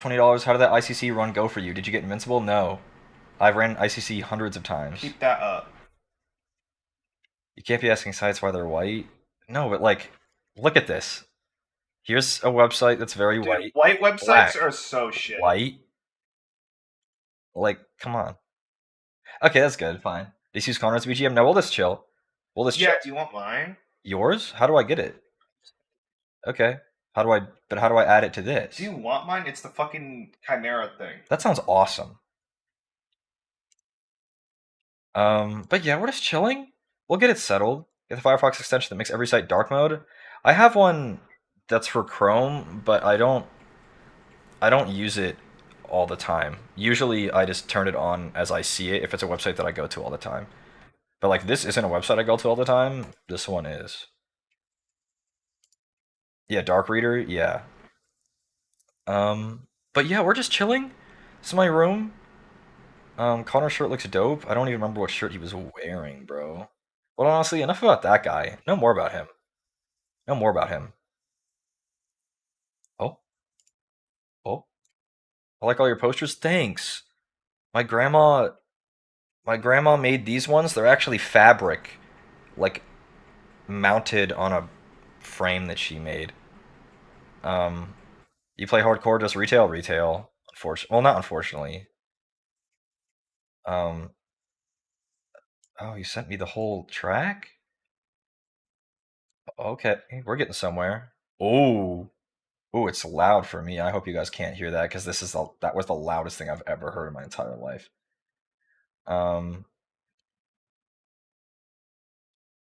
$20. How did that ICC run go for you? Did you get invincible? No. I've ran ICC hundreds of times. Keep that up. You can't be asking sites why they're white. No, but like, look at this. Here's a website that's very Dude, white. white websites Black. are so shit. White? Like, come on. Okay, that's good. Fine. Just use Conrad's BGM. No, we'll just chill. We'll just chill. Yeah, do you want mine? Yours? How do I get it? Okay. How do I? But how do I add it to this? Do you want mine? It's the fucking Chimera thing. That sounds awesome. But yeah, we're just chilling. We'll get it settled. Get the Firefox extension that makes every site dark mode. I have one that's for Chrome, but I don't use it all the time. Usually I just turn it on as I see it if it's a website that I go to all the time. But like this isn't a website I go to all the time. This one is. Yeah, Dark Reader, yeah. But yeah, we're just chilling. This is my room. Connor's shirt looks dope. I don't even remember what shirt he was wearing, bro. But honestly, enough about that guy. No more about him. No more about him. Oh, oh. I like all your posters. Thanks. My grandma my grandma made these ones. They're actually fabric, like mounted on a frame that she made. Um, you play hardcore, just retail, retail. Unfortunately, well, not unfortunately. Um, oh, you sent me the whole track? Okay, we're getting somewhere. Oh, oh, it's loud for me. I hope you guys can't hear that because that was the loudest thing I've ever heard in my entire life. Um,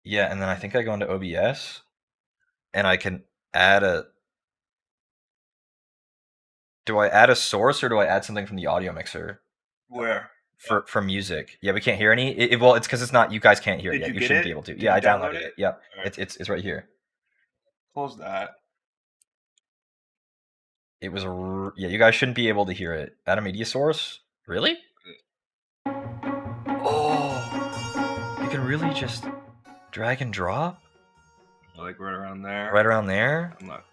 yeah, and then I think I go into OBS and I can add a. Do I add a source or do I add something from the audio mixer Where? for music? Yeah, we can't hear any. Well, it's because it's not. You guys can't hear it Did yet. you You get shouldn't it? be able to. Did Yeah, you I download downloaded it? it. Yeah, Alright. it's right here. Close that. Yeah. You guys shouldn't be able to hear it. Add a media source. Really? Oh, you can really just drag and drop Like right around there. right around there. I'm not.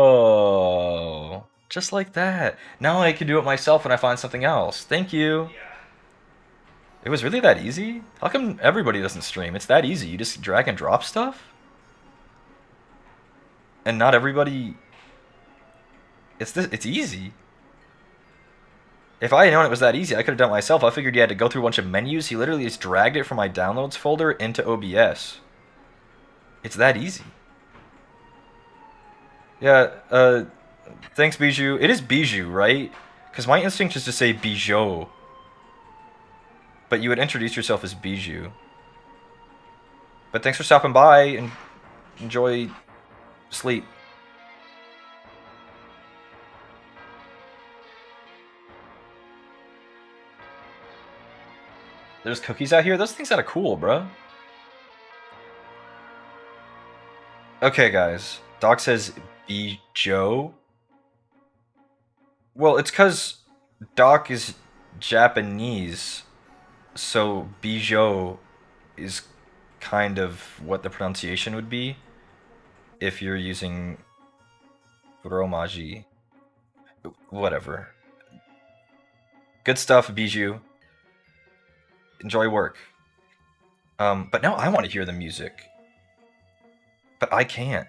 Oh, just like that. Now I can do it myself when I find something else. Thank you. Yeah. It was really that easy? How come everybody doesn't stream? It's that easy. You just drag and drop stuff? And not everybody. It's easy. If I had known it was that easy, I could have done it myself. I figured you had to go through a bunch of menus. He literally just dragged it from my downloads folder into OBS. It's that easy. Yeah, thanks, Bijou. It is Bijou, right? Because my instinct is to say Bijou. But you would introduce yourself as Bijou. But thanks for stopping by and enjoy sleep. There's cookies out here? Those things are cool, bro. Okay, guys. Doc says Bijou. Well, it's because Doc is Japanese, so Bijou is kind of what the pronunciation would be if you're using Romaji. Whatever. Good stuff, Bijou. Enjoy work. But now I want to hear the music. But I can't.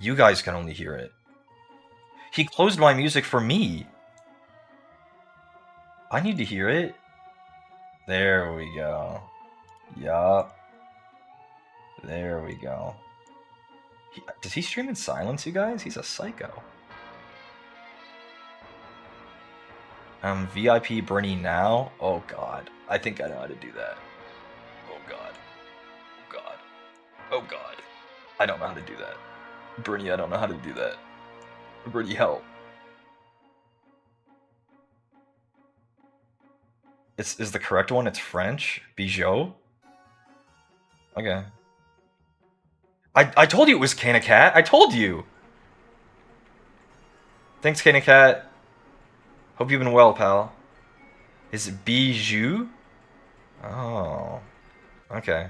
You guys can only hear it. He closed my music for me. I need to hear it. There we go. Yup. There we go. Does he stream in silence, you guys? He's a psycho. VIP Bernie now? Oh god. I think I know how to do that. Oh god. Oh god. Oh god. I don't know how to do that. Bernie, I don't know how to do that. Bernie, help. Is the correct one? It's French? Bijou? Okay. I told you it was Canacat. I told you. Thanks, Canacat. Hope you've been well, pal. Is it Bijou? Oh. Okay.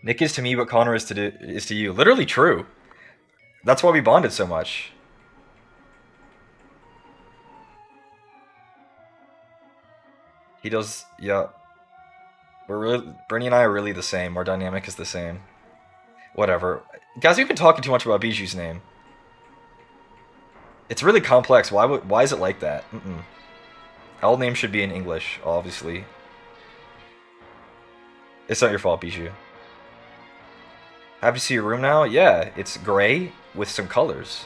Nick is to me what Connor is to you. Literally true. That's why we bonded so much. He does, yeah. We're really, Bernie and I are really the same. Our dynamic is the same. Whatever. Guys, we've been talking too much about Bijou's name. It's really complex. Why is it like that? All names should be in English, obviously. It's not your fault, Bijou. Happy to see your room now? Yeah, it's gray with some colors.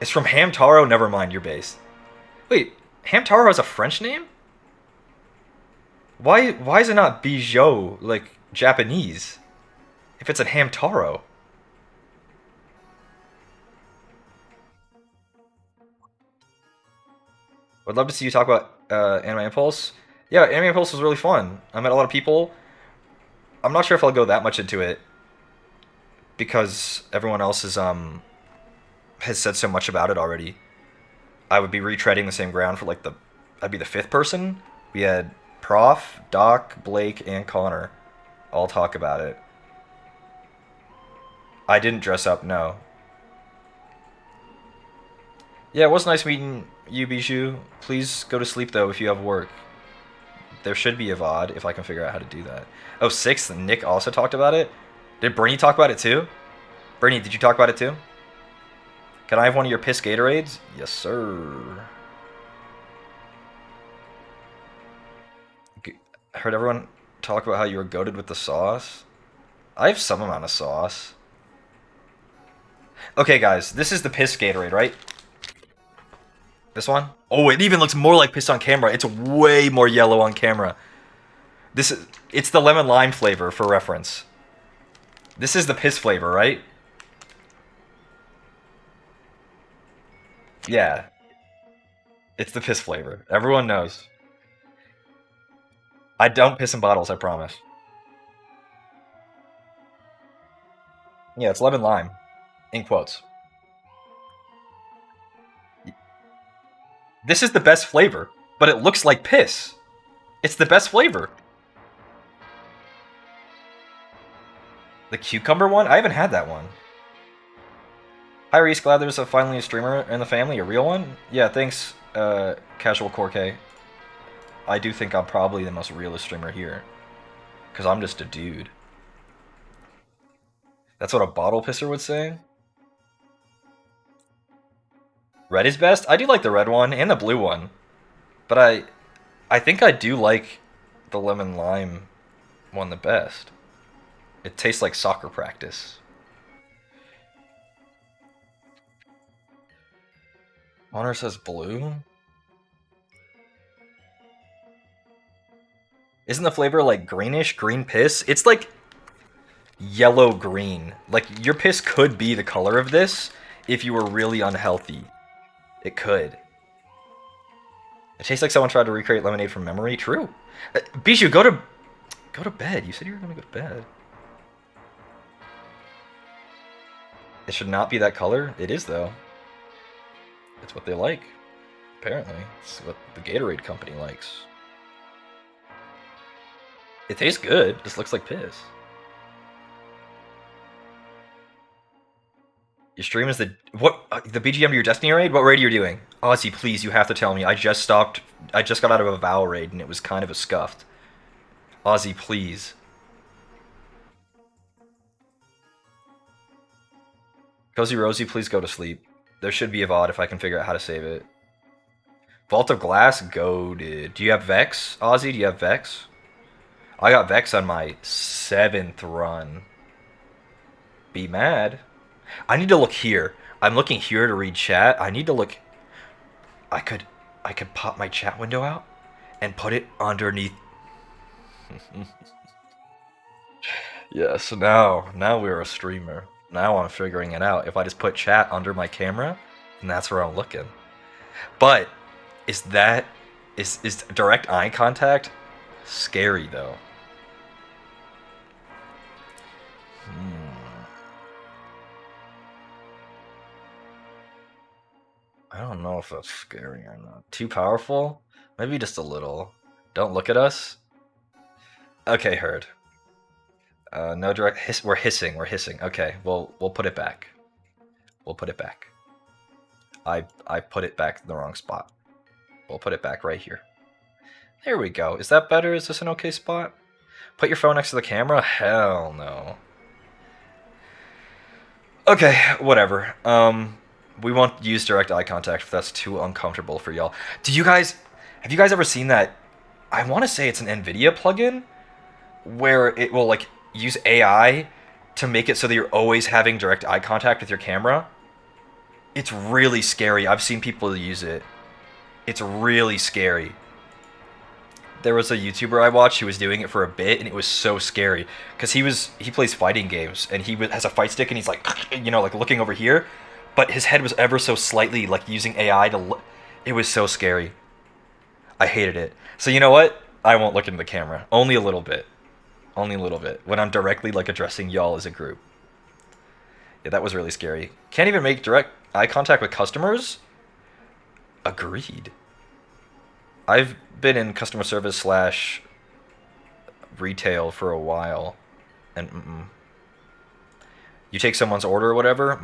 It's from Hamtaro, never mind, you're based. Wait, Hamtaro has a French name? Why is it not Bijou, like Japanese? If it's a Hamtaro. Would love to see you talk about Anime Impulse. Yeah, Anime Impulse was really fun. I met a lot of people. I'm not sure if I'll go that much into it because everyone else has said so much about it already. I would be retreading the same ground for like the I'd be the fifth person. We had Prof, Doc, Blake, and Connor all talk about it. I didn't dress up, no. Yeah, it was nice meeting you, Bijou. Please go to sleep though if you have work. There should be a VOD if I can figure out how to do that. Oh, sixth, Nick also talked about it. Did Bernie talk about it too? Bernie, did you talk about it too? Can I have one of your piss Gatorades? Yes, sir. I heard everyone talk about how you were goated with the sauce. I have some amount of sauce. Okay, guys, this is the piss Gatorade, right? This one? Oh, it even looks more like piss on camera. It's way more yellow on camera. It's the lemon lime flavor for reference. This is the piss flavor, right? Yeah, it's the piss flavor. Everyone knows. I don't piss in bottles, I promise. Yeah, it's lemon lime. In quotes. This is the best flavor, but it looks like piss. It's the best flavor. The cucumber one? I haven't had that one. Hi Reese, glad there's finally a streamer in the family, a real one? Yeah, thanks, Casual Cork. I do think I'm probably the most realist streamer here. Because I'm just a dude. That's what a bottle pisser would say? Red is best? I do like the red one and the blue one. But I think I do like the lemon lime one the best. It tastes like soccer practice. Honor says blue? Isn't the flavor like greenish, green piss? It's like yellow green. Like your piss could be the color of this if you were really unhealthy. It could. It tastes like someone tried to recreate lemonade from memory. True. Bijou, go to bed. You said you were gonna go to bed. It should not be that color. It is though. It's what they like. Apparently, it's what the Gatorade company likes. It tastes good. Just looks like piss. Your stream is the what? The BGM to your Destiny raid? What raid are you doing? Ozzy, please, you have to tell me. I just stopped. I just got out of a Vow raid and it was kind of a scuffed. Ozzy, please. Cozy Rosie, please go to sleep. There should be a VOD if I can figure out how to save it. Vault of Glass, goaded. Do you have Vex? Ozzy, do you have Vex? I got Vex on my 7th run. Be mad. I need to look here. I'm looking here to read chat. I need to look. I could pop my chat window out and put it underneath. Yeah, so now we're a streamer. Now I'm figuring it out. If I just put chat under my camera, and that's where I'm looking. But is direct eye contact scary though? I don't know if that's scary or not. Too powerful? Maybe just a little. Don't look at us. Okay, heard. No direct hiss. We're hissing. We're hissing. Okay, we'll put it back. We'll put it back. I put it back in the wrong spot. We'll put it back right here. There we go. Is that better? Is this an okay spot? Put your phone next to the camera? Hell no. Okay, whatever. We won't use direct eye contact if that's too uncomfortable for y'all. Have you guys ever seen that? I want to say it's an NVIDIA plugin where it will like use AI to make it so that you're always having direct eye contact with your camera. It's really scary. I've seen people use it. It's really scary. There was a YouTuber I watched who was doing it for a bit, and it was so scary because he plays fighting games, and has a fight stick, and he's like, like looking over here, but his head was ever so slightly like using AI to look. It was so scary. I hated it. So you know what? I won't look into the camera. Only a little bit. Only a little bit. When I'm directly like addressing y'all as a group. Yeah, that was really scary. Can't even make direct eye contact with customers? Agreed. I've been in customer service / retail for a while, and you take someone's order or whatever,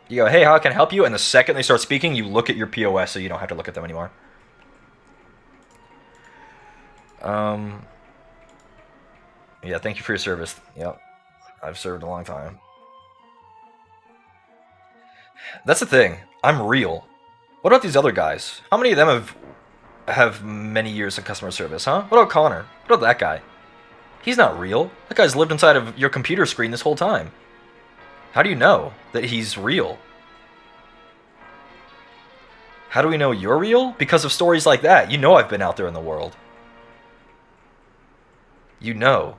you go, hey, how can I help you? And the second they start speaking, you look at your POS so you don't have to look at them anymore. Yeah, thank you for your service. Yep, I've served a long time. That's the thing. I'm real. What about these other guys? How many of them have many years in customer service, huh? What about Connor? What about that guy? He's not real. That guy's lived inside of your computer screen this whole time. How do you know that he's real? How do we know you're real? Because of stories like that. You know I've been out there in the world. You know.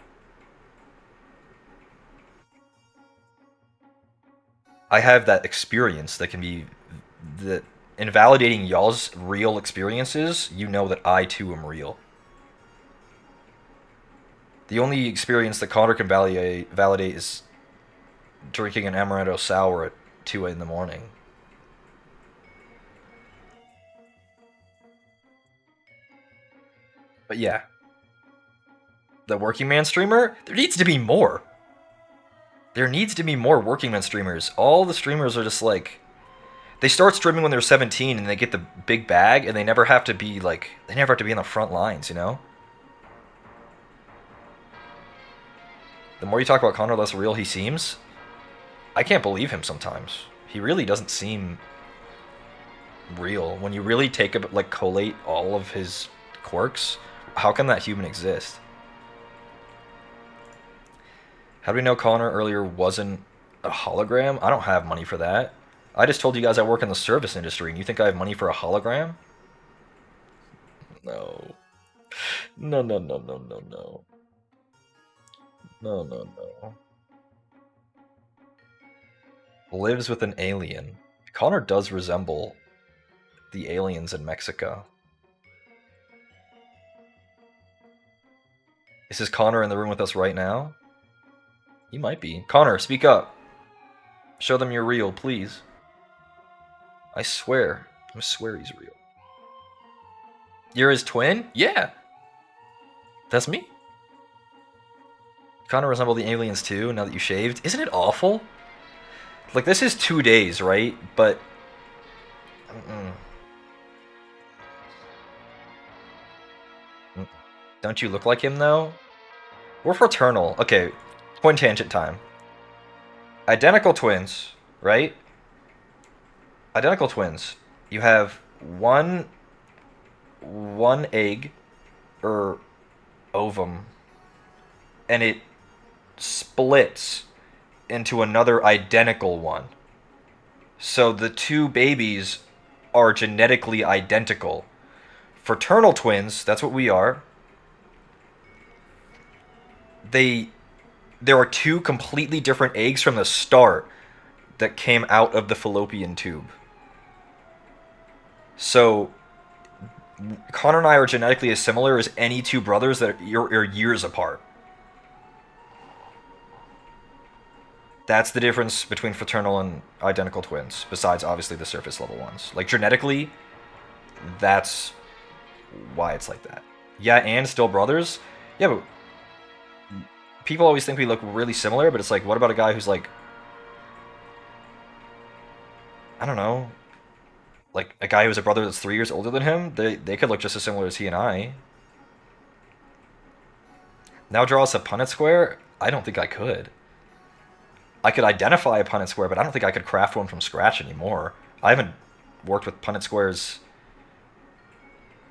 I have that experience that can be... that invalidating y'all's real experiences, you know that I too am real. The only experience that Connor can validate is drinking an amaretto sour at 2 in the morning. But yeah. The working man streamer? There needs to be more. There needs to be more working man streamers. All the streamers are just like... They start streaming when they're 17 and they get the big bag and they never have to be like... They never have to be in the front lines, you know? The more you talk about Connor, the less real he seems. I can't believe him sometimes. He really doesn't seem real. When you really collate all of his quirks, how can that human exist? How do we know Connor earlier wasn't a hologram? I don't have money for that. I just told you guys I work in the service industry, and you think I have money for a hologram? No. No, no, no, no, no, no. No, no, no. Lives with an alien. Connor does resemble the aliens in Mexico. Is this Connor in the room with us right now? He might be. Connor, speak up. Show them you're real, please. I swear he's real. You're his twin? Yeah. That's me. Connor resemble the aliens too, now that you shaved. Isn't it awful? Like, this is 2 days, right? But... Don't you look like him, though? We're fraternal. Okay, twin tangent time. Identical twins, right? Identical twins. You have one egg, or ovum, and it splits into another identical one. So the two babies are genetically identical. Fraternal twins, that's what we are. There are two completely different eggs from the start that came out of the fallopian tube. So Connor and I are genetically as similar as any two brothers that are years apart. That's the difference between fraternal and identical twins, besides obviously the surface level ones. Like, genetically, that's why it's like that. Yeah, and still brothers? Yeah, but people always think we look really similar, but it's like, what about a guy who's like I don't know, like a guy who has a brother that's 3 years older than him. They could look just as similar as he and I. Now draw us a Punnett square. I don't think I could. I could identify a Punnett square, but I don't think I could craft one from scratch anymore. I haven't worked with Punnett squares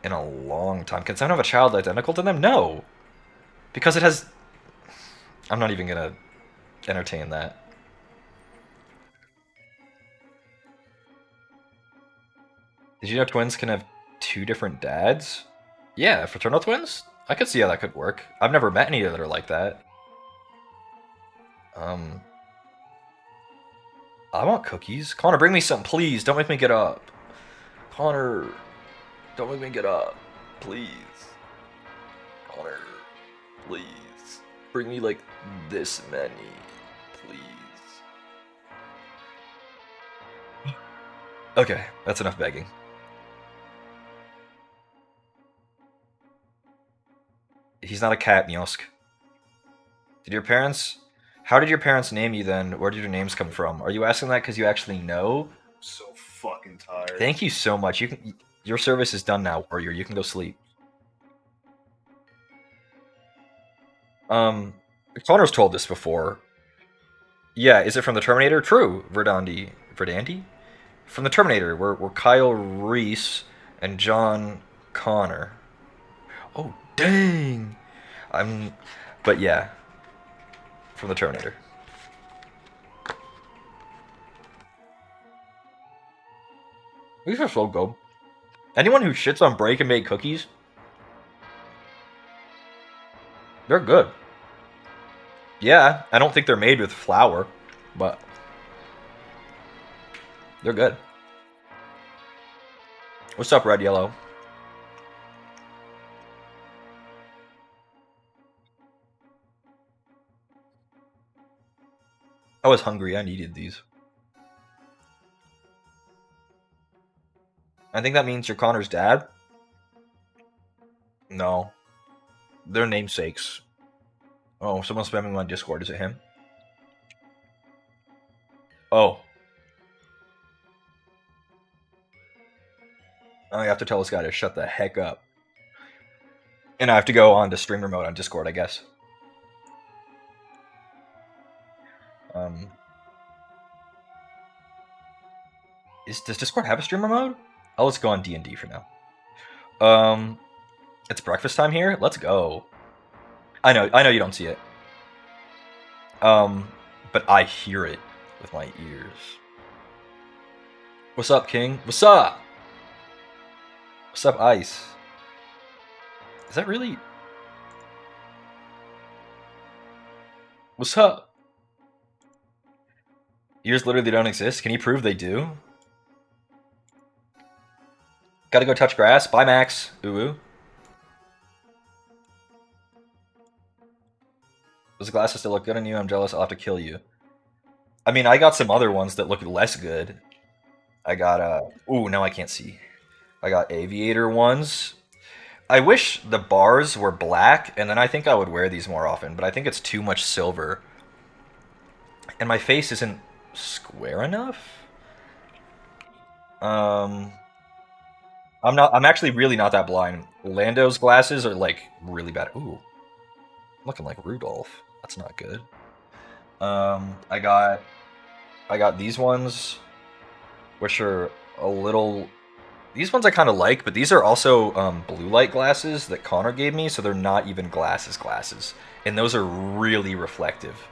in a long time. Can someone have a child identical to them? No, because it has. I'm not even gonna entertain that. Did you know twins can have two different dads? Yeah, fraternal twins? I could see how that could work. I've never met any that are like that. Um, I want cookies. Connor, bring me some, please. Don't make me get up. Connor, don't make me get up. Please. Connor, please. Bring me like this many, please. Okay, that's enough begging. He's not a cat, Miosk. Did your parents... How did your parents name you then? Where did your names come from? Are you asking that because you actually know? I'm so fucking tired. Thank you so much. You can... Your service is done now, Warrior. You can go sleep. Um, Connor's told this before. Yeah, is it from the Terminator? True, Verdandi. Verdandi? From the Terminator, we're Kyle Reese and John Connor. Oh, dang! I'm... But yeah, from the Terminator. These are so good. Anyone who shits on break and make cookies, they're good. Yeah, I don't think they're made with flour, but they're good. What's up, Red Yellow? I was hungry. I needed these. I think that means you're Connor's dad. No, they're namesakes. Oh, someone's spamming my Discord. Is it him? Oh. I have to tell this guy to shut the heck up. And I have to go on to streamer mode on Discord, I guess. Um, does Discord have a streamer mode? Oh, let's go on D&D for now. It's breakfast time here. Let's go. I know you don't see it. But I hear it with my ears. What's up, King? What's up? What's up, Ice? Is that really... What's up? Ears literally don't exist? Can you prove they do? Gotta go touch grass. Bye, Max. Ooh. Those glasses still look good on you. I'm jealous. I'll have to kill you. I mean, I got some other ones that look less good. I got, ooh, now I can't see. I got aviator ones. I wish the bars were black, and then I think I would wear these more often, but I think it's too much silver. And my face isn't square enough? I'm actually really not that blind. Lando's glasses are, like, really bad. Ooh. I'm looking like Rudolph. That's not good. I got these ones, which are a little... These ones I kind of like, but these are also blue light glasses that Connor gave me, so they're not even glasses. And those are really reflective.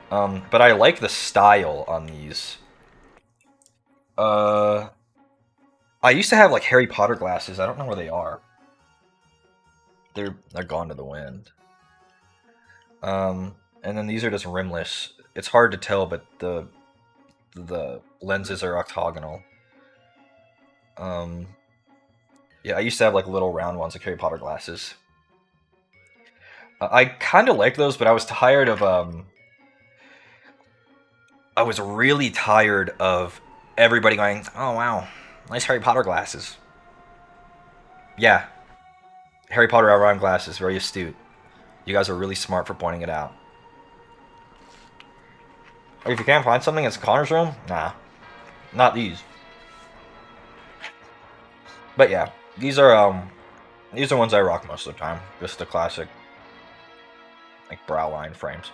But I like the style on these. I used to have like Harry Potter glasses. I don't know where they are. They're gone to the wind. And then these are just rimless. It's hard to tell, but the lenses are octagonal. Yeah, I used to have like little round ones like Harry Potter glasses. I kind of like those, but I was tired of I was really tired of everybody going, "Oh wow, nice Harry Potter glasses." Yeah, Harry Potter round glasses, very astute. You guys are really smart for pointing it out. If you can't find something, it's Connor's room. Nah. Not these. But yeah, these are ones I rock most of the time. Just the classic like brow line frames.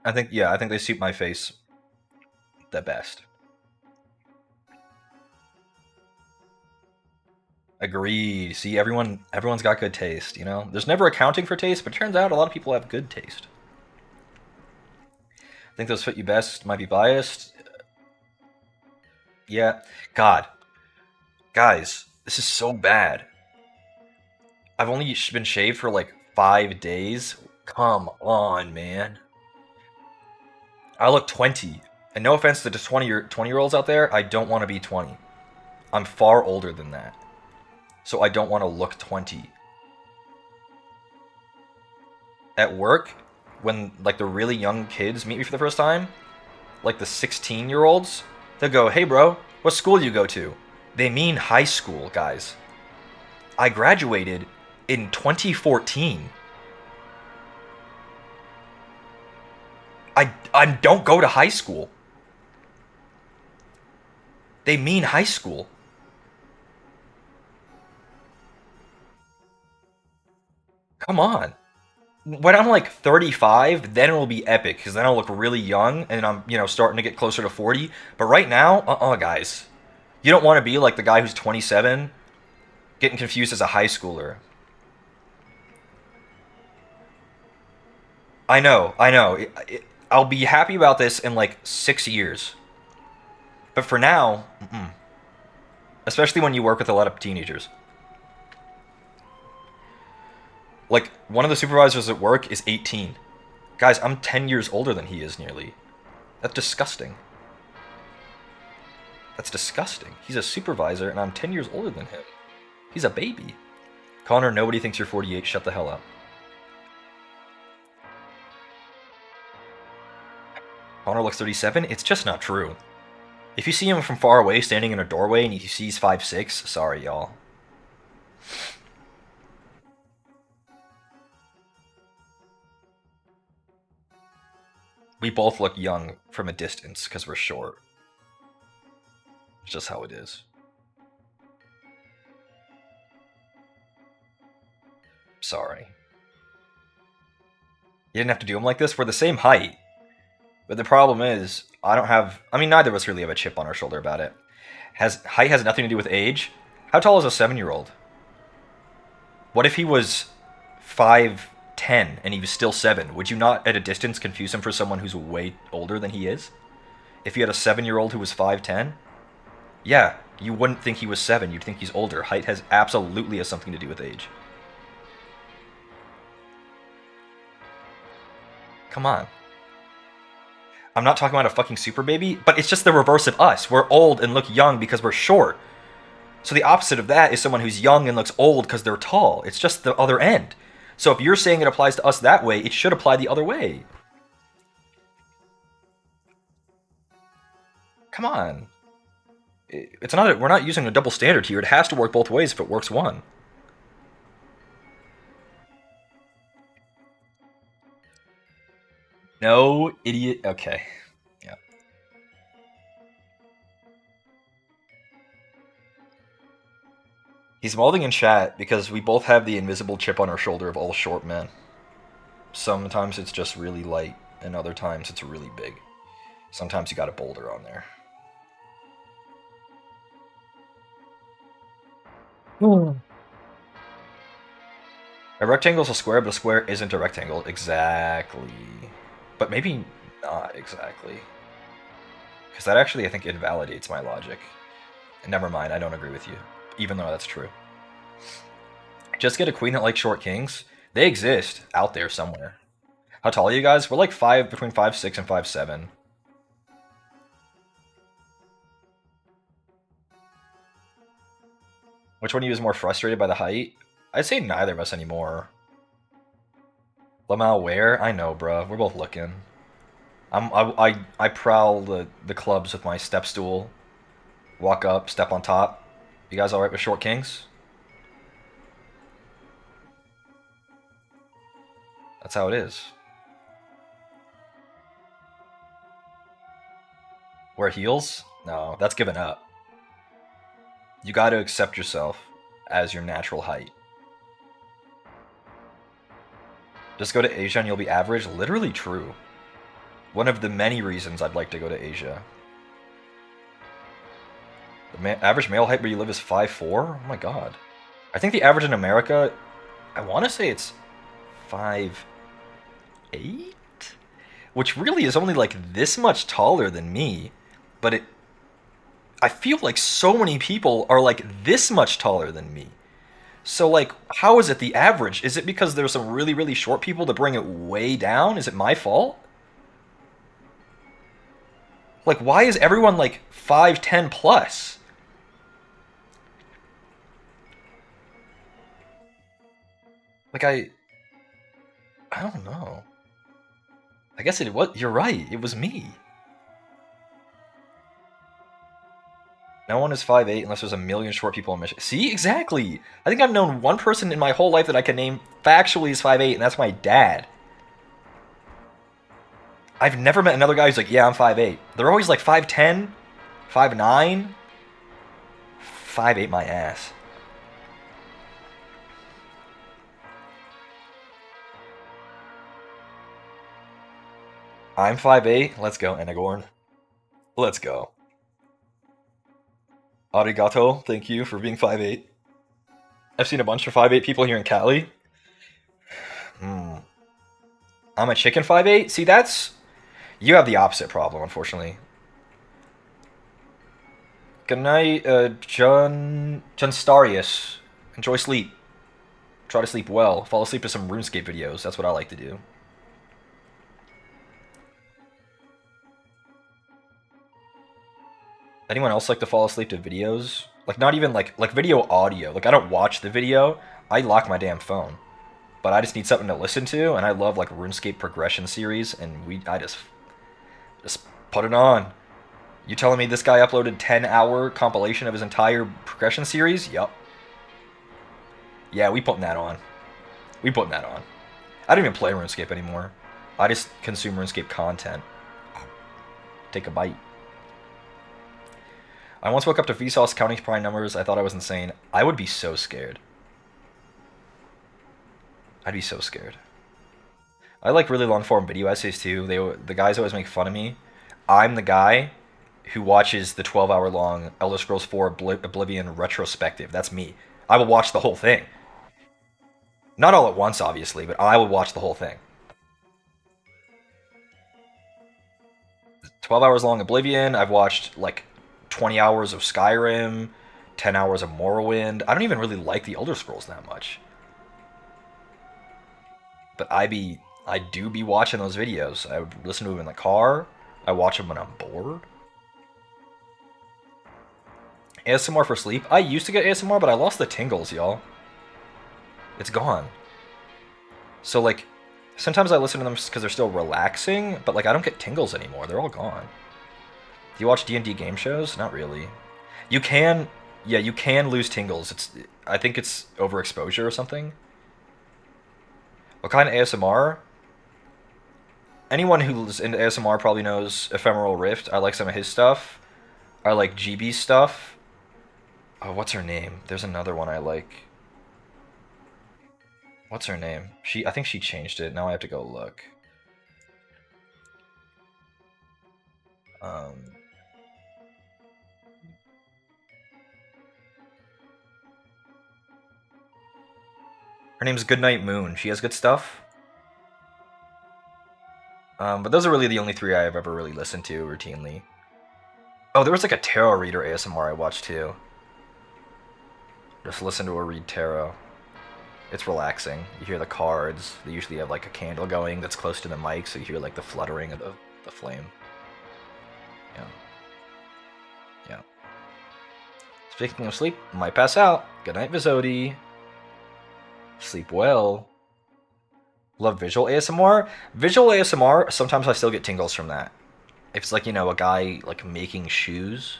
I think they suit my face the best. Agreed. See, everyone's got good taste, you know? There's never accounting for taste, but it turns out a lot of people have good taste. I think those fit you best, might be biased. Yeah. God. Guys, this is so bad. I've only been shaved for like 5 days. Come on, man. I look 20. And no offense to the 20-year-olds out there, I don't want to be 20. I'm far older than that. So I don't want to look 20. At work, when like the really young kids meet me for the first time, like the 16-year-olds, they'll go, "Hey bro, what school do you go to?" They mean high school, guys. I graduated in 2014. I don't go to high school. They mean high school. Come on. When I'm like 35, then it'll be epic because then I'll look really young and I'm, starting to get closer to 40. But right now, guys. You don't want to be like the guy who's 27 getting confused as a high schooler. I know, I know. I'll be happy about this in like 6 years. But for now, especially when you work with a lot of teenagers. Like, one of the supervisors at work is 18. Guys, I'm 10 years older than he is nearly. That's disgusting. That's disgusting. He's a supervisor and I'm 10 years older than him. He's a baby. Connor, nobody thinks you're 48. Shut the hell up. Connor looks 37? It's just not true. If you see him from far away standing in a doorway and you see he's 5'6", sorry, y'all. We both look young from a distance because we're short. It's just how it is. Sorry. You didn't have to do them like this. We're the same height. But the problem is, neither of us really have a chip on our shoulder about it. Height has nothing to do with age. How tall is a 7-year-old? What if he was 5'10" and he was still 7? Would you not, at a distance, confuse him for someone who's way older than he is? If you had a 7-year-old who was 5'10"? Yeah, you wouldn't think he was 7. You'd think he's older. Height absolutely has something to do with age. Come on. I'm not talking about a fucking super baby, but it's just the reverse of us. We're old and look young because we're short. So the opposite of that is someone who's young and looks old because they're tall. It's just the other end. So if you're saying it applies to us that way, it should apply the other way. Come on. We're not using a double standard here. It has to work both ways if it works one. No, idiot. Okay. Yeah. He's molding in chat because we both have the invisible chip on our shoulder of all short men. Sometimes it's just really light, and other times it's really big. Sometimes you got a boulder on there. A rectangle is a square, but a square isn't a rectangle. Exactly. But maybe not exactly. Because that actually, I think, invalidates my logic. Never mind, I don't agree with you. Even though that's true. Just get a queen that likes short kings. They exist out there somewhere. How tall are you guys? We're like between 5'6" and 5'7". Which one of you is more frustrated by the height? I'd say neither of us anymore. Lamau where? I know, bruh. We're both looking. I prowl the clubs with my step stool. Walk up, step on top. You guys alright with short kings? That's how it is. Wear heels? No, that's giving up. You got to accept yourself as your natural height. Just go to Asia and you'll be average? Literally true. One of the many reasons I'd like to go to Asia. The average male height where you live is 5'4"? Oh my god. I think the average in America, I want to say it's 5'8"? Which really is only like this much taller than me. But I feel like so many people are like this much taller than me. So like, how is it the average? Is it because there's some really, really short people to bring it way down? Is it my fault? Like, why is everyone like 5'10" plus? Like I don't know. I guess it was. You're right. It was me. No one is 5'8" unless there's a million short people in Michigan. See, exactly. I think I've known one person in my whole life that I can name factually is 5'8", and that's my dad. I've never met another guy who's like, yeah, I'm 5'8". They're always like 5'10", 5'9". 5'8" my ass. I'm 5'8". Let's go, Enagorn. Let's go. Arigato. Thank you for being 5'8". I've seen a bunch of 5'8" people here in Cali. Hmm. I'm a chicken 5'8". See, that's... You have the opposite problem, unfortunately. Good night, John Starius. Enjoy sleep. Try to sleep well. Fall asleep to some RuneScape videos. That's what I like to do. Anyone else like to fall asleep to videos? Like not even like video audio. Like I don't watch the video. I lock my damn phone. But I just need something to listen to, and I love like RuneScape progression series, and I just put it on. You telling me this guy uploaded 10-hour compilation of his entire progression series? Yup. Yeah, we putting that on. We putting that on. I don't even play RuneScape anymore. I just consume RuneScape content. Take a bite. I once woke up to Vsauce counting prime numbers. I thought I was insane. I would be so scared. I'd be so scared. I like really long form video essays too. The guys always make fun of me. I'm the guy who watches the 12-hour long Elder Scrolls 4 Oblivion retrospective. That's me. I will watch the whole thing. Not all at once, obviously, but I will watch the whole thing. 12 hours long Oblivion. I've watched like 20 hours of Skyrim, 10 hours of Morrowind. I don't even really like the Elder Scrolls that much. But I do be watching those videos. I would listen to them in the car. I watch them when I'm bored. ASMR for sleep. I used to get ASMR, but I lost the tingles, y'all. It's gone. So like, sometimes I listen to them because they're still relaxing, but like I don't get tingles anymore. They're all gone. Do you watch D&D game shows? Not really. You can, yeah, you can lose tingles. I think it's overexposure or something. What kind of ASMR? Anyone who's into ASMR probably knows Ephemeral Rift. I like some of his stuff. I like GB's stuff. Oh, what's her name? There's another one I like. What's her name? I think she changed it. Now I have to go look. Um, Her name's Goodnight Moon. She has good stuff. But those are really the only three I've ever really listened to routinely. Oh, there was like a tarot reader ASMR I watched too. Just listen to her read tarot. It's relaxing. You hear the cards. They usually have like a candle going that's close to the mic, so you hear like the fluttering of the flame. Yeah. Yeah. Speaking of sleep, might pass out. Good night, Vizodi. Sleep well. Love visual ASMR. Visual ASMR, sometimes I still get tingles from that. If it's like, you know, a guy like making shoes.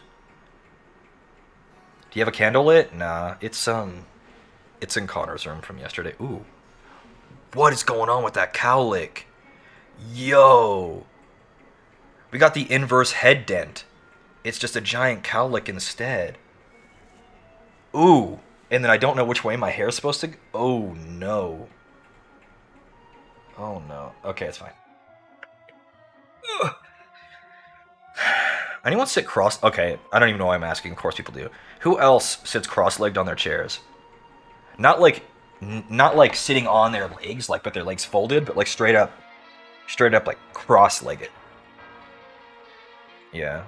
Do you have a candle lit? Nah, it's in Connor's room from yesterday. Ooh. What is going on with that cowlick? Yo! We got the inverse head dent. It's just a giant cowlick instead. Ooh! And then I don't know which way my hair's supposed to go. Oh no. Oh no. Okay, it's fine. Ugh. Anyone sit cross? Okay, I don't even know why I'm asking. Of course people do. Who else sits cross-legged on their chairs? Not like, not like sitting on their legs, like but their legs folded, but like straight up like cross-legged. Yeah.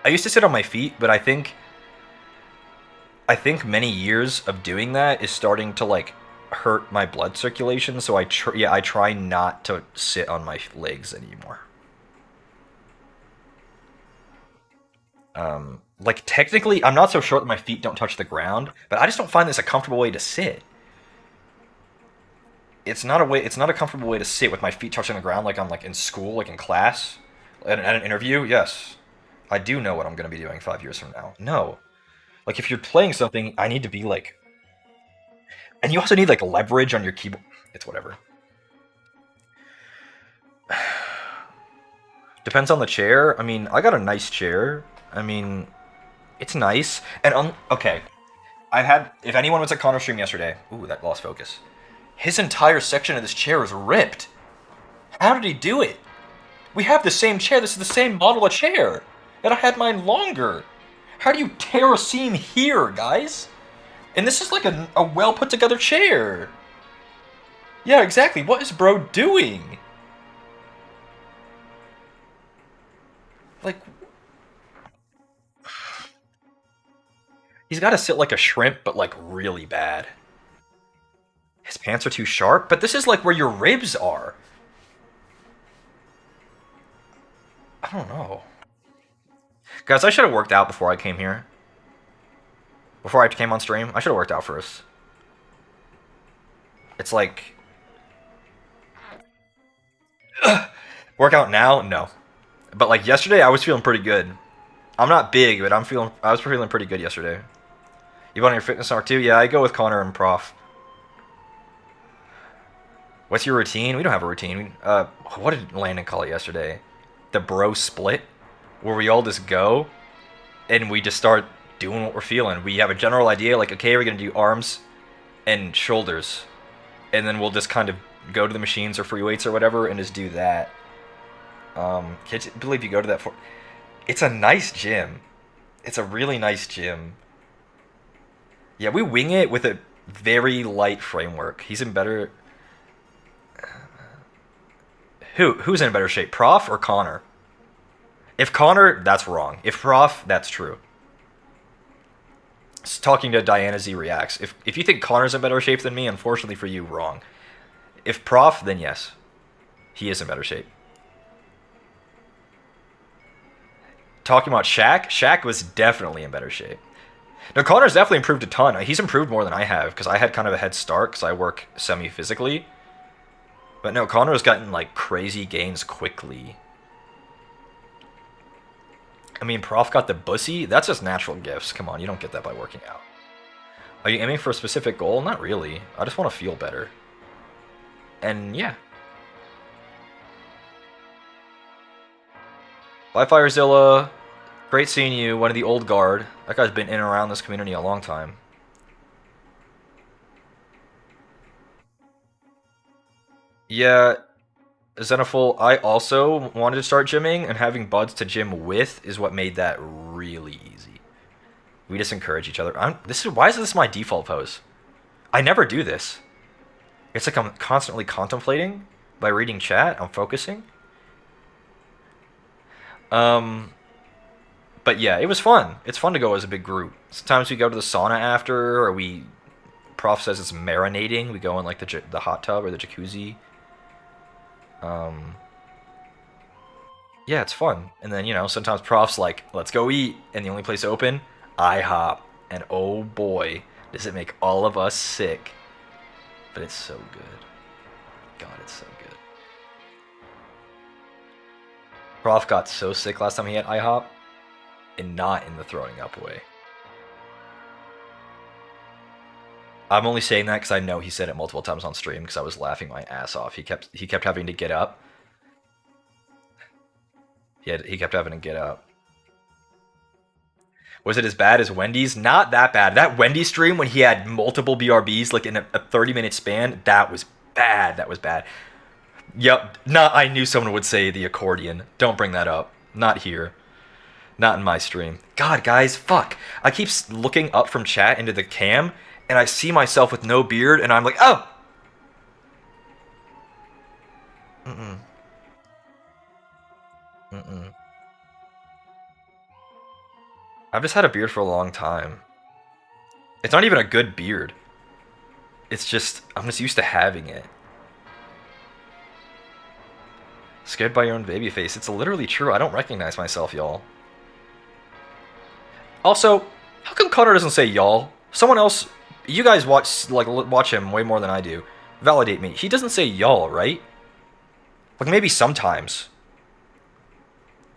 I used to sit on my feet, but I think many years of doing that is starting to like hurt my blood circulation. So I try not to sit on my legs anymore. Like technically, I'm not so sure that my feet don't touch the ground, but I just don't find this a comfortable way to sit. It's not a comfortable way to sit with my feet touching the ground like I'm like in school, like in class, at an interview. Yes, I do know what I'm going to be doing 5 years from now. No, like if you're playing something, I need to be like, and you also need like leverage on your keyboard. It's whatever. Depends on the chair. I mean, I got a nice chair. I mean, it's nice. And okay, I had. If anyone was at Connor stream yesterday, ooh, that lost focus. His entire section of this chair is ripped. How did he do it? We have the same chair. This is the same model of chair, and I had mine longer. How do you tear a seam here, guys? And this is like a well put together chair. Yeah, exactly. What is bro doing? Like, he's got to sit like a shrimp, but like really bad. His pants are too sharp, but this is like where your ribs are. I don't know. Guys, I should have worked out before I came here. Before I came on stream, I should have worked out first. It's like, work out now? No. But like yesterday, I was feeling pretty good. I'm not big, but I was feeling pretty good yesterday. You want your fitness hour too? Yeah, I go with Connor and Prof. What's your routine? We don't have a routine. What did Landon call it yesterday? The bro split, where we all just go and we just start doing what we're feeling. We have a general idea, like, okay, we're gonna do arms and shoulders, and then we'll just kind of go to the machines or free weights or whatever and just do that. Can't you believe you go to that for? It's a nice gym. It's a really nice gym. Yeah, we wing it with a very light framework. He's in better. Who's in better shape, Prof or Connor? If Connor, that's wrong. If Prof, that's true. Talking to Diana Z reacts. If you think Connor's in better shape than me, unfortunately for you, wrong. If Prof, then yes, he is in better shape. Talking about Shaq was definitely in better shape. No, Connor's definitely improved a ton. He's improved more than I have because I had kind of a head start because I work semi-physically. But no, Connor's gotten like crazy gains quickly. I mean, Prof got the bussy. That's just natural gifts. Come on, you don't get that by working out. Are you aiming for a specific goal? Not really. I just want to feel better. And yeah. Bye, Firezilla. Great seeing you, one of the old guard. That guy's been in and around this community a long time. Yeah, Xenophil, I also wanted to start gymming, and having buds to gym with is what made that really easy. We just encourage each other. Why is this my default pose? I never do this. It's like I'm constantly contemplating by reading chat. I'm focusing. But yeah, it was fun. It's fun to go as a big group. Sometimes we go to the sauna after, or Prof says it's marinating. We go in like the hot tub or the jacuzzi. Um, yeah, it's fun. And then sometimes Prof's like, "Let's go eat," and the only place open, IHOP. And oh boy, does it make all of us sick. But it's so good. God, it's so good. Prof got so sick last time he had IHOP, and not in the throwing up way. I'm only saying that because I know he said it multiple times on stream because I was laughing my ass off. He kept having to get up. He kept having to get up. Was it as bad as Wendy's? Not that bad. That Wendy's stream when he had multiple BRBs like in a 30-minute span, that was bad. That was bad. Yep. Not. I knew someone would say the accordion. Don't bring that up. Not here. Not in my stream. God, guys, fuck. I keep looking up from chat into the cam, and I see myself with no beard, and I'm like, oh. Mm-mm. Mm-mm. I've just had a beard for a long time. It's not even a good beard. It's just, I'm just used to having it. Scared by your own baby face. It's literally true. I don't recognize myself, y'all. Also, how come Connor doesn't say y'all? Someone else, you guys watch him way more than I do. Validate me. He doesn't say y'all, right? Like maybe sometimes.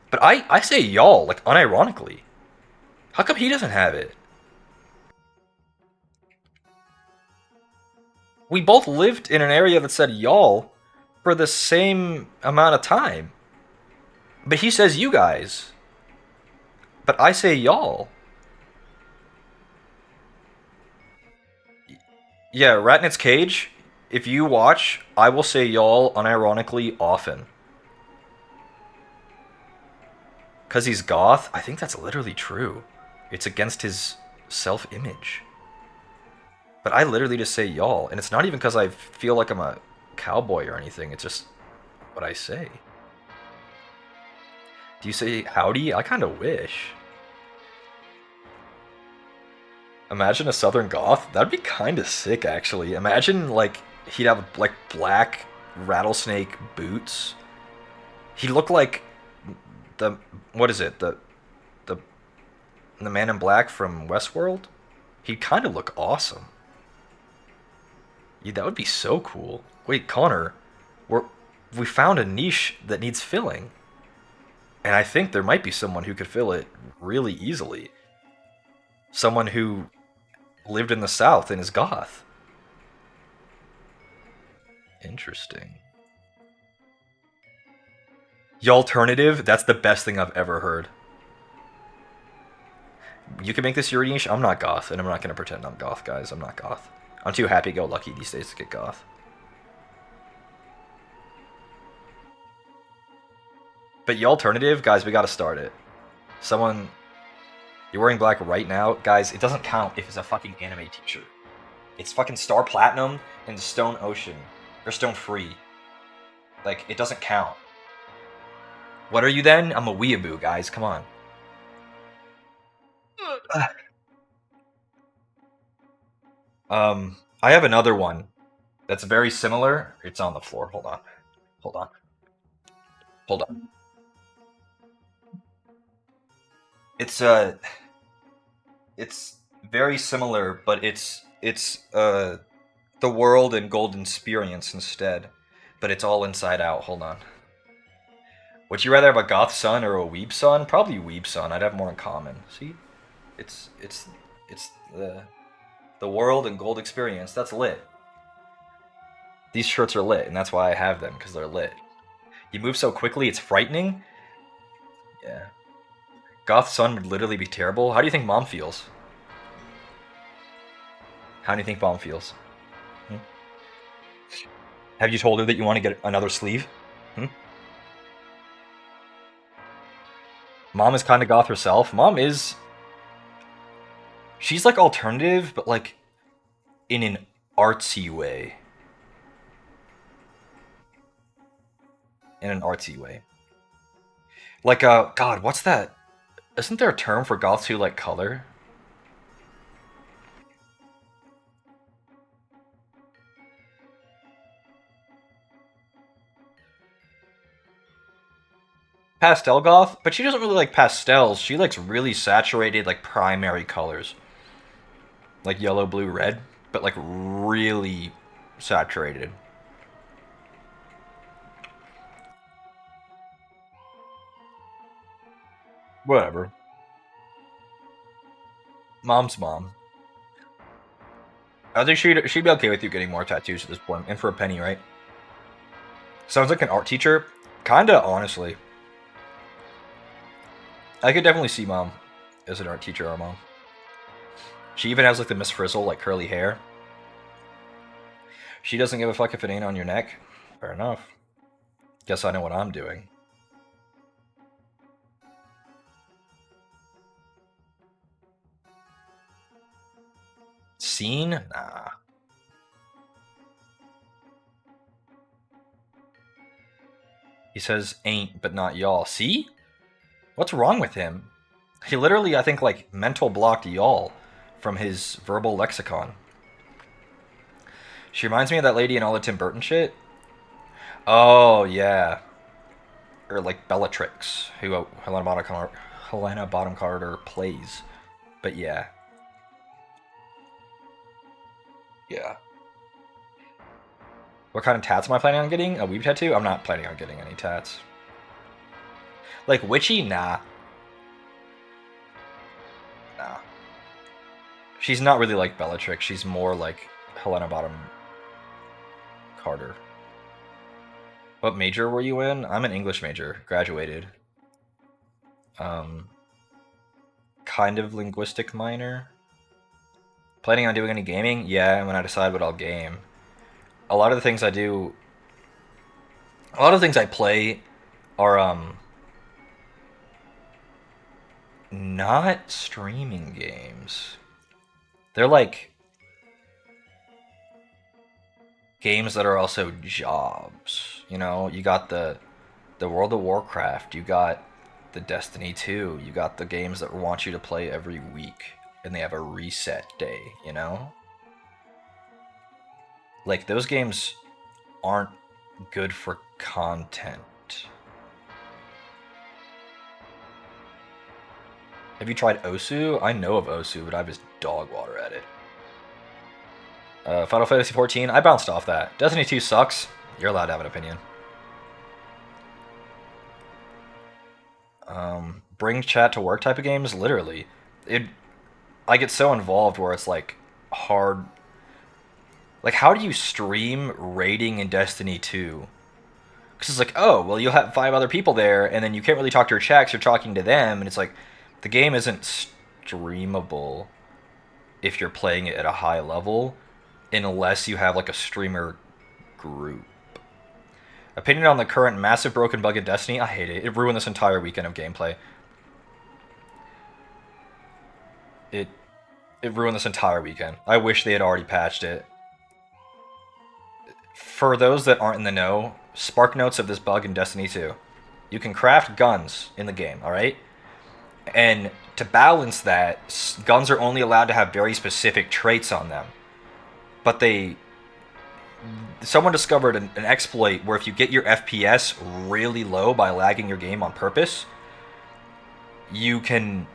But I say y'all, like unironically. How come he doesn't have it? We both lived in an area that said y'all for the same amount of time. But he says you guys. But I say y'all. Yeah, Rat in its cage. If you watch, I will say y'all unironically often. Because he's goth? I think that's literally true. It's against his self-image. But I literally just say y'all, and it's not even because I feel like I'm a cowboy or anything, it's just what I say. Do you say howdy? I kind of wish. Imagine a southern goth? That'd be kind of sick, actually. Imagine, like, he'd have, like, black rattlesnake boots. He looked like the, what is it, the, the man in black from Westworld? He'd kind of look awesome. Yeah, that would be so cool. Wait, Connor, we found a niche that needs filling. And I think there might be someone who could fill it really easily. Someone who lived in the South and is goth. Interesting. Y'alternative, that's the best thing I've ever heard. You can make this your niche. I'm not goth, and I'm not going to pretend I'm goth, guys. I'm not goth. I'm too happy-go-lucky these days to get goth. But y'alternative, guys, we gotta start it. Someone... You're wearing black right now? Guys, it doesn't count if it's a fucking anime t-shirt. It's fucking Star Platinum and Stone Ocean. Or Stone Free. Like, it doesn't count. What are you then? I'm a weeaboo, guys. Come on. I have another one that's very similar. It's on the floor. Hold on. Hold on. Hold on. It's it's very similar, but it's the world and golden experience instead. But it's all inside out. Hold on. Would you rather have a goth son or a weeb son? Probably weeb son. I'd have more in common. See? It's the world and gold experience. That's lit. These shirts are lit, and that's why I have them, because they're lit. You move so quickly, it's frightening? Yeah. Goth son would literally be terrible. How do you think mom feels? How do you think mom feels? Hmm? Have you told her that you want to get another sleeve? Hmm? Mom is kind of goth herself. Mom is... She's like alternative, but like in an artsy way. In an artsy way. Like, God, what's that? Isn't there a term for goths who like color? Pastel goth, but she doesn't really like pastels. She likes really saturated, like primary colors, like yellow, blue, red, but like really saturated. Whatever. Mom's mom. I think she'd be okay with you getting more tattoos at this point, and for a penny, right? Sounds like an art teacher. Kinda, honestly. I could definitely see Mom as an art teacher or Mom. She even has like the Miss Frizzle, like curly hair. She doesn't give a fuck if it ain't on your neck. Fair enough. Guess I know what I'm doing. Scene? Nah. He says ain't, but not y'all. See? What's wrong with him? He literally, I think, like, mental blocked y'all from his verbal lexicon. She reminds me of that lady in all the Tim Burton shit. Oh, yeah. Or, like, Bellatrix, who Helena Bottom Carter plays. But, yeah. Yeah. What kind of tats am I planning on getting? A weeb tattoo? I'm not planning on getting any tats. Like, witchy? Nah. Nah. She's not really like Bellatrix. She's more like Helena Bottom Carter. What major were you in? I'm an English major. Graduated. Kind of linguistic minor. Planning on doing any gaming? Yeah, when I decide what I'll game. A lot of the things I do... A lot of the things I play are, not streaming games. They're like games that are also jobs. You know, you got the World of Warcraft, you got the Destiny 2, you got the games that want you to play every week and they have a reset day, you know? Like those games aren't good for content. Have you tried Osu? I know of Osu, but I just dog water at it. Final Fantasy 14, I bounced off that. Destiny 2 sucks. You're allowed to have an opinion. Bring chat to work type of games? Literally. I get so involved where it's like hard. Like, how do you stream raiding in Destiny 2? Because it's like, oh, well, you'll have 5 other people there, and then you can't really talk to your chats, you're talking to them, and it's like, the game isn't streamable if you're playing it at a high level, unless you have like a streamer group. Opinion on the current massive broken bug in Destiny? I hate it. It ruined this entire weekend of gameplay. It ruined this entire weekend. I wish they had already patched it. For those that aren't in the know, spark notes of this bug in Destiny 2. You can craft guns in the game, alright? And to balance that, guns are only allowed to have very specific traits on them. But someone discovered an exploit where if you get your FPS really low by lagging your game on purpose, you can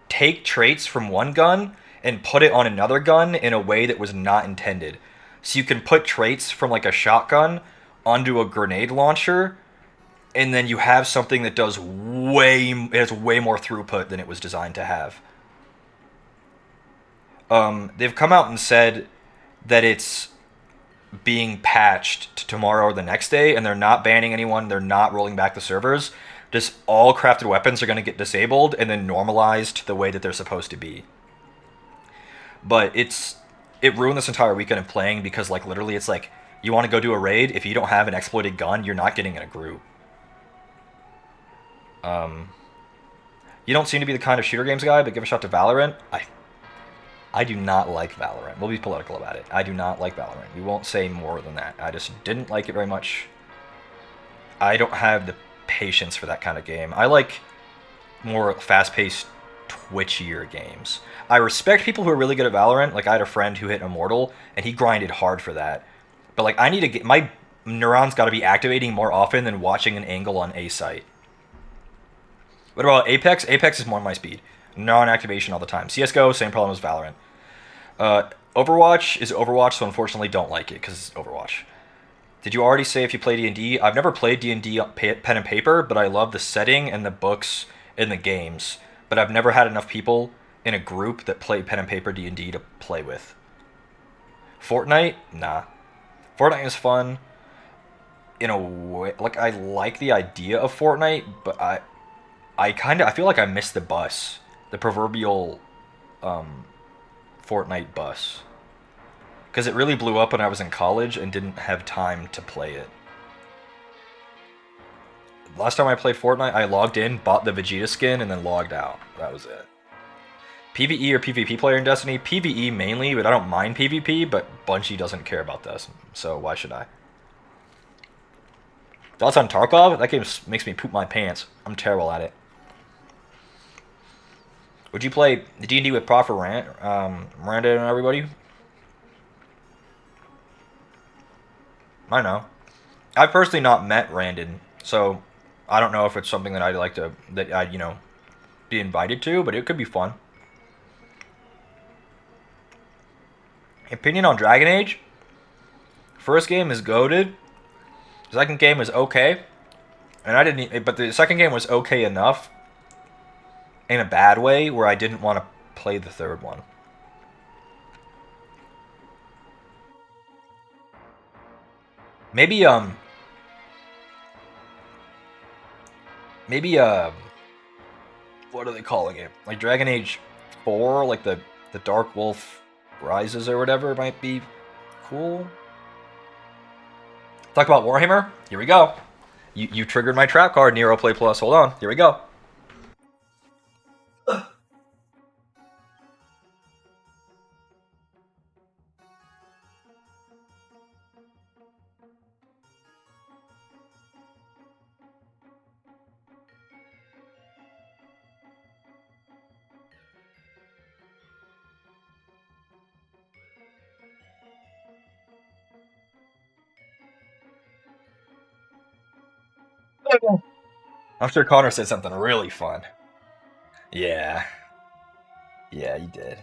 take traits from one gun and put it on another gun in a way that was not intended. So you can put traits from like a shotgun onto a grenade launcher, and then you have something that has way more throughput than it was designed to have. They've come out and said that it's being patched to tomorrow or the next day, and they're not banning anyone, they're not rolling back the servers. Just all crafted weapons are going to get disabled and then normalized the way that they're supposed to be. But it ruined this entire weekend of playing because, like, literally it's like, you want to go do a raid, if you don't have an exploited gun, you're not getting in a group. You don't seem to be the kind of shooter games guy, but give a shot to Valorant. I do not like Valorant. We'll be political about it. I do not like Valorant. We won't say more than that. I just didn't like it very much. I don't have the patience for that kind of game. I like more fast-paced, twitchier games. I respect people who are really good at Valorant. Like, I had a friend who hit Immortal, and he grinded hard for that. But, like, I need to get... My neurons got to be activating more often than watching an angle on A site. What about Apex? Apex is more my speed. Non-activation all the time. CSGO, same problem as Valorant. Overwatch is Overwatch, so unfortunately don't like it, because it's Overwatch. Did you already say if you play D&D? I've never played D&D pen and paper, but I love the setting and the books and the games. But I've never had enough people in a group that play pen and paper D&D to play with. Fortnite, nah. Fortnite is fun in a way. Like I like the idea of Fortnite, but I feel like I missed the bus, the proverbial um, Fortnite bus, because it really blew up when I was in college and didn't have time to play it. Last time I played Fortnite, I logged in, bought the Vegeta skin, and then logged out. That was it. PvE or PvP player in Destiny? PvE mainly, but I don't mind PvP, but Bungie doesn't care about this, so why should I? Thoughts on Tarkov? That game makes me poop my pants. I'm terrible at it. Would you play D&D with Prof or Miranda and everybody? I know. I've personally not met Randon, so I don't know if it's something that I'd like to that I'd be invited to, but it could be fun. Opinion on Dragon Age? First game is goated. Second game is okay, and I didn't. But the second game was okay enough, in a bad way, where I didn't want to play the third one. Maybe maybe what are they calling it? Like Dragon Age 4, like the Dark Wolf Rises or whatever might be cool. Talk about Warhammer? Here we go. You triggered my trap card, Nero Play Plus. Hold on. Here we go. I'm sure Connor said something really fun. Yeah. Yeah, you did.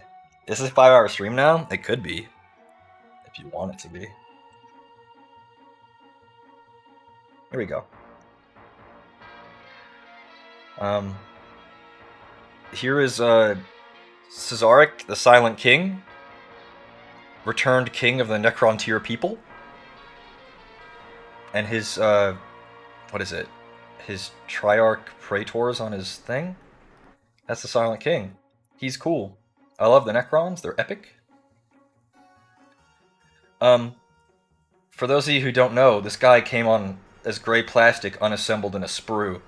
Is this a 5 hour stream now? It could be. If you want it to be. Here we go. Um, here is Cesaric, the Silent King, returned king of the Necrontyr people, and his what is it? His Triarch Praetors on his thing. That's the Silent King. He's cool. I love the Necrons. They're epic. Um, for those of you who don't know, this guy came on as gray plastic unassembled in a sprue.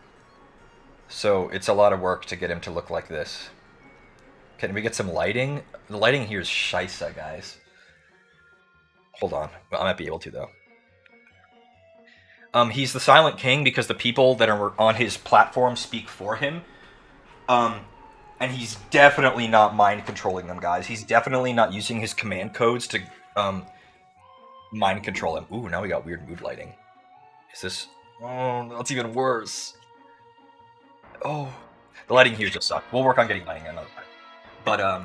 So it's a lot of work to get him to look like this. Can we get some lighting? The lighting here is scheisse, guys. Hold on. Well, I might be able to, though. He's the Silent King because the people that are on his platform speak for him. And he's definitely not mind controlling them, guys. He's definitely not using his command codes to mind control them. Ooh, now we got weird mood lighting. Is this... Oh, that's even worse. Oh, the lighting here just sucks. We'll work on getting lighting another time. But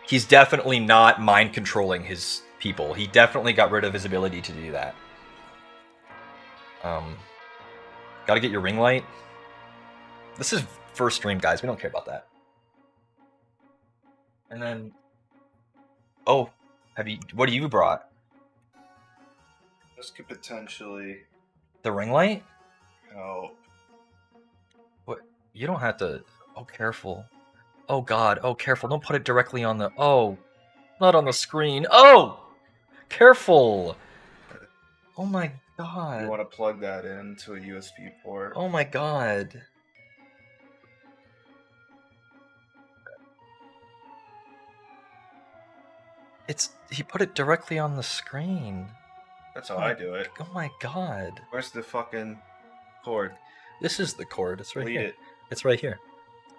he's definitely not mind controlling his people. He definitely got rid of his ability to do that. Gotta get your ring light. This is first stream, guys. We don't care about that. And then, oh, what have you brought? This could potentially The ring light? help. What? You don't have to. Oh, careful. Oh God. Oh, careful. Don't put it directly on the. Oh, not on the screen. Oh, careful. Oh my God. You want to plug that into a USB port. Oh my God. He put it directly on the screen. That's how I do it. Oh my God. Where's the fucking cord? This is the cord. It's right Delete here. it. It's right here.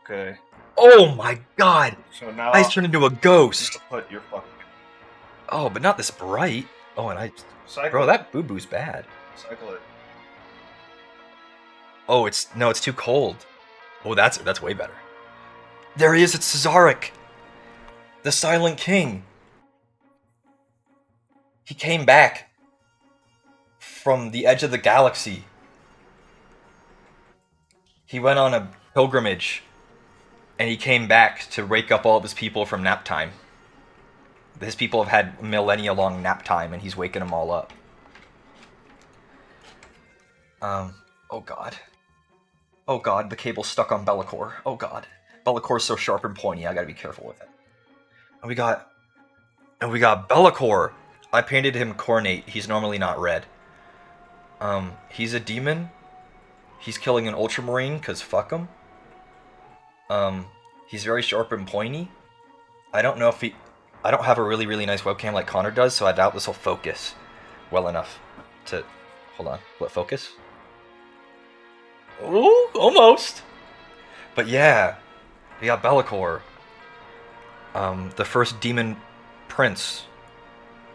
Okay. Oh my God. So now I turned into a ghost. put your fucking Oh, but not this bright. Oh, and cycle. bro, that boo boo's bad. Cycle it. Oh, it's too cold. Oh, that's way better. There he is. It's Cesaric, the Silent King. He came back from the edge of the galaxy. He went on a pilgrimage, and he came back to wake up all of his people from nap time. His people have had millennia-long nap time, and he's waking them all up. Oh god. Oh god, the cable's stuck on Be'lakor. Oh god. Be'lakor's so sharp and pointy, I gotta be careful with it. And we got Be'lakor! I painted him Cornate, he's normally not red. He's a demon. He's killing an Ultramarine, cause fuck him. He's very sharp and pointy. I don't know if he... I don't have a really, really nice webcam like Connor does, so I doubt this will focus well enough to... Hold on. Will it focus? Ooh, almost! But yeah, we got Be'lakor. The first demon prince.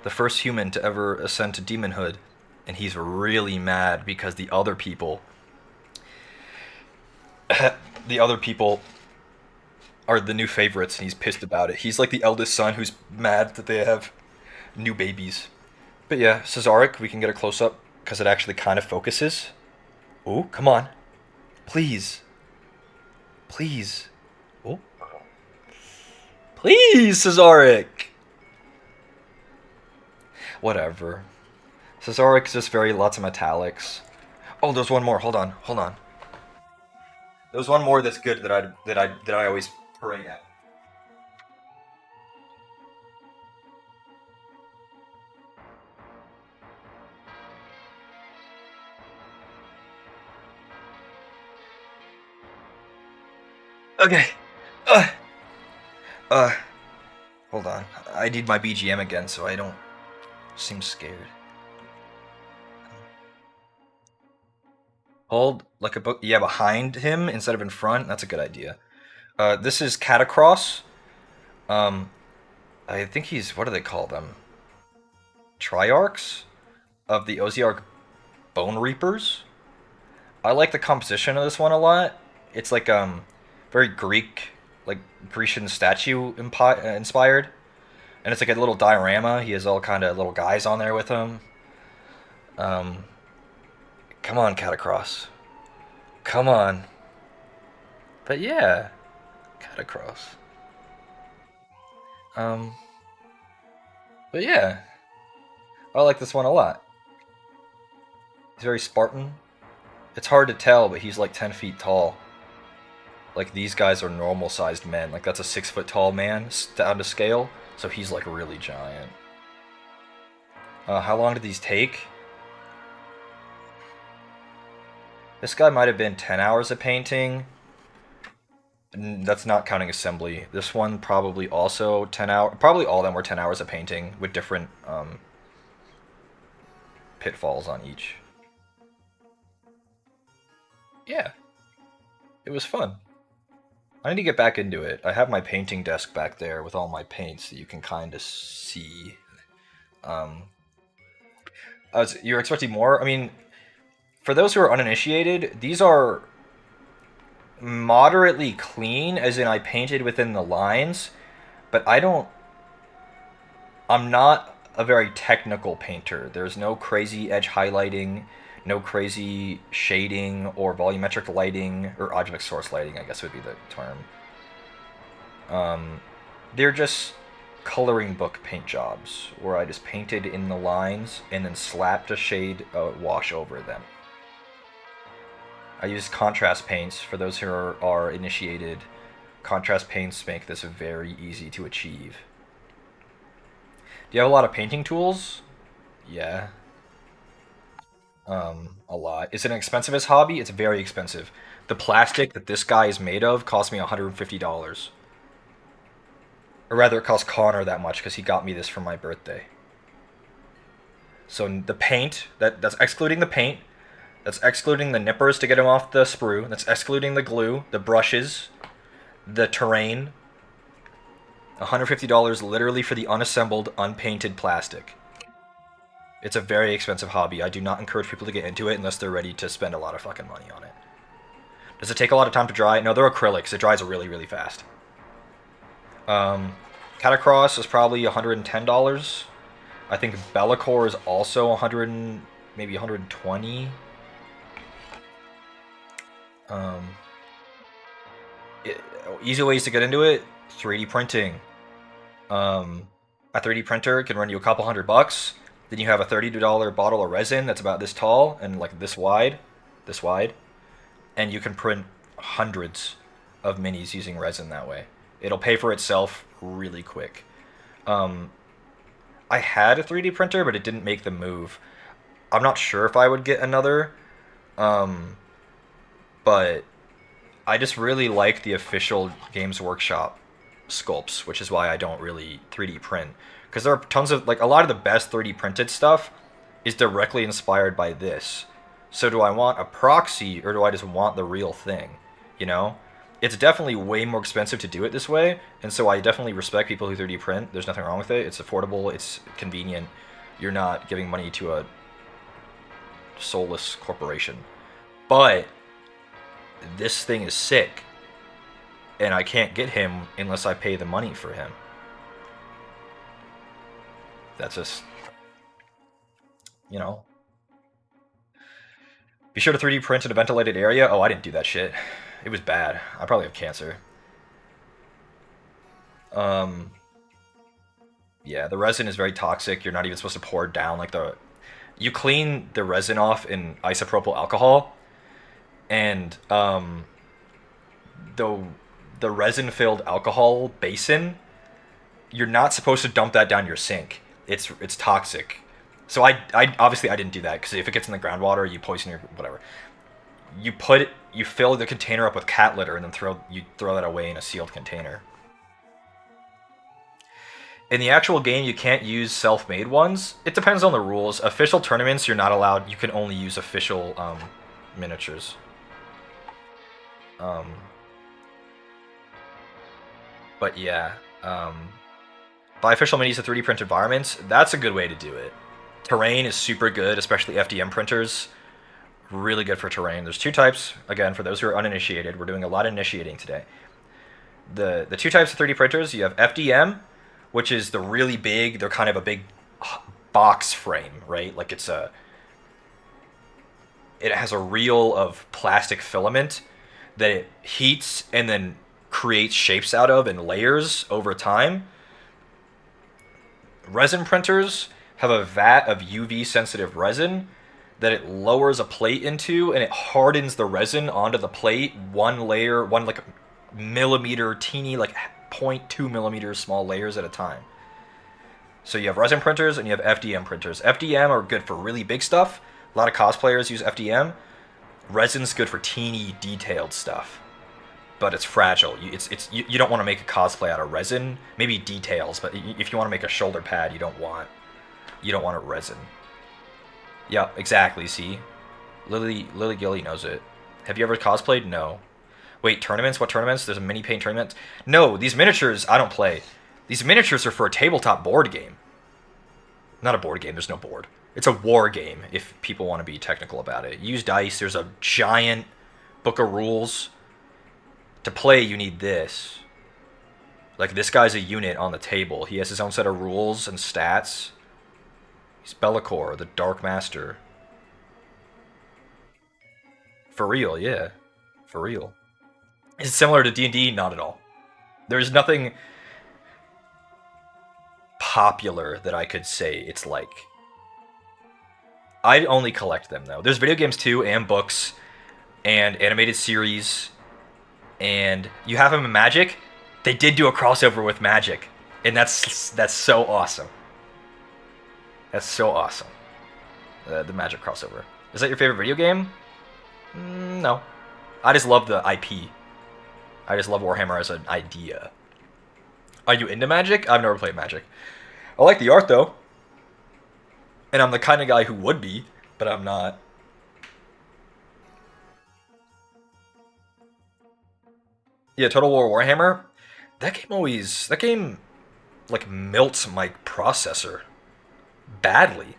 The first human to ever ascend to demonhood. And he's really mad because the other people... the other people are the new favorites, and he's pissed about it. He's like the eldest son who's mad that they have new babies. But yeah, Cesaric, we can get a close-up because it actually kind of focuses. Ooh, come on. Please. Please. Oh. Please, Cesaric! Whatever. Cesaric's just very lots of metallics. Oh, there's one more. Hold on. Hold on. There's one more that's good that I always parade at. Okay. Hold on. I need my BGM again so I don't seem scared. Hold like a book. Yeah, behind him instead of in front. That's a good idea. This is Catacross. I think he's, what do they call them? Triarchs of the Oziarch Bone Reapers. I like the composition of this one a lot. It's like very Greek, like Grecian statue inspired, and it's like a little diorama. He has all kind of little guys on there with him. Come on, Catacross. Come on. But yeah, Catacross. But yeah, I like this one a lot. He's very Spartan. It's hard to tell, but he's like 10 feet tall. Like, these guys are normal-sized men. Like, that's a 6-foot-tall man down to scale, so he's like really giant. How long did these take? This guy might have been 10 hours of painting. That's not counting assembly. This one probably also 10 hours. Probably all of them were 10 hours of painting with different pitfalls on each. Yeah. It was fun. I need to get back into it. I have my painting desk back there with all my paints that you can kind of see. You're expecting more? I mean, for those who are uninitiated, these are moderately clean, as in I painted within the lines, but I'm not a very technical painter. There's no crazy edge highlighting, no crazy shading or volumetric lighting, or object source lighting, I guess would be the term. They're just coloring book paint jobs, where I just painted in the lines and then slapped a shade wash over them. I use contrast paints. For those who are initiated, contrast paints make this very easy to achieve. Do you have a lot of painting tools? Yeah. A lot. Is it an expensive as hobby? It's very expensive. The plastic that this guy is made of cost me $150. Or rather, it cost Connor that much because he got me this for my birthday. So the paint, that's excluding the paint, that's excluding the nippers to get him off the sprue, that's excluding the glue, the brushes, the terrain. $150 literally for the unassembled, unpainted plastic. It's a very expensive hobby. I do not encourage people to get into it unless they're ready to spend a lot of fucking money on it. Does it take a lot of time to dry? No, they're acrylics. It dries really, really fast. Catacross is probably $110. I think Be'lakor is also 100, maybe 120. Easy ways to get into it: 3D printing. A 3D printer can run you a couple $100. Then you have a $30 bottle of resin that's about this tall and like this wide, and you can print hundreds of minis using resin that way. It'll pay for itself really quick. Um, I had a 3D printer, but it didn't make the move. I'm not sure if I would get another, um, but I just really like the official Games Workshop sculpts, which is why I don't really 3D print. Because there are tons of, like, a lot of the best 3D printed stuff is directly inspired by this. So do I want a proxy or do I just want the real thing? You know? It's definitely way more expensive to do it this way, and so I definitely respect people who 3D print. There's nothing wrong with it. It's affordable, it's convenient. You're not giving money to a soulless corporation. But this thing is sick, and I can't get him unless I pay the money for him. That's just, you know. Be sure to 3D print in a ventilated area. Oh, I didn't do that shit. It was bad. I probably have cancer. Um, yeah, the resin is very toxic. You're not even supposed to pour it down like the. You clean the resin off in isopropyl alcohol, and the the resin-filled alcohol basin, you're not supposed to dump that down your sink. It's toxic. So I obviously I didn't do that because if it gets in the groundwater, you poison your whatever. You fill the container up with cat litter and then throw that away in a sealed container. In the actual game, you can't use self-made ones. It depends on the rules. Official tournaments, you're not allowed. You can only use official miniatures. Um, but yeah, buy official minis of 3D print environments. That's a good way to do it. Terrain is super good, especially FDM printers. Really good for terrain. There's two types. Again, for those who are uninitiated, we're doing a lot of initiating today. The two types of 3D printers, you have FDM, which is the really big, they're kind of a big box frame, right? Like it has a reel of plastic filament that it heats and then creates shapes out of in layers over time. Resin printers have a vat of UV sensitive resin that it lowers a plate into, and it hardens the resin onto the plate, one layer, one like millimeter, teeny, like 0.2 millimeters small layers at a time. So you have resin printers and you have FDM printers. FDM are good for really big stuff. A lot of cosplayers use FDM. Resin's good for teeny, detailed stuff, but it's fragile. You don't want to make a cosplay out of resin. Maybe details, but if you want to make a shoulder pad, you don't want a resin. Yeah, exactly. See, Lily Gilly knows it. Have you ever cosplayed? No. Wait, tournaments? What tournaments? There's a mini paint tournament. No, these miniatures I don't play. These miniatures are for a tabletop board game. Not a board game. There's no board. It's a war game. If people want to be technical about it, use dice. There's a giant book of rules. To play, you need this. Like, this guy's a unit on the table. He has his own set of rules and stats. He's Bellicor, the Dark Master. For real, yeah. For real. Is it similar to D&D? Not at all. There's nothing popular that I could say it's like. I only collect them, though. There's video games, too, and books, and animated series, and you have them in Magic. They did do a crossover with Magic, and that's so awesome. That's so awesome. The Magic crossover. Is that your favorite video game? No. I just love the IP. I just love Warhammer as an idea. Are you into Magic? I've never played Magic. I like the art, though. And I'm the kind of guy who would be, but I'm not. Yeah, Total War Warhammer. That game, like, melts my processor badly.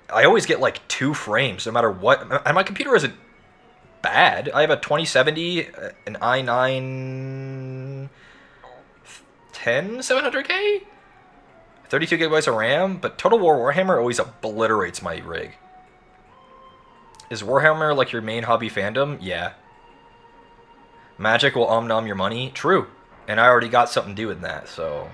I always get like 2 frames no matter what. And my computer isn't bad. I have a 2070, an i9 10 700K, 32 gigabytes of RAM, but Total War Warhammer always obliterates my rig. Is Warhammer like your main hobby fandom? Yeah. Magic will nom your money? True. And I already got something to do with that, so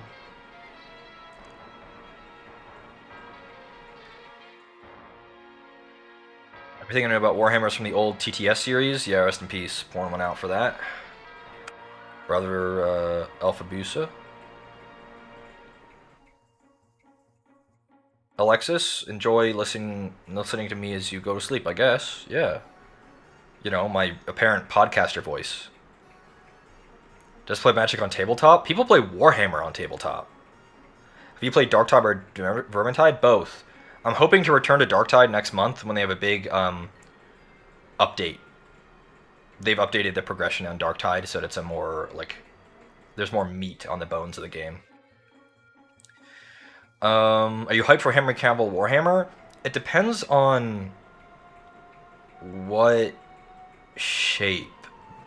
Everything I know about Warhammer is from the old TTS series. Yeah, rest in peace. Pouring one out for that. Brother Alpha Busa. Alexis, enjoy listening to me as you go to sleep, I guess. Yeah. You know, my apparent podcaster voice. Just play Magic on tabletop? People play Warhammer on tabletop. Have you played Darktide or Vermintide? Both. I'm hoping to return to Darktide next month when they have a big update. They've updated the progression on Darktide so that it's a more, like, there's more meat on the bones of the game. Are you hyped for Henry Cavill Warhammer? It depends on what shape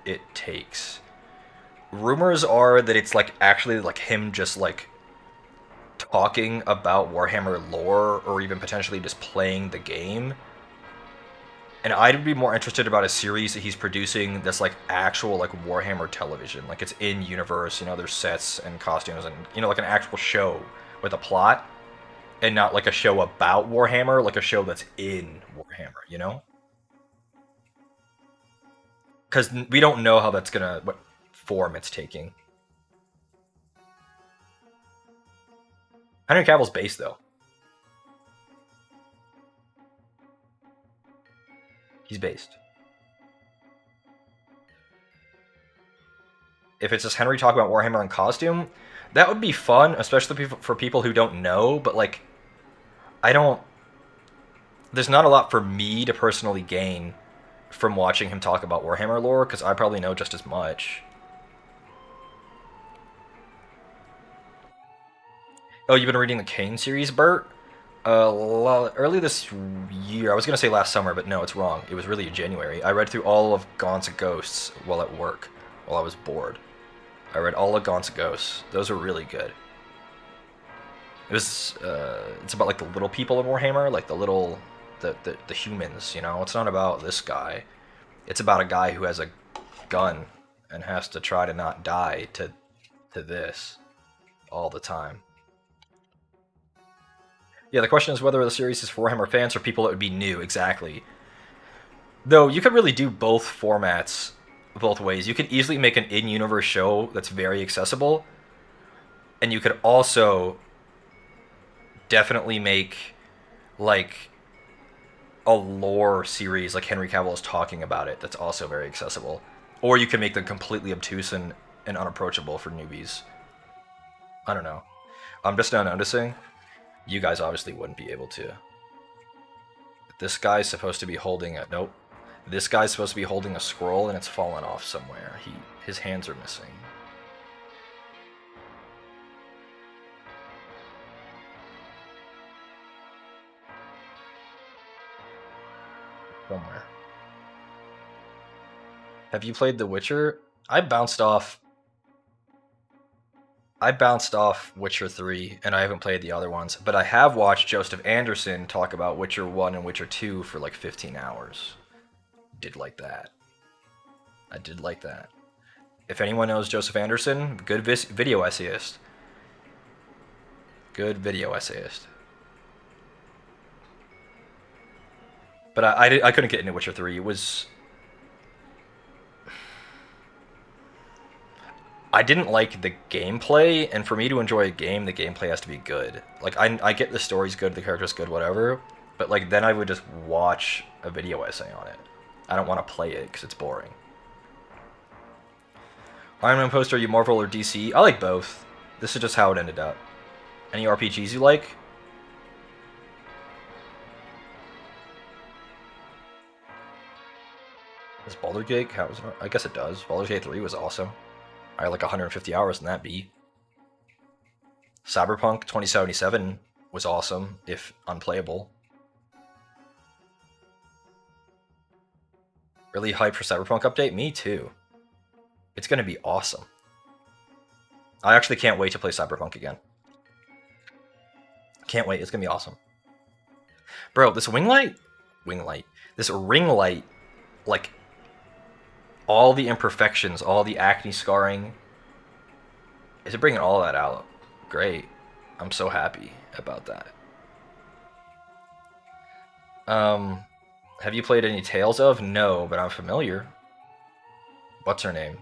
it takes. Rumors are that it's like actually like him just like talking about Warhammer lore or even potentially just playing the game. And I'd be more interested about a series that he's producing that's like actual like Warhammer television. Like it's in universe, you know, there's sets and costumes and you know, like an actual show with a plot. And not like a show about Warhammer, like a show that's in Warhammer, you know? Because we don't know how that's gonna, what form it's taking. Henry Cavill's base, though. He's based. If it's just Henry talking about Warhammer in costume, that would be fun, especially for people who don't know, but like, I don't. There's not a lot for me to personally gain from watching him talk about Warhammer lore, because I probably know just as much. Oh, you've been reading the Kane series, Bert? Early this year, I was gonna say last summer, but no, it's wrong. It was really January. I read through all of Gaunt's of Ghosts while at work, while I was bored. I read all of Gaunt's of Ghosts. Those are really good. It was, it's about like the little people in Warhammer, like the humans. You know, it's not about this guy. It's about a guy who has a gun and has to try to not die to this all the time. Yeah, the question is whether the series is for Warhammer fans or people that would be new. Exactly. Though you could really do both formats both ways. You could easily make an in-universe show that's very accessible, and you could also definitely make like a lore series like Henry Cavill is talking about it that's also very accessible. Or you can make them completely obtuse and unapproachable for newbies. I don't know. I'm just now noticing. You guys obviously wouldn't be able to. This guy's supposed to be holding a nope. This guy's supposed to be holding a scroll and it's fallen off somewhere. His hands are missing. Somewhere. Have you played The Witcher? I bounced off Witcher 3 and I haven't played the other ones, but I have watched Joseph Anderson talk about Witcher 1 and Witcher 2 for like 15 hours. Did like that. I did like that. If anyone knows Joseph Anderson, good video essayist. Good video essayist. But I couldn't get into Witcher 3. It was... I didn't like the gameplay, and for me to enjoy a game, the gameplay has to be good. Like, I get the story's good, the character's good, whatever, but like then I would just watch a video essay on it. I don't want to play it because it's boring. Iron Man poster, are you Marvel or DC? I like both. This is just how it ended up. Any RPGs you like? Does Baldur's Gate count? I guess it does. Baldur's Gate 3 was awesome. I had like 150 hours in that beat. Cyberpunk 2077 was awesome, if unplayable. Really hyped for Cyberpunk update? Me too. It's gonna be awesome. I actually can't wait to play Cyberpunk again. Can't wait, it's gonna be awesome. Bro, this ring light, like, all the imperfections, all the acne scarring, is it bringing all that out? Great. I'm so happy about that. Have you played any Tales of? No, but I'm familiar. What's her name?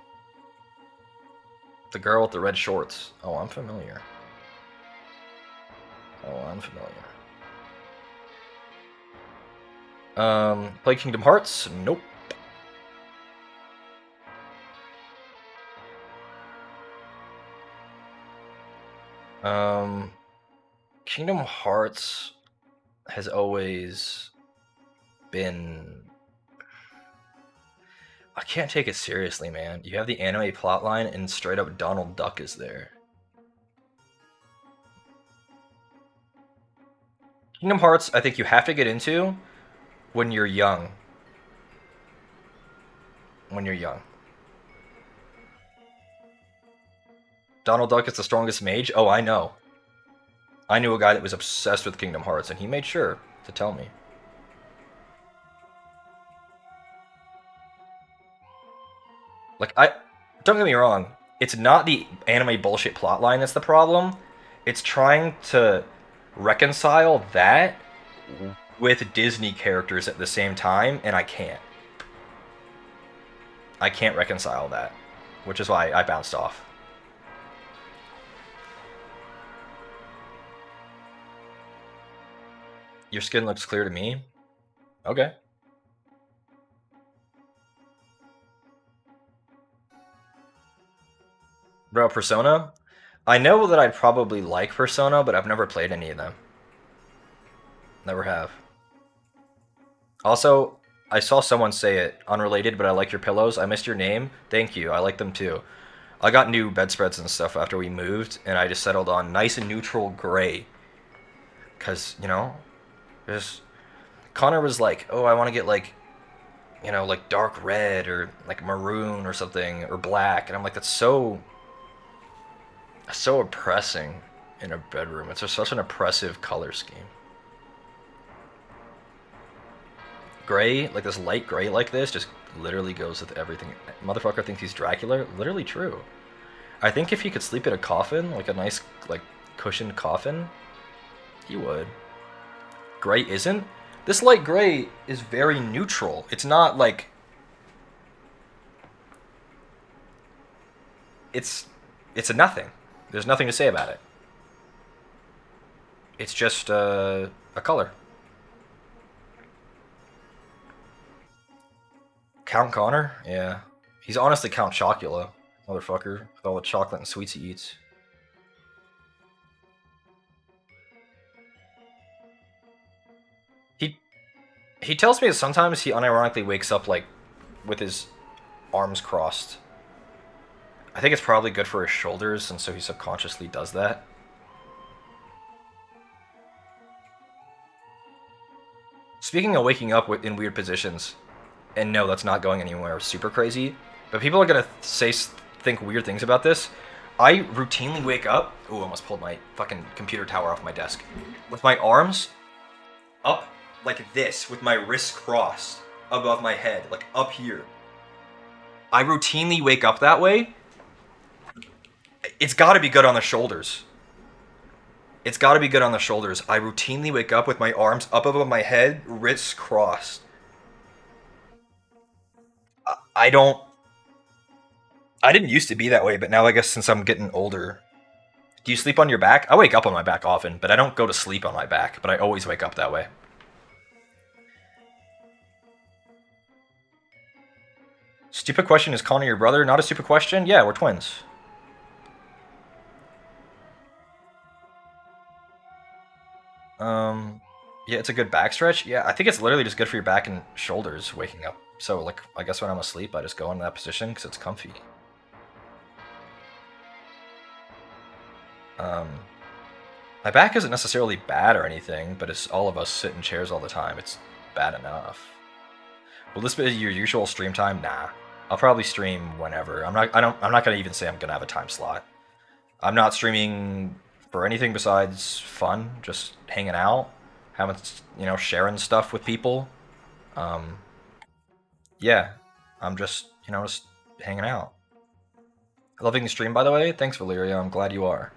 The girl with the red shorts. Oh, I'm familiar. Oh, I'm familiar. Play Kingdom Hearts? Nope. Um, Kingdom Hearts has always been. I can't take it seriously, man. You have the anime plotline, and straight up Donald Duck is there. Kingdom Hearts, I think you have to get into when you're young. When you're young. Donald Duck is the strongest mage? Oh, I know. I knew a guy that was obsessed with Kingdom Hearts, and he made sure to tell me. Like, don't get me wrong, it's not the anime bullshit plotline that's the problem. It's trying to reconcile that with Disney characters at the same time, and I can't. I can't reconcile that, which is why I bounced off. Your skin looks clear to me. Okay. Bro, Persona? I know that I'd probably like Persona, but I've never played any of them. Never have. Also, I saw someone say it, unrelated, but I like your pillows. I missed your name. Thank you. I like them too. I got new bedspreads and stuff after we moved, and I just settled on nice and neutral gray. Because, there's. Connor was like, oh, I want to get like, like dark red or like maroon or something or black. And I'm like, that's so oppressing in a bedroom. It's just such an oppressive color scheme. Gray, like this light gray like this, just literally goes with everything. Motherfucker thinks he's Dracula. Literally true. I think if he could sleep in a coffin, like a nice, like, cushioned coffin, he would. Gray isn't? This light gray is very neutral. It's not like... It's a nothing. There's nothing to say about it. It's just a color. Count Connor? Yeah. He's honestly Count Chocula, motherfucker, with all the chocolate and sweets he eats. He he tells me that sometimes he unironically wakes up like with his arms crossed. I think it's probably good for his shoulders, and so he subconsciously does that. Speaking of waking up in weird positions, and no, that's not going anywhere super crazy, but people are gonna think weird things about this. I routinely wake up. Ooh, I almost pulled my fucking computer tower off my desk. With my arms up like this, with my wrists crossed above my head, like up here. I routinely wake up that way. It's gotta be good on the shoulders. It's gotta be good on the shoulders. I routinely wake up with my arms up above my head, wrists crossed. I don't. I didn't used to be that way, but now I guess since I'm getting older. Do you sleep on your back? I wake up on my back often, but I don't go to sleep on my back, but I always wake up that way. Stupid question, is Connor your brother? Not a stupid question? Yeah, we're twins. Yeah, it's a good back stretch. Yeah, I think it's literally just good for your back and shoulders waking up. So, like, I guess when I'm asleep, I just go into that position because it's comfy. Um, my back isn't necessarily bad or anything, but it's all of us sit in chairs all the time. It's bad enough. Will this be your usual stream time? Nah. I'll probably stream whenever. I'm not gonna even say I'm gonna have a time slot. I'm not streaming for anything besides fun, just hanging out, having, sharing stuff with people. Um, yeah, I'm just hanging out. Loving the stream, by the way. Thanks, Valeria. I'm glad you are.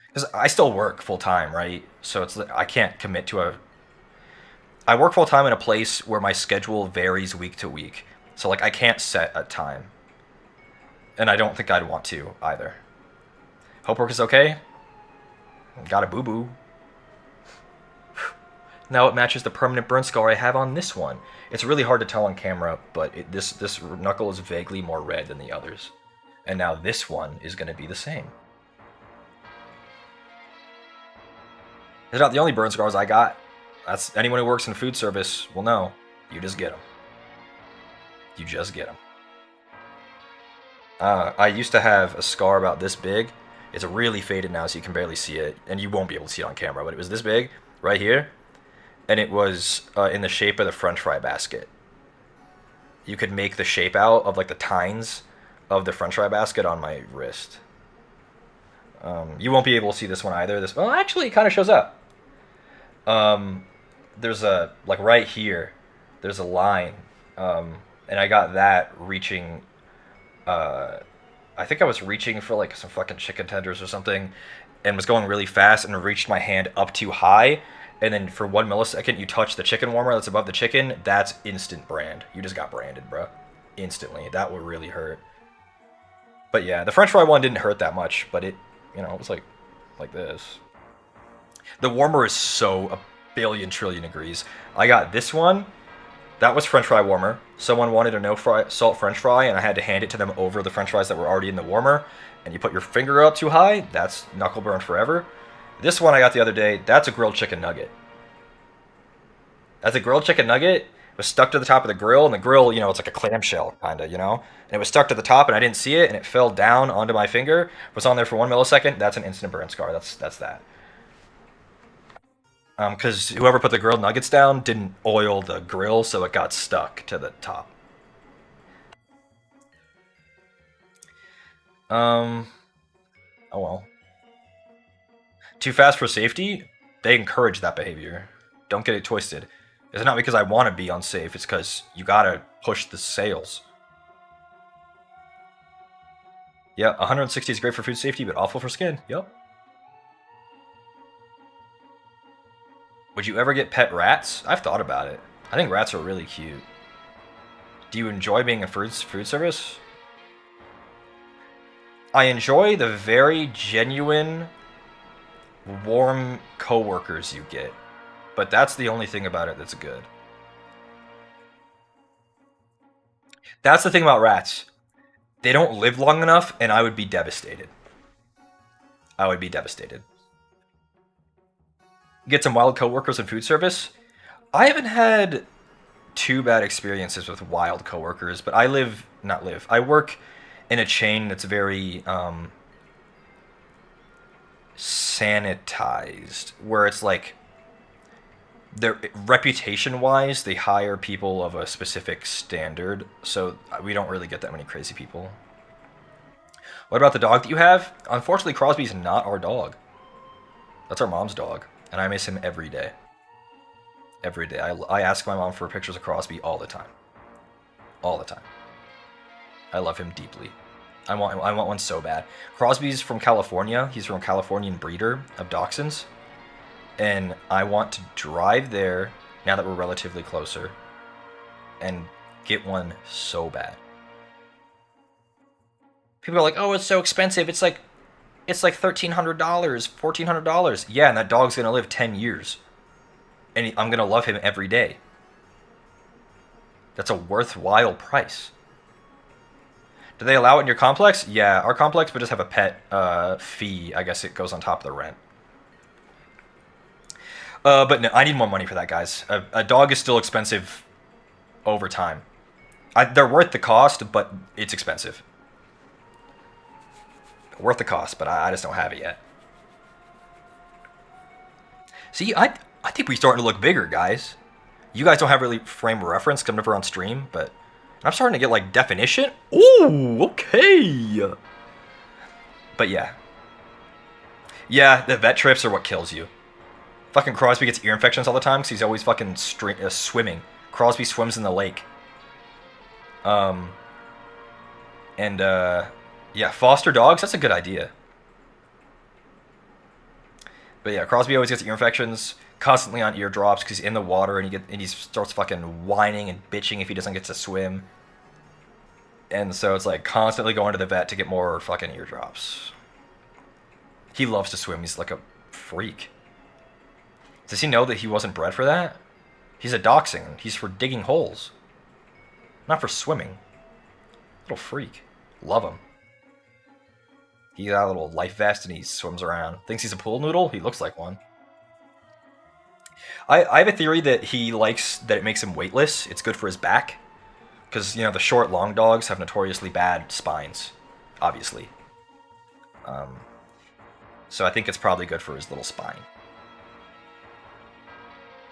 Because I still work full time, right? So I can't commit to I work full time in a place where my schedule varies week to week. So like I can't set a time. And I don't think I'd want to either. Hope work is okay. Got a boo boo. Now it matches the permanent burn scar I have on this one. It's really hard to tell on camera, but this knuckle is vaguely more red than the others. And now this one is going to be the same. It's not the only burn scars I got. That's anyone who works in food service will know. You just get them. You just get them. I used to have a scar about this big. It's really faded now, so you can barely see it, and you won't be able to see it on camera. But it was this big, right here, and it was in the shape of the French fry basket. You could make the shape out of like the tines of the French fry basket on my wrist. You won't be able to see this one either. This well, actually, it kind of shows up. There's a like right here. There's a line, and I got that reaching. I think I was reaching for like some fucking chicken tenders or something, and was going really fast and reached my hand up too high, and then for 1 millisecond you touch the chicken warmer that's above the chicken. That's instant brand. You just got branded, bro. Instantly. That would really hurt. But yeah, the French fry one didn't hurt that much, but it, you know, it was like this. The warmer is so a billion trillion degrees. I got this one. That was French fry warmer. Someone wanted a no salt French fry, and I had to hand it to them over the French fries that were already in the warmer. And you put your finger up too high, that's knuckle burn forever. This one I got the other day, that's a grilled chicken nugget. That's a grilled chicken nugget. It was stuck to the top of the grill, and the grill, you know, it's like a clamshell, kind of, you know? And it was stuck to the top, and I didn't see it, and it fell down onto my finger. It was on there for 1 millisecond. That's an instant burn scar. That's that. Because whoever put the grilled nuggets down didn't oil the grill, so it got stuck to the top. Oh well. Too fast for safety? They encourage that behavior. Don't get it twisted. It's not because I want to be unsafe, it's because you gotta push the sales. Yeah, 160 is great for food safety, but awful for skin. Yep. Would you ever get pet rats? I've thought about it. I think rats are really cute. Do you enjoy being a food service? I enjoy the very genuine, warm coworkers you get. But that's the only thing about it that's good. That's the thing about rats. They don't live long enough, and I would be devastated. I would be devastated. Get some wild coworkers in food service. I haven't had too bad experiences with wild coworkers, but I work in a chain that's very sanitized, where it's like their reputation-wise, they hire people of a specific standard, so we don't really get that many crazy people. What about the dog that you have? Unfortunately, Crosby's not our dog. That's our mom's dog, and I miss him every day. Every day. I ask my mom for pictures of Crosby all the time. All the time. I love him deeply. I want one so bad. Crosby's from California. He's from a Californian breeder of dachshunds. And I want to drive there, now that we're relatively closer, and get one so bad. People are like, oh, it's so expensive. It's like $1,300, $1,400. Yeah, and that dog's going to live 10 years. And I'm going to love him every day. That's a worthwhile price. Do they allow it in your complex? Yeah, our complex would just have a pet fee. I guess it goes on top of the rent. But no, I need more money for that, guys. A dog is still expensive over time. They're worth the cost, but it's expensive. Worth the cost, but I just don't have it yet. See, I think we're starting to look bigger, guys. You guys don't have really frame of reference, because I'm never on stream, but I'm starting to get, like, definition. Ooh, okay. But yeah. Yeah, the vet trips are what kills you. Fucking Crosby gets ear infections all the time because he's always fucking swimming. Crosby swims in the lake. Yeah, foster dogs, that's a good idea. But yeah, Crosby always gets ear infections. constantly on eardrops because he's in the water and he starts fucking whining and bitching if he doesn't get to swim. And so it's like constantly going to the vet to get more fucking eardrops. He loves to swim. He's like a freak. Does he know that he wasn't bred for that? He's a dachshund. He's for digging holes, not for swimming. Little freak. Love him. He got a little life vest and he swims around. Thinks he's a pool noodle? He looks like one. I have a theory that he likes that it makes him weightless. It's good for his back. Because, you know, the short, long dogs have notoriously bad spines, obviously. So I think it's probably good for his little spine.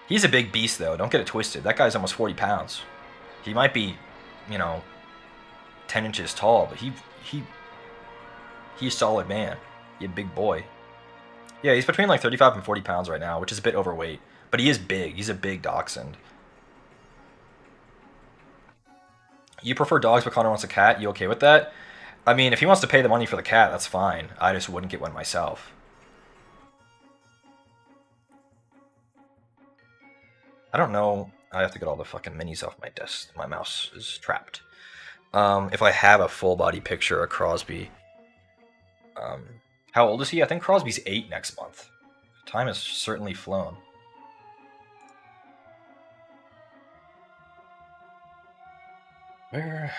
He's a big beast, though. Don't get it twisted. That guy's almost 40 pounds. He might be, you know, 10 inches tall, but he's a solid man. He's a big boy. Yeah, he's between like 35 and 40 pounds right now, which is a bit overweight. But he is big. He's a big dachshund. You prefer dogs, but Connor wants a cat. You okay with that? I mean, if he wants to pay the money for the cat, that's fine. I just wouldn't get one myself. I don't know. I have to get all the fucking minis off my desk. My mouse is trapped. If I have a full body picture of Crosby. How old is he? I think Crosby's 8 next month. Time has certainly flown. Where?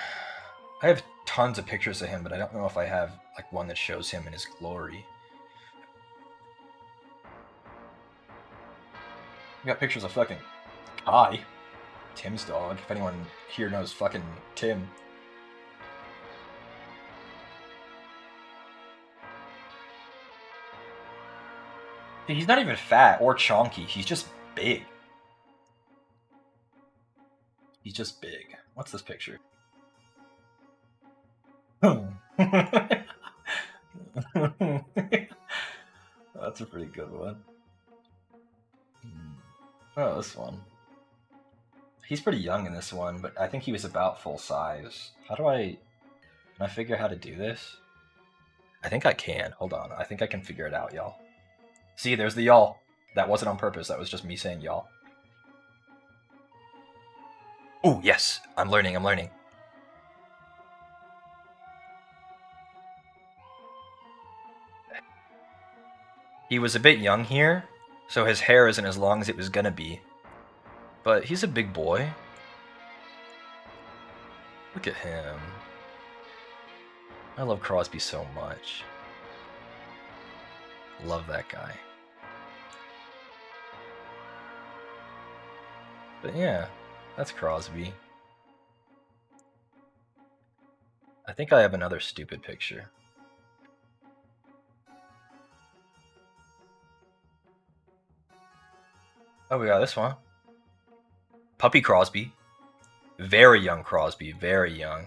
I have tons of pictures of him, but I don't know if I have like one that shows him in his glory. We got pictures of fucking Kai, Tim's dog. If anyone here knows fucking Tim. Dude, he's not even fat or chonky. He's just big. He's just big. What's this picture? That's a pretty good one. Oh, this one. He's pretty young in this one, but I think he was about full size. Can I figure how to do this? I think I can. Hold on. I think I can figure it out, y'all. See, there's the y'all. That wasn't on purpose. That was just me saying y'all. Oh, yes. I'm learning. He was a bit young here, so his hair isn't as long as it was gonna be. But he's a big boy. Look at him. I love Crosby so much. Love that guy. But yeah, that's Crosby. I think I have another stupid picture. Oh, we got this one. Puppy Crosby. Very young Crosby. Very young.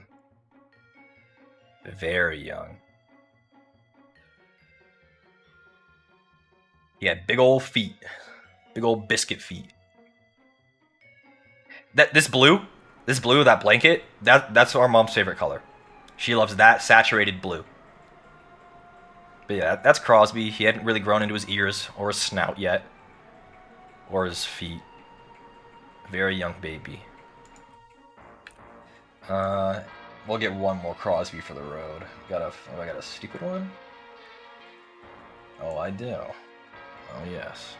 Very young. He had big old feet. Big old biscuit feet. This blue, that blanket, that's our mom's favorite color. She loves that saturated blue. But yeah, that's Crosby. He hadn't really grown into his ears or his snout yet. Or his feet. Very young baby. We'll get one more Crosby for the road. I got a stupid one? Oh, I do. Oh, yes.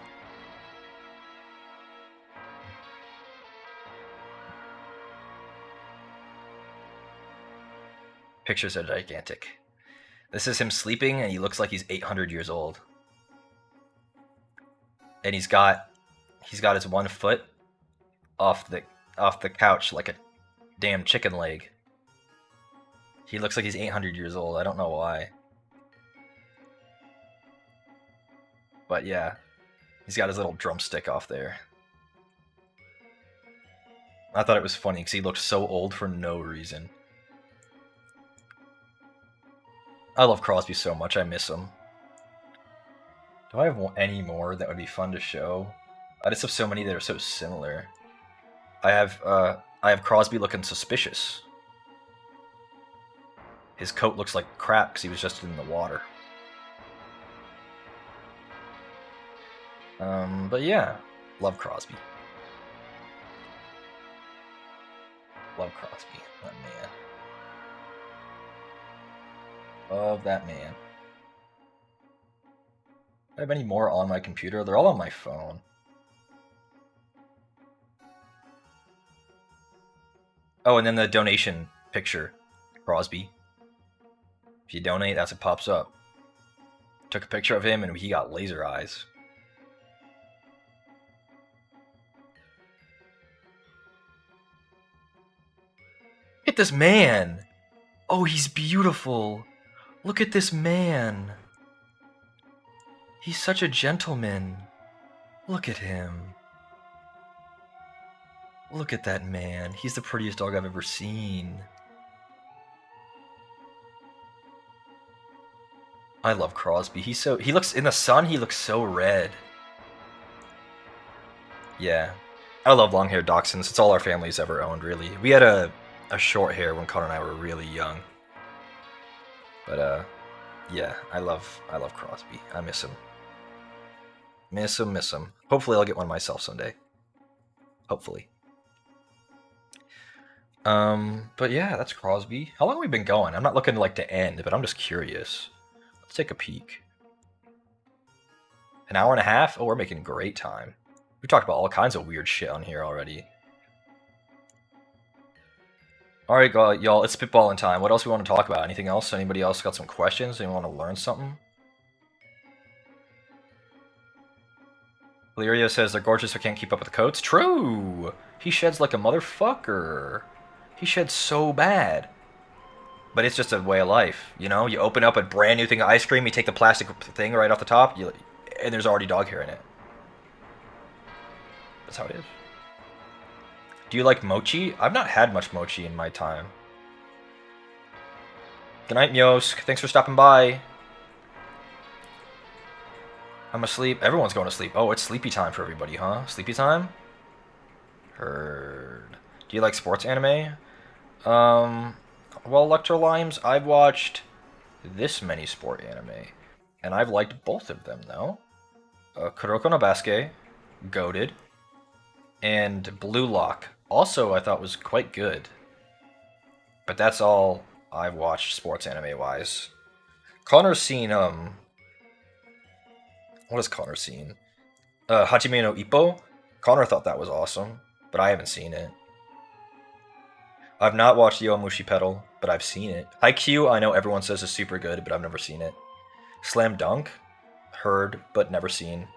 Pictures are gigantic. This is him sleeping, and he looks like he's 800 years old. And he's got his one foot off the couch like a damn chicken leg. He looks like he's 800 years old. I don't know why. But yeah, he's got his little drumstick off there. I thought it was funny because he looked so old for no reason. I love Crosby so much. I miss him. Do I have any more that would be fun to show? I just have so many that are so similar. I have Crosby looking suspicious. His coat looks like crap because he was just in the water. But yeah, Love Crosby. Love Crosby. That man. Love that man. Do I have any more on my computer? They're all on my phone. Oh, and then the donation picture. Crosby. If you donate, that's what pops up. Took a picture of him and he got laser eyes. Look at this man! Oh, he's beautiful! Look at this man! He's such a gentleman. Look at him. Look at that man. He's the prettiest dog I've ever seen. I love Crosby. He looks, in the sun, he looks so red. Yeah. I love long-haired dachshunds. It's all our family's ever owned, really. We had a short hair when Connor and I were really young. But, yeah, I love Crosby. I miss him. Miss him. Hopefully I'll get one myself someday. Hopefully. But yeah, that's Crosby. How long have we been going? I'm not looking like to end, but I'm just curious. Let's take a peek. An hour and a half? Oh, we're making great time. We talked about all kinds of weird shit on here already. Alright, y'all, it's spitballing time. What else we want to talk about? Anything else? Anybody else got some questions? Anyone want to learn something? Valeria says they're gorgeous, I can't keep up with the coats. True! He sheds like a motherfucker. He sheds so bad. But it's just a way of life, you know? You open up a brand new thing of ice cream, you take the plastic thing right off the top, and there's already dog hair in it. That's how it is. Do you like mochi? I've not had much mochi in my time. Good night, Myosk. Thanks for stopping by. I'm asleep. Everyone's going to sleep. Oh, it's sleepy time for everybody, huh? Sleepy time? Heard. Do you like sports anime? Well, Electrolimes, I've watched this many sport anime. And I've liked both of them, though. Kuroko no Basuke, goated, and Blue Lock, also I thought was quite good. But that's all I've watched sports anime-wise. Connor's seen, what has Connor seen? Hajime no Ippo? Connor thought that was awesome, but I haven't seen it. I've not watched Yowamushi Pedal, but I've seen it. Haikyuu, I know everyone says is super good, but I've never seen it. Slam Dunk? Heard, but never seen.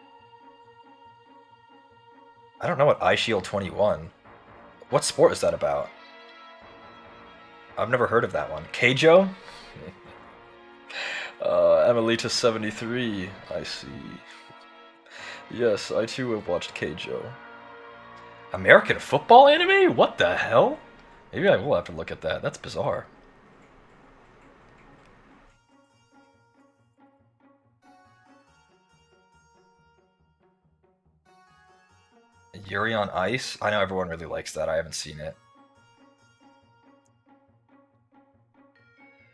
I don't know what iShield 21. What sport is that about? I've never heard of that one. Keijo? Amelita 73. I see. Yes, I too have watched Keijo. American football anime? What the hell? Maybe I will have to look at that. That's bizarre. Yuri on Ice? I know everyone really likes that. I haven't seen it.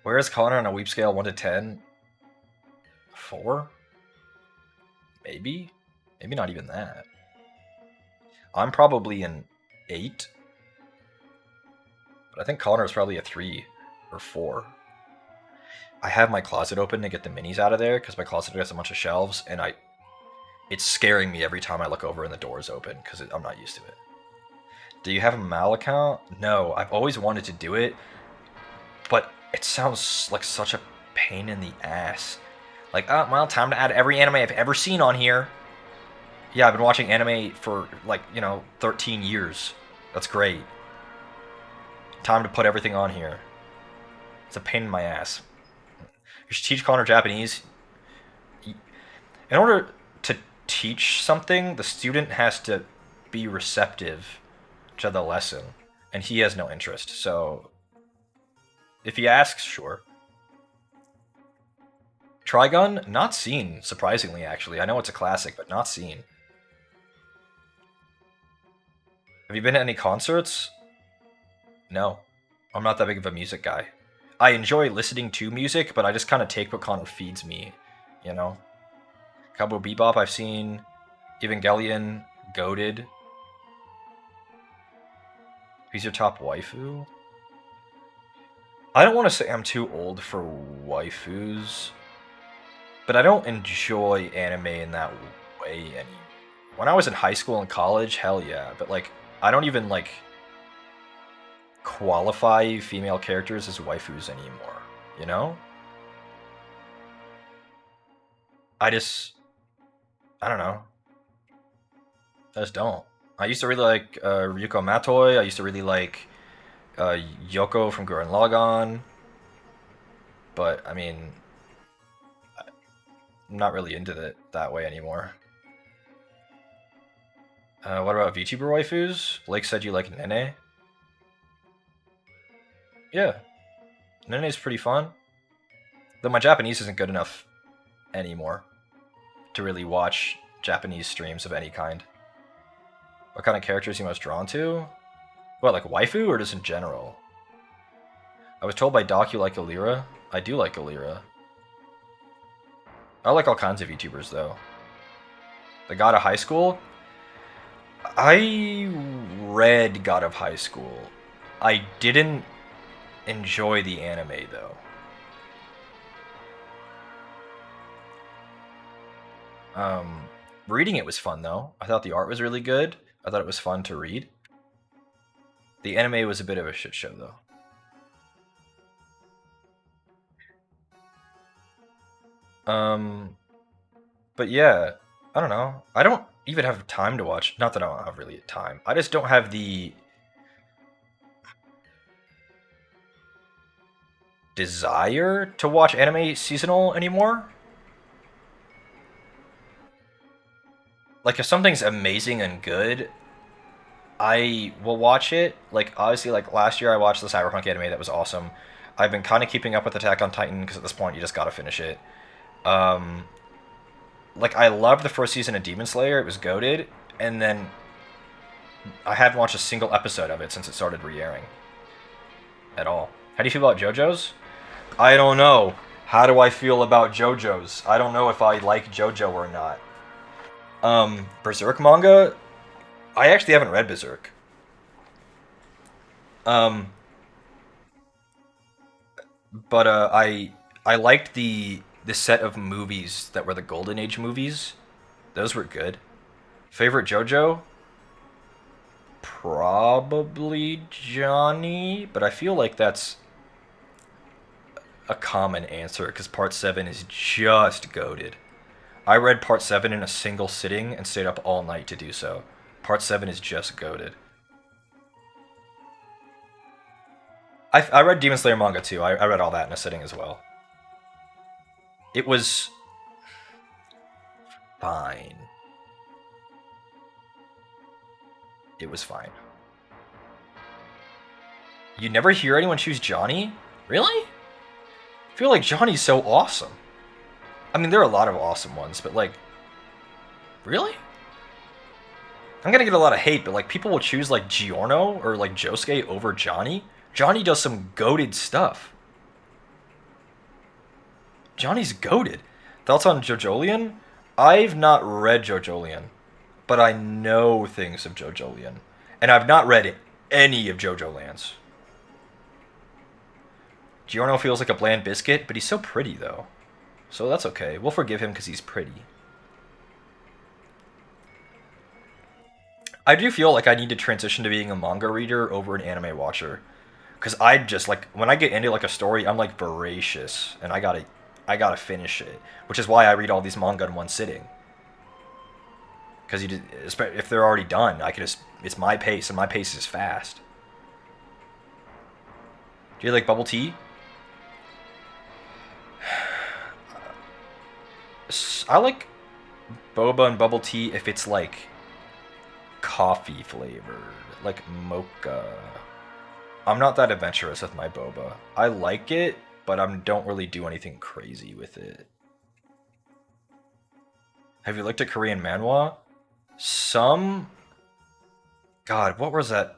Where is Connor on a weep scale 1 to 10? 4? Maybe? Maybe not even that. I'm probably an 8. But I think Connor is probably a 3 or 4. I have my closet open to get the minis out of there because my closet has a bunch of shelves, and it's scaring me every time I look over and the door is open because I'm not used to it. Do you have a Mal account? No, I've always wanted to do it, but it sounds like such a pain in the ass. Like, oh, well, time to add every anime I've ever seen on here. Yeah, I've been watching anime for, 13 years. That's great. Time to put everything on here. It's a pain in my ass. You should teach Connor Japanese. In order to teach something, the student has to be receptive to the lesson, and he has no interest. So, if he asks, sure. Trigun? Not seen, surprisingly, actually. I know it's a classic, but not seen. Have you been to any concerts? No. I'm not that big of a music guy. I enjoy listening to music, but I just kind of take what Connor feeds me, you know? Cowboy Bebop I've seen. Evangelion. Goated. Who's your top waifu? I don't want to say I'm too old for waifus, but I don't enjoy anime in that way anymore. When I was in high school and college, hell yeah, but like I don't even like qualify female characters as waifus anymore, you know? I just I don't know. I just don't. I used to really like Ryuko Matoi. I used to really like uh, Yoko from Gurren Lagann, but I mean, I'm not really into it that way anymore. What about VTuber waifus? Blake said you like Nene. Yeah, Nene's pretty fun. Though my Japanese isn't good enough anymore to really watch Japanese streams of any kind. What kind of characters are you most drawn to? What, like waifu or just in general? I was told by Doc you like Alira. I do like Alira. I like all kinds of VTubers though. The God of High School? I read God of High School. I didn't enjoy the anime though. Reading it was fun though. I thought the art was really good. I thought it was fun to read. The anime was a bit of a shit show though. Um, but yeah, I don't know. I don't even have time to watch. Not that I don't have really time. I just don't have the desire to watch anime seasonal anymore. Like if something's amazing and good, I will watch it. Like obviously, like last year I watched the Cyberpunk anime that was awesome. I've been kind of keeping up with Attack on Titan because at this point you just gotta finish it. Um, like I loved the first season of Demon Slayer; it was goated, and then I haven't watched a single episode of it since it started re-airing at all. How do you feel about JoJo's? I don't know. How do I feel about JoJo's? I don't know if I like JoJo or not. Berserk manga. I actually haven't read Berserk. Um, but I liked the set of movies that were the Golden Age movies. Those were good. Favorite JoJo? Probably Johnny, but I feel like that's a common answer because Part 7 is just goaded. I read Part 7 in a single sitting and stayed up all night to do so. Part 7 is just goaded. I read Demon Slayer manga too. I read all that in a sitting as well. It was fine. It was fine. You never hear anyone choose Johnny? Really? I feel like Johnny's so awesome. I mean, there are a lot of awesome ones, but like, really? I'm gonna get a lot of hate, but like, people will choose like Giorno or like Josuke over Johnny. Johnny does some goated stuff. Johnny's goated. Thoughts on JoJolion? I've not read JoJolion, but I know things of JoJolion, and I've not read any of JoJo Lands. Giorno feels like a bland biscuit, but he's so pretty though. So that's okay. We'll forgive him because he's pretty. I do feel like I need to transition to being a manga reader over an anime watcher. Because I just, like, when I get into, like, a story, I'm, like, voracious. And I gotta finish it. Which is why I read all these manga in one sitting. Because if they're already done, I can just, it's my pace, and my pace is fast. Do you like bubble tea? I like boba and bubble tea if it's like coffee flavored, like mocha. I'm not that adventurous with my boba. I like it, but I don't really do anything crazy with it. Have you looked at Korean manhwa? Some. God, what was that?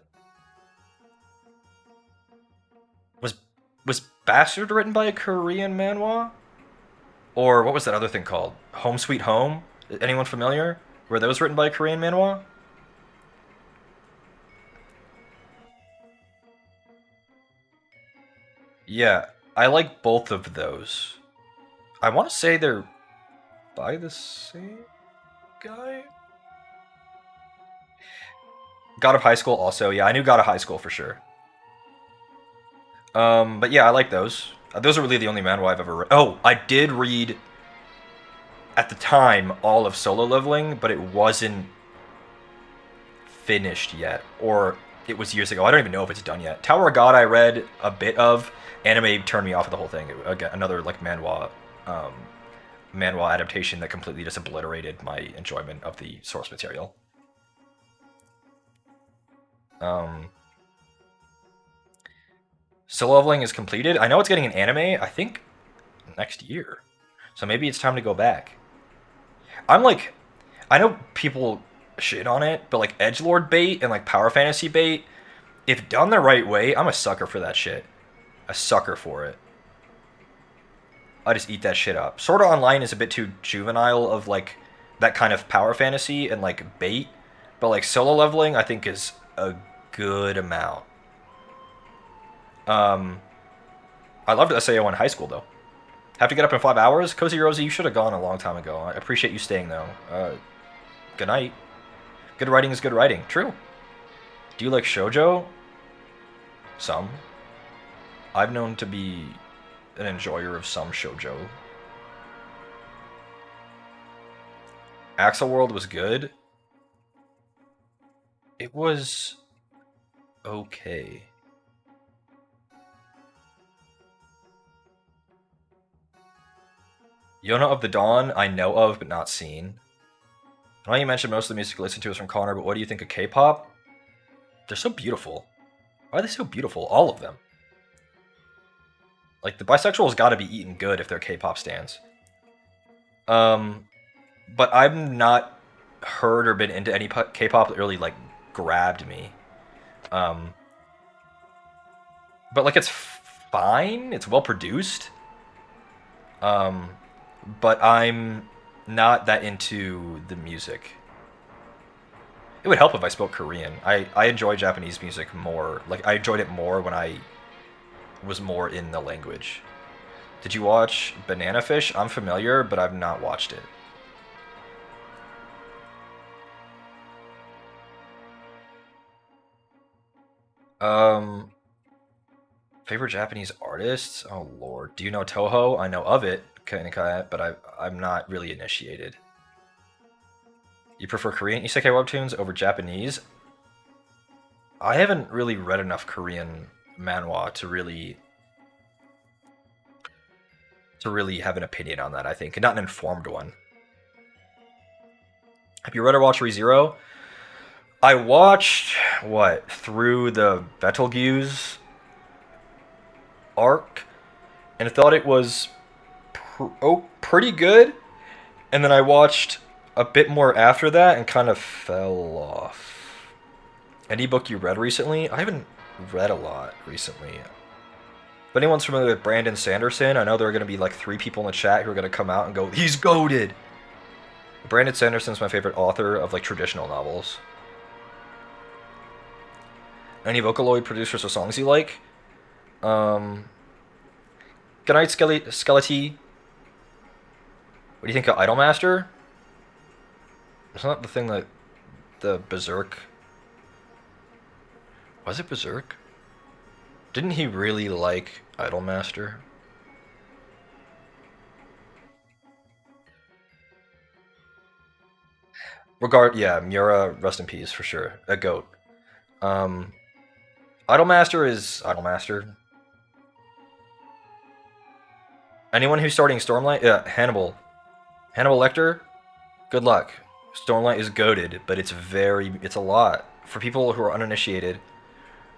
Was was Bastard written by a Korean manhwa? Or what was that other thing called? Home Sweet Home? Anyone familiar? Were those written by a Korean manhwa? Yeah, I like both of those. I want to say they're by the same guy. God of High School also. Yeah, I knew God of High School for sure. But yeah, I like those. Those are really the only manhwa I've ever read. Oh, I did read at the time all of Solo Leveling, but it wasn't finished yet, or it was years ago. I don't even know if it's done yet. Tower of God I read a bit of. Anime turned me off of the whole thing. Again, another like um, manhwa adaptation that completely just obliterated my enjoyment of the source material. Um, Solo Leveling is completed. I know it's getting an anime. I think next year, so maybe it's time to go back. I'm like, I know people shit on it, but like edgelord bait and like power fantasy bait, if done the right way, I'm a sucker for that shit. A sucker for it. I just eat that shit up. Sword Art Online is a bit too juvenile of like that kind of power fantasy and like bait, but like Solo Leveling I think is a good amount. Um, I loved SAO in high school though. Have to get up in 5 hours. Cozy Rosie, you should have gone a long time ago. I appreciate you staying though. Good night. Good writing is good writing. True. Do you like shojo? Some. I've known to be an enjoyer of some shojo. Axel World was good. It was okay. Yona of the Dawn, I know of but not seen. I know you mentioned most of the music you listen to is from Connor, but what do you think of K-pop? They're so beautiful. Why are they so beautiful? All of them. Like the bisexuals got to be eating good if they're K-pop stans. Um, but I've not heard or been into any K-pop that really like grabbed me. Um, but like it's fine. It's well produced. Um, but I'm not that into the music. It would help if I spoke Korean. I enjoy Japanese music more. Like I enjoyed it more when I was more in the language. Did you watch Banana Fish? I'm familiar, but I've not watched it. Um, Favorite Japanese artists? Oh lord, do you know Toho? I know of it, but I'm not really initiated. You prefer Korean isekai webtoons over Japanese? I haven't really read enough Korean manhwa to really have an opinion on that. I think, and not an informed one. Have you read or watched ReZero? I watched what through the Betelgeuse arc, and I thought it was pretty good. And then I watched a bit more after that and kind of fell off. Any book you read recently? I haven't read a lot recently. If anyone's familiar with Brandon Sanderson, I know there are going to be like 3 people in the chat who are going to come out and go, "He's goaded." Brandon Sanderson's my favorite author of like traditional novels. Any Vocaloid producers or songs you like? Um, Good night, Skelety. What do you think of Idolmaster? It's not the thing that the Berserk. Was it Berserk? Didn't he really like Idolmaster? Yeah, Mura, rest in peace for sure. A goat. Um, Idolmaster is Idolmaster. Anyone who's starting Stormlight, yeah, Hannibal Lecter. Good luck. Stormlight is goaded, but it's a lot for people who are uninitiated.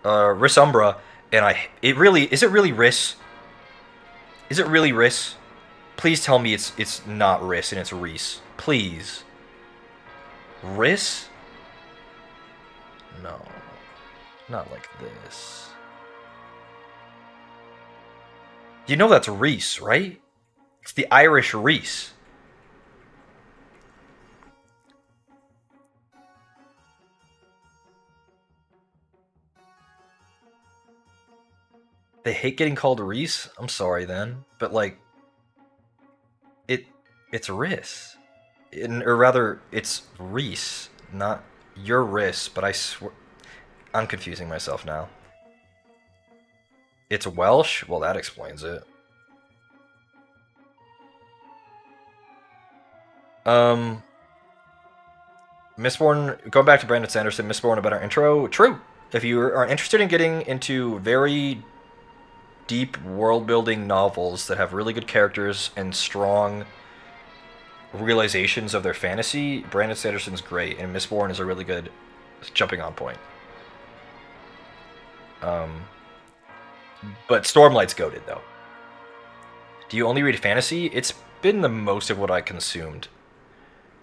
Riss Umbra, and is it really Riss? Is it really Riss? Please tell me it's not Riss and it's Reese. Please. Riss? No. Not like this. You know that's Reese, right? It's the Irish Reese. They hate getting called Reese. I'm sorry then, but like it, it's Riss, or rather, it's Reese, not your Riss. But I swear, I'm confusing myself now. It's Welsh. Well, that explains it. Um, Mistborn. Going back to Brandon Sanderson, Mistborn a better intro. True. If you are interested in getting into very deep world building novels that have really good characters and strong realizations of their fantasy, Brandon Sanderson's great, and Mistborn is a really good jumping on point. Um, but Stormlight's goated though. Do you only read fantasy? It's been the most of what I consumed.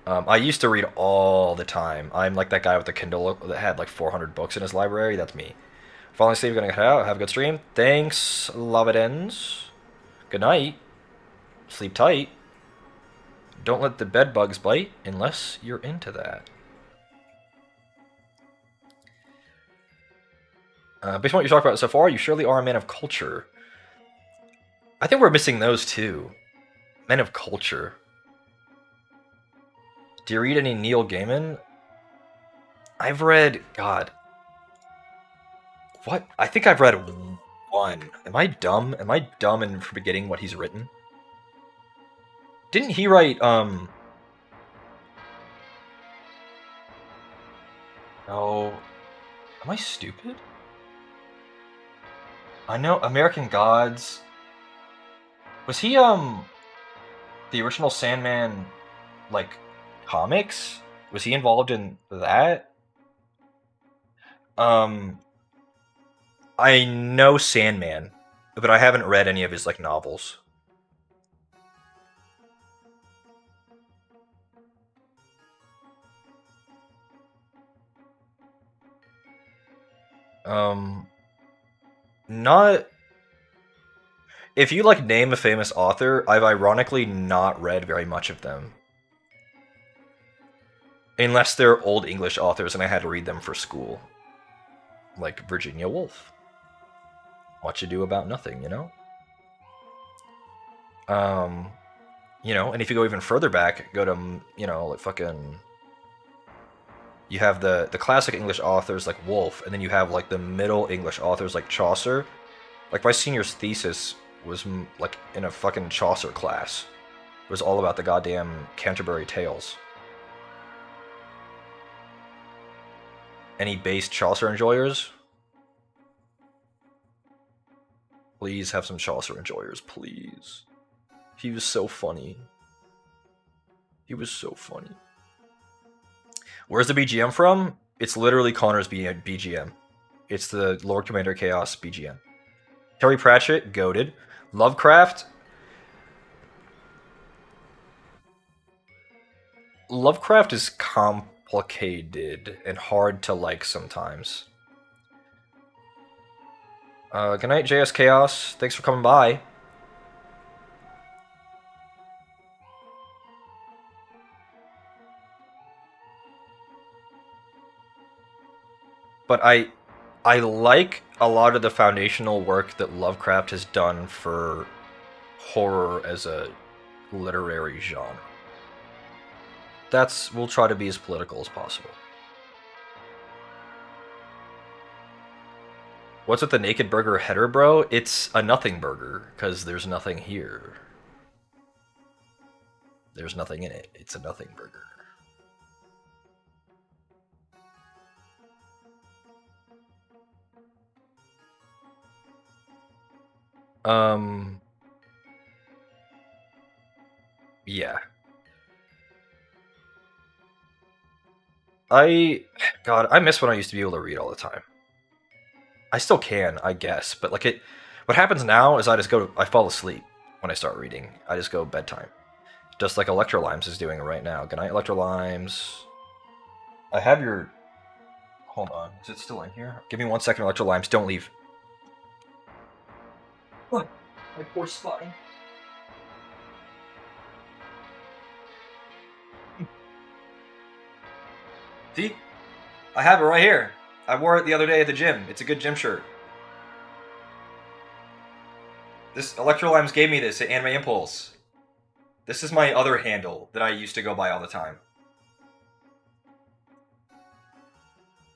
I used to read all the time. I'm like that guy with the Kindle that had like 400 books in his library. That's me. Falling asleep, gonna head out. Have a good stream. Thanks, love it ends. Good night. Sleep tight. Don't let the bed bugs bite unless you're into that. Based on what you talked about so far, you surely are a man of culture. I think we're missing those too. Men of culture. Do you read any Neil Gaiman? I've read, God, what? I think I've read one. Am I dumb? Am I dumb in forgetting what he's written? Didn't he write, no. Am I stupid? I know American Gods. Was he, the original Sandman, like, comics? Was he involved in that? I know Sandman, but I haven't read any of his, like, novels. Not. If you, like, name a famous author, I've ironically not read very much of them. Unless they're old English authors and I had to read them for school. Like Virginia Woolf. Much Ado About Nothing, you know? You know, and if you go even further back, go to, you know, like fucking. You have the classic English authors like Woolf, and then you have like the middle English authors like Chaucer. Like my senior's thesis was like in a fucking Chaucer class. It was all about the goddamn Canterbury Tales. Any base Chaucer enjoyers? Please have some Chaucer enjoyers, please. He was so funny. He was so funny. Where's the BGM from? It's literally Connor's BGM. It's the Lord Commander Chaos BGM. Terry Pratchett, goated. Lovecraft. Lovecraft is complicated and hard to like sometimes. Good night, JS Chaos. Thanks for coming by. But I like a lot of the foundational work that Lovecraft has done for horror as a literary genre. We'll try to be as political as possible. What's with the naked burger header, bro? It's a nothing burger, because there's nothing here. There's nothing in it. It's a nothing burger. Yeah. God, I miss when I used to be able to read all the time. I still can, I guess, but like what happens now is I fall asleep when I start reading. I just go bedtime. Just like Electrolimes is doing right now. Good night, Electrolimes. I have your... Hold on, is it still in here? Give me 1 second, Electrolimes, don't leave. What? My poor spine. See? I have it right here. I wore it the other day at the gym. It's a good gym shirt. This Electrolimes gave me this at Anime Impulse. This is my other handle that I used to go by all the time.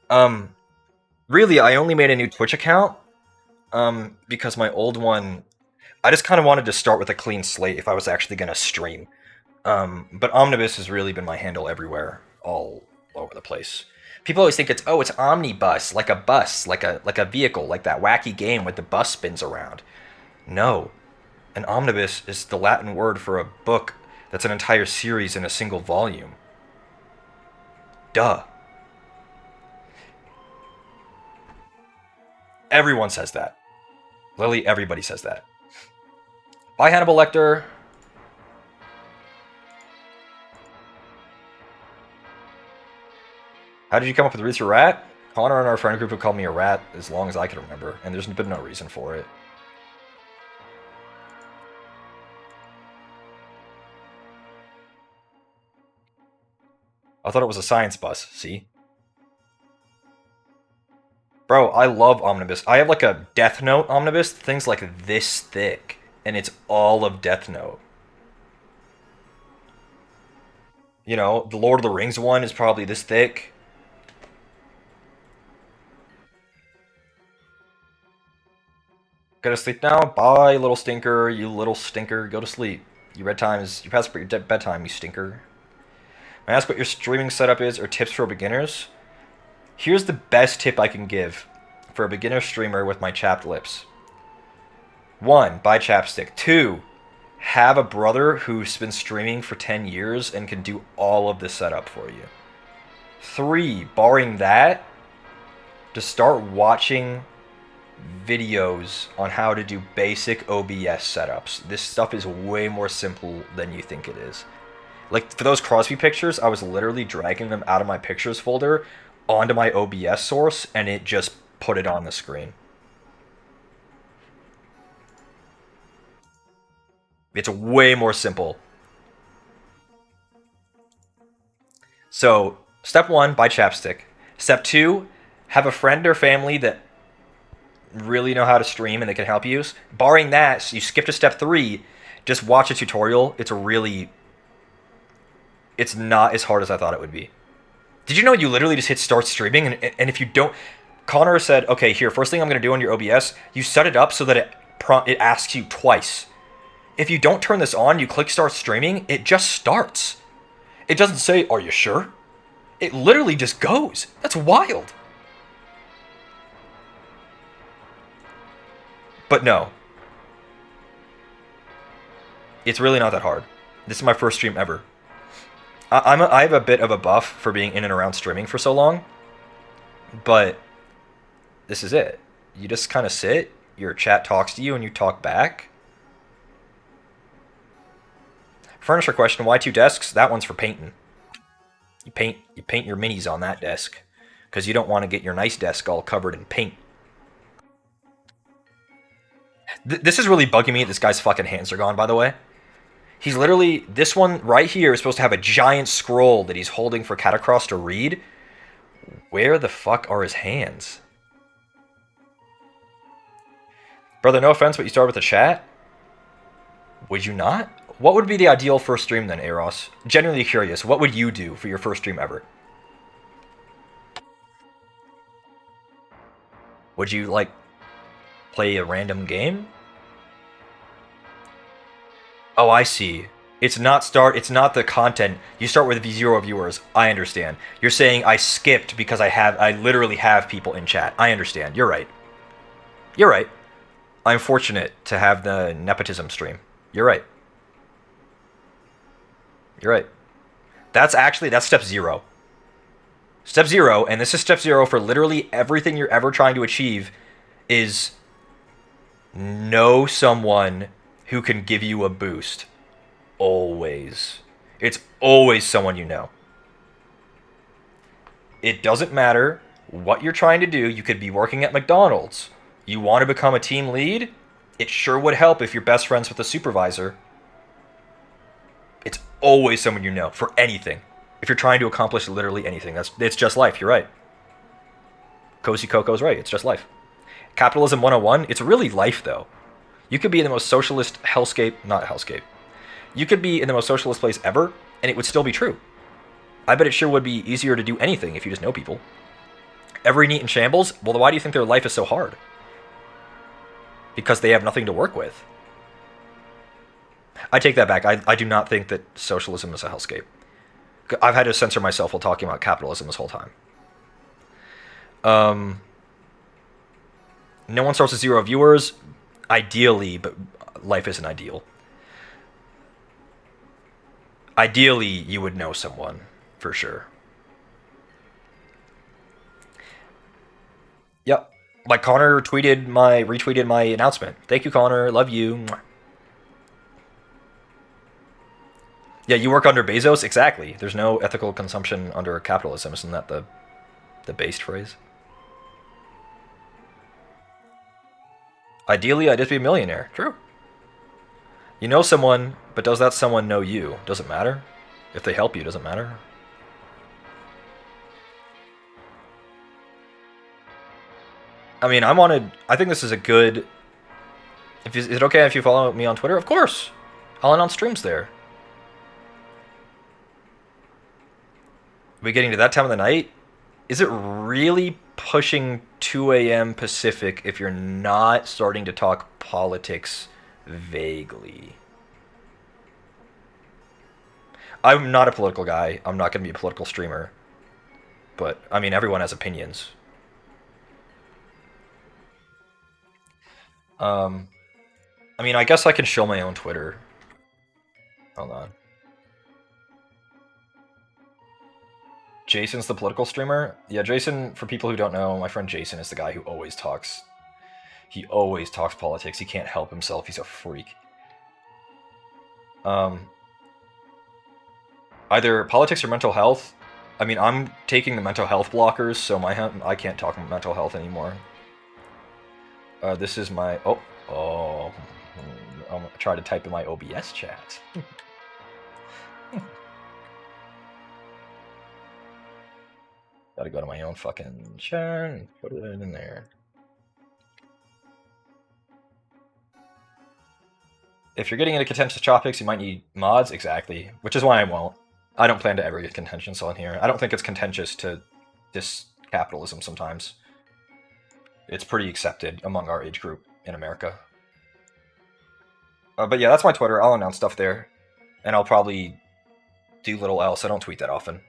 Um, really, I only made a new Twitch account, because my old one, I just kind of wanted to start with a clean slate if I was actually gonna stream. But Omnibus has really been my handle everywhere, all over the place. People always think it's omnibus, like a bus, like a vehicle, like that wacky game with the bus spins around. No, an omnibus is the Latin word for a book that's an entire series in a single volume. Duh. Everyone says that. Literally everybody says that. Bye, Hannibal Lecter. How did you come up with Roots Your Rat? Connor and our friend group have called me a rat as long as I can remember, and there's been no reason for it. I thought it was a science bus, see? Bro, I love Omnibus. I have like a Death Note Omnibus, things like this thick, and it's all of Death Note. You know, the Lord of the Rings one is probably this thick. Go to sleep now? Bye, little stinker. You little stinker. Go to sleep. Your you passed your bedtime, you stinker. May I ask what your streaming setup is or tips for beginners? Here's the best tip I can give for a beginner streamer with my chapped lips. 1. Buy chapstick. 2. Have a brother who's been streaming for 10 years and can do all of the setup for you. 3. Barring that, to start watching videos on how to do basic OBS setups. This stuff is way more simple than you think it is. Like, for those Crosby pictures, I was literally dragging them out of my pictures folder onto my OBS source, and it just put it on the screen. It's way more simple. So, step 1, buy chapstick. Step 2, have a friend or family that really know how to stream and they can help you. Barring that, you skip to step 3, just watch a tutorial. It's not as hard as I thought it would be. Did you know you literally just hit start streaming, and if you don't, Connor said, okay, here, first thing I'm going to do on your OBS, you set it up so that it asks you twice. If you don't turn this on, you click start streaming, it just starts. It doesn't say, are you sure? It literally just goes. That's wild. But no. It's really not that hard. This is my first stream ever. I have a bit of a buff for being in and around streaming for so long, but this is it. You just kind of sit, your chat talks to you, and you talk back. Furniture question, why 2 desks? That one's for painting. You paint your minis on that desk, because you don't want to get your nice desk all covered in paint. This is really bugging me. This guy's fucking hands are gone, by the way. He's literally, this one right here is supposed to have a giant scroll that he's holding for Catacross to read. Where the fuck are his hands? Brother, no offense, but you started with a chat? Would you not? What would be the ideal first stream then, Eros? Genuinely curious, what would you do for your first stream ever? Would you, like, play a random game? Oh, I see. It's not the content. You start with 0 viewers. I understand. You're saying I skipped because I literally have people in chat. I understand. You're right. You're right. I'm fortunate to have the nepotism stream. You're right. You're right. That's step 0. Step 0, and this is step 0 for literally everything you're ever trying to achieve, is know someone who can give you a boost. Always. It's always someone you know. It doesn't matter what you're trying to do. You could be working at McDonald's. You want to become a team lead? It sure would help if you're best friends with a supervisor. It's always someone you know for anything. If you're trying to accomplish literally anything, it's just life. You're right. Cozy Coco's right. It's just life. Capitalism 101, it's really life, though. You could be in the most socialist hellscape, not hellscape. You could be in the most socialist place ever, and it would still be true. I bet it sure would be easier to do anything if you just know people. Every neat in shambles? Well, then why do you think their life is so hard? Because they have nothing to work with. I take that back. I do not think that socialism is a hellscape. I've had to censor myself while talking about capitalism this whole time. No one starts with 0 viewers, ideally, but life isn't ideal. Ideally, you would know someone, for sure. Yep. Like Connor retweeted my announcement. Thank you, Connor. Love you. Yeah, you work under Bezos? Exactly. There's no ethical consumption under capitalism. Isn't that the based phrase? Ideally, I'd just be a millionaire. True. You know someone, but does that someone know you? Doesn't matter. If they help you, doesn't matter. I mean, I think this is a good. Is it okay if you follow me on Twitter? Of course. I'll announce streams there. Are we getting to that time of the night? Is it really pushing 2 a.m. Pacific if you're not starting to talk politics vaguely? I'm not a political guy. I'm not going to be a political streamer. But, I mean, everyone has opinions. I mean, I guess I can show my own Twitter. Hold on. Jason's the political streamer? Yeah, Jason, for people who don't know, my friend Jason is the guy who always talks. He always talks politics. He can't help himself. He's a freak. Either politics or mental health. I mean, I'm taking the mental health blockers, so I can't talk mental health anymore. This is my... Oh. I'm gonna try to type in my OBS chat. Gotta go to my own fucking chat and put it in there. If you're getting into contentious topics, you might need mods. Exactly. Which is why I won't. I don't plan to ever get contentious on here. I don't think it's contentious to diss capitalism sometimes. It's pretty accepted among our age group in America. But yeah, that's my Twitter. I'll announce stuff there. And I'll probably do little else. I don't tweet that often.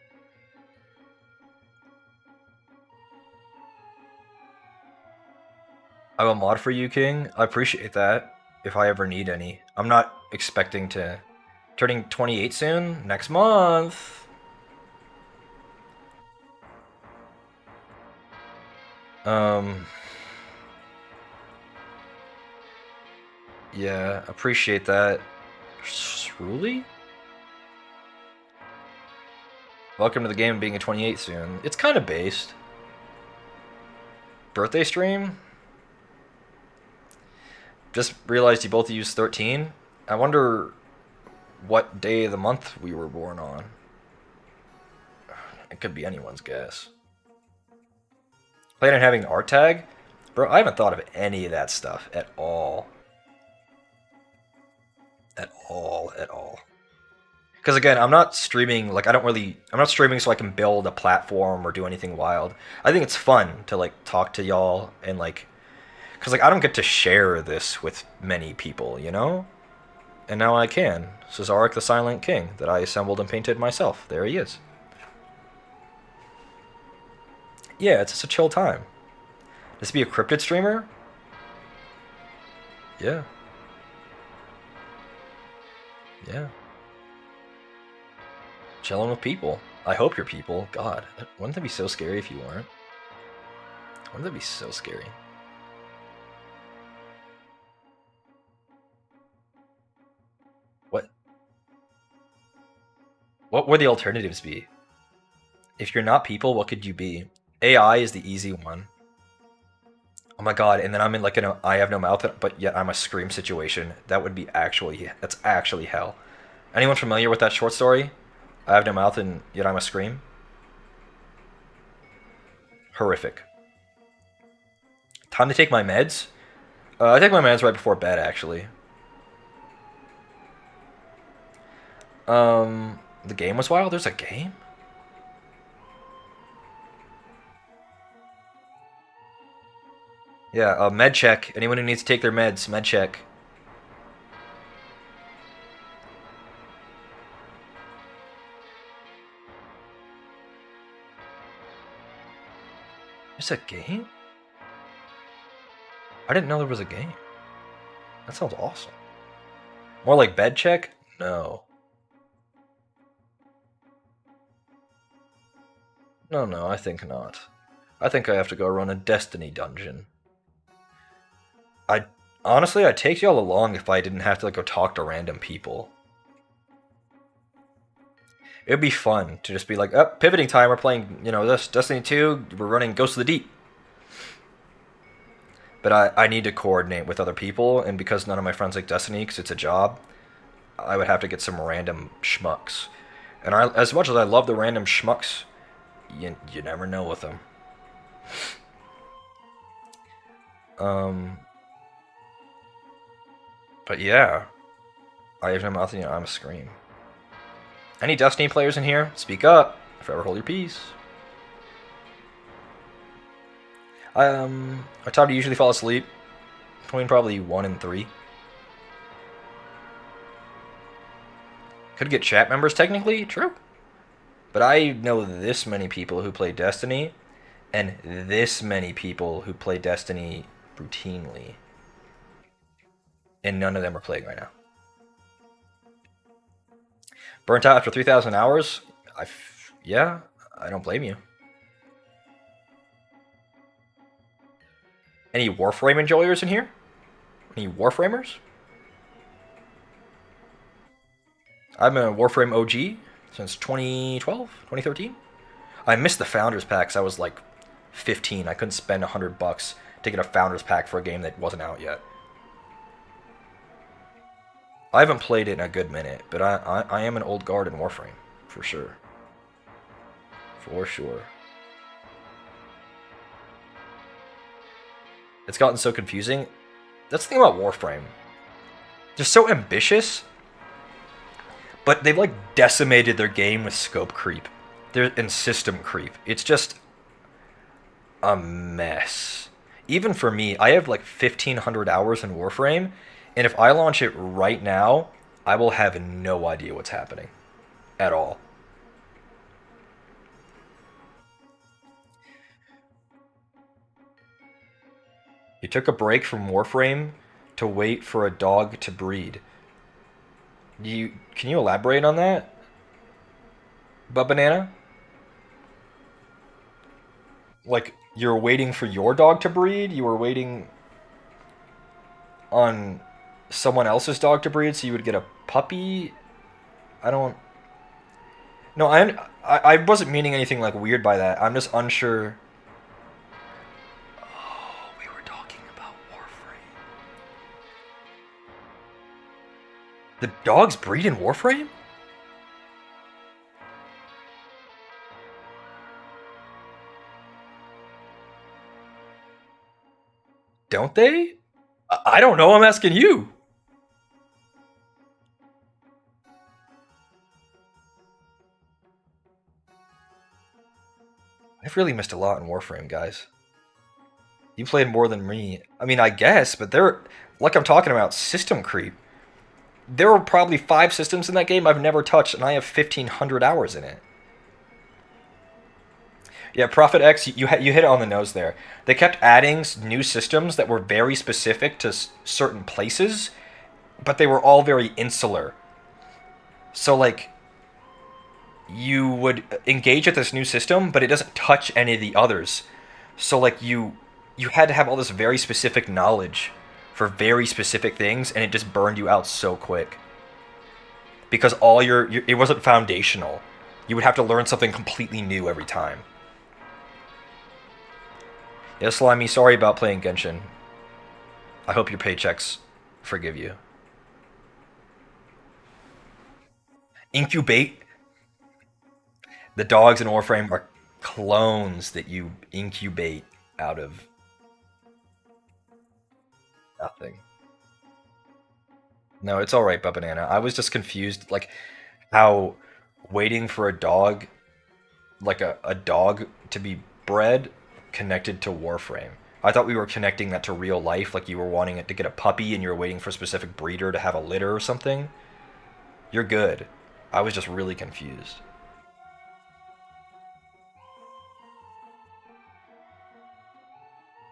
I will mod for you, King. I appreciate that. If I ever need any. I'm not expecting to... Turning 28 soon? Next month! Yeah, appreciate that. Truly? Welcome to the game being a 28 soon. It's kind of based. Birthday stream? Just realized you both used 13. I wonder what day of the month we were born on. It could be anyone's guess. Plan on having an art tag? Bro, I haven't thought of any of that stuff at all. At all. Because again, I'm not streaming, like, I'm not streaming so I can build a platform or do anything wild. I think it's fun to, like, talk to y'all and, like, because, like, I don't get to share this with many people, you know? And now I can. Cesaric the Silent King that I assembled and painted myself. There he is. Yeah, it's just a chill time. This be a cryptid streamer? Yeah. Yeah. Chilling with people. I hope you're people. God, wouldn't that be so scary if you weren't? Wouldn't that be so scary? What would the alternatives be? If you're not people, what could you be? AI is the easy one. Oh my god, and then I'm in like an I have no mouth, but yet I'm a scream situation. That would be that's actually hell. Anyone familiar with that short story? I have no mouth and yet I'm a scream? Horrific. Time to take my meds? I take my meds right before bed, actually. The game was wild. There's a game. Yeah, med check. Anyone who needs to take their meds, med check. There's a game? I didn't know there was a game. That sounds awesome. More like bed check? No. No, I think not. I think I have to go run a Destiny dungeon. I honestly, I'd take y'all along if I didn't have to like go talk to random people. It'd be fun to just be like, oh, pivoting time. We're playing, this Destiny 2. We're running Ghost of the Deep. But I need to coordinate with other people, and because none of my friends like Destiny, because it's a job, I would have to get some random schmucks. And as much as I love the random schmucks, you never know with them. Um, but yeah, I have no mouth and I'm a scream. Any Destiny players in here? Speak up. Forever hold your peace. What time do you usually fall asleep? Between probably 1 and 3. Could get chat members technically, true. But I know this many people who play Destiny, and this many people who play Destiny routinely. And none of them are playing right now. Burnt out after 3,000 hours? Yeah, I don't blame you. Any Warframe enjoyers in here? Any Warframers? I'm a Warframe OG since 2012, 2013. I missed the Founders Packs. I was like 15. I couldn't spend $100 to get a Founders Pack for a game that wasn't out yet. I haven't played it in a good minute, but I am an old guard in Warframe, for sure. For sure. It's gotten so confusing. That's the thing about Warframe. They're so ambitious, but they've like decimated their game with scope creep. And system creep. It's just a mess. Even for me, I have like 1,500 hours in Warframe, and if I launch it right now, I will have no idea what's happening at all. You took a break from Warframe to wait for a dog to breed. Can you elaborate on that, Bub Banana? Like you're waiting for your dog to breed? You were waiting on someone else's dog to breed so you would get a puppy? I don't. No, I wasn't meaning anything like weird by that. I'm just unsure. Oh, we were talking about Warframe. The dogs breed in Warframe? Don't they? I don't know. I'm asking you. I've really missed a lot in Warframe, guys. You played more than me. I mean, I guess, but like I'm talking about, system creep. There were probably 5 systems in that game I've never touched, and I have 1,500 hours in it. Yeah, Prophet X, you hit it on the nose there. They kept adding new systems that were very specific to certain places, but they were all very insular. So, like, you would engage with this new system, but it doesn't touch any of the others. So, like, you had to have all this very specific knowledge for very specific things, and it just burned you out so quick. Because it wasn't foundational. You would have to learn something completely new every time. Yeah, Slimy, sorry about playing Genshin. I hope your paychecks forgive you. Incubate. The dogs in Warframe are clones that you incubate out of. Nothing. No, it's all right, Banana. I was just confused, like how waiting for a dog, like a dog to be bred, connected to Warframe. I thought we were connecting that to real life, like you were wanting it to get a puppy and you were waiting for a specific breeder to have a litter or something. You're good. I was just really confused.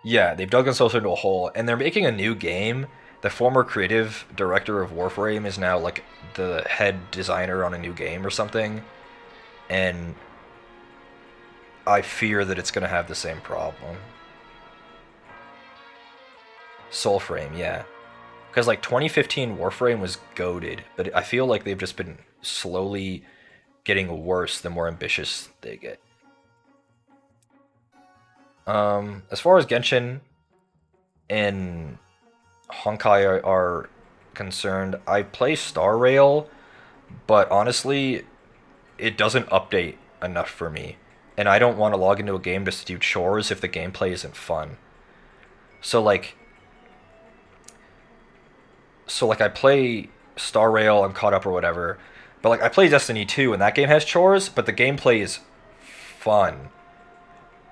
Yeah, they've dug themselves into a hole, and they're making a new game. The former creative director of Warframe is now like the head designer on a new game or something, and I fear that it's gonna have the same problem. Soulframe, yeah, because like 2015 Warframe was goated, but I feel like they've just been slowly getting worse the more ambitious they get. As far as Genshin and Honkai are concerned, I play Star Rail, but honestly, it doesn't update enough for me. And I don't want to log into a game just to do chores if the gameplay isn't fun. So like I play Star Rail, I'm caught up or whatever. But like I play Destiny 2 and that game has chores, but the gameplay is fun.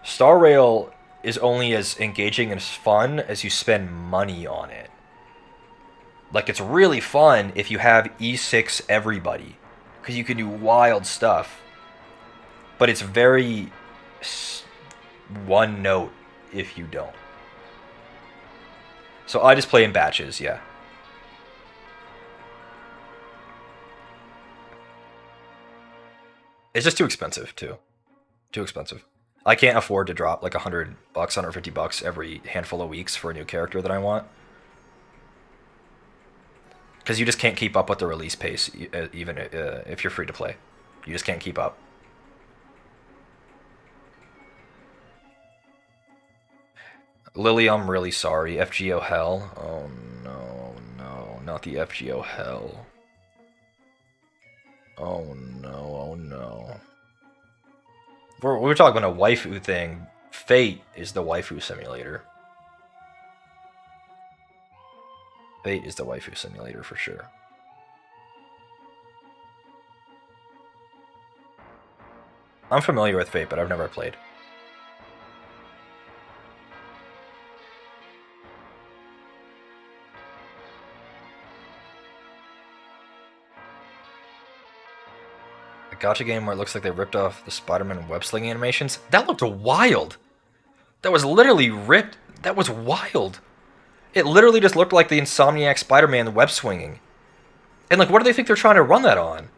Star Rail is only as engaging and as fun as you spend money on it. Like it's really fun if you have E6 everybody, because you can do wild stuff. But it's very one note if you don't. So I just play in batches, yeah. It's just too expensive too. Too expensive. I can't afford to drop like $100, $150 every handful of weeks for a new character that I want. Because you just can't keep up with the release pace, even if you're free to play. You just can't keep up. Lily, I'm really sorry. FGO hell. Oh no, no, not the FGO hell. Oh no, oh no. We're talking about a waifu thing. Fate is the waifu simulator. Fate is the waifu simulator for sure. I'm familiar with Fate, but I've never played. A gacha game where it looks like they ripped off the Spider-Man web slinging animations. That looked wild. That was literally ripped. That was wild. It literally just looked like the Insomniac Spider-Man web swinging. And like, what do they think they're trying to run that on?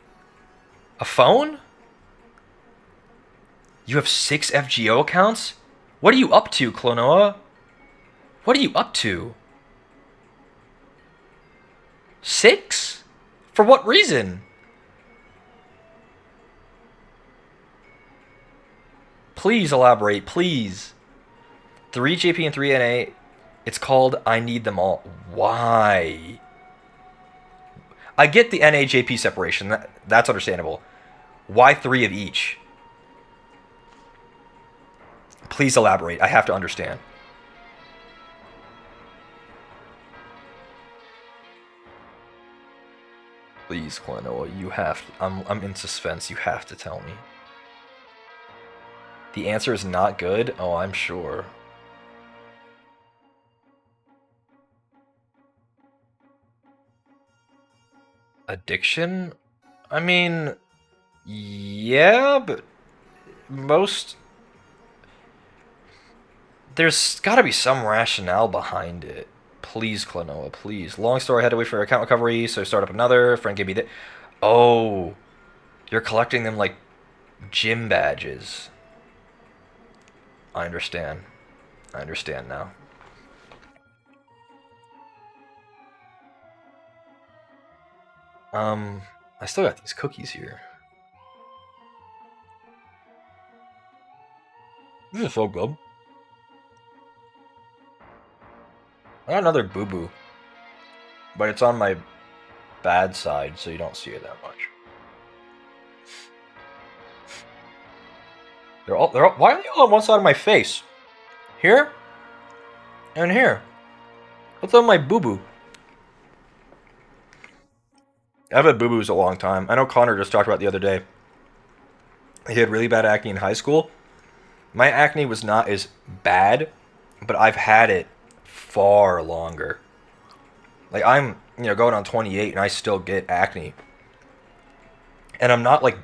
A phone? You have 6 FGO accounts? What are you up to, Klonoa? What are you up to? 6? For what reason? Please elaborate, please. 3 JP and 3 NA. It's called I Need Them All. Why? I get the NA JP separation. That's understandable. Why 3 of each? Please elaborate. I have to understand. Please, Klonoa, you have to, I'm in suspense. You have to tell me. The answer is not good? Oh, I'm sure. Addiction? I mean, yeah, but most... There's gotta be some rationale behind it. Please, Klonoa, please. Long story, I had to wait for account recovery, so I start up another. Friend gave me that. Oh, you're collecting them like gym badges. I understand. I understand now. I still got these cookies here. This is so good. I got another boo boo, but it's on my bad side, so you don't see it that much. Why are they all on one side of my face? Here? And here. What's up, my boo boo? I've had boo boos a long time. I know Connor just talked about the other day. He had really bad acne in high school. My acne was not as bad, but I've had it far longer. Like I'm, going on 28 and I still get acne. And I'm not like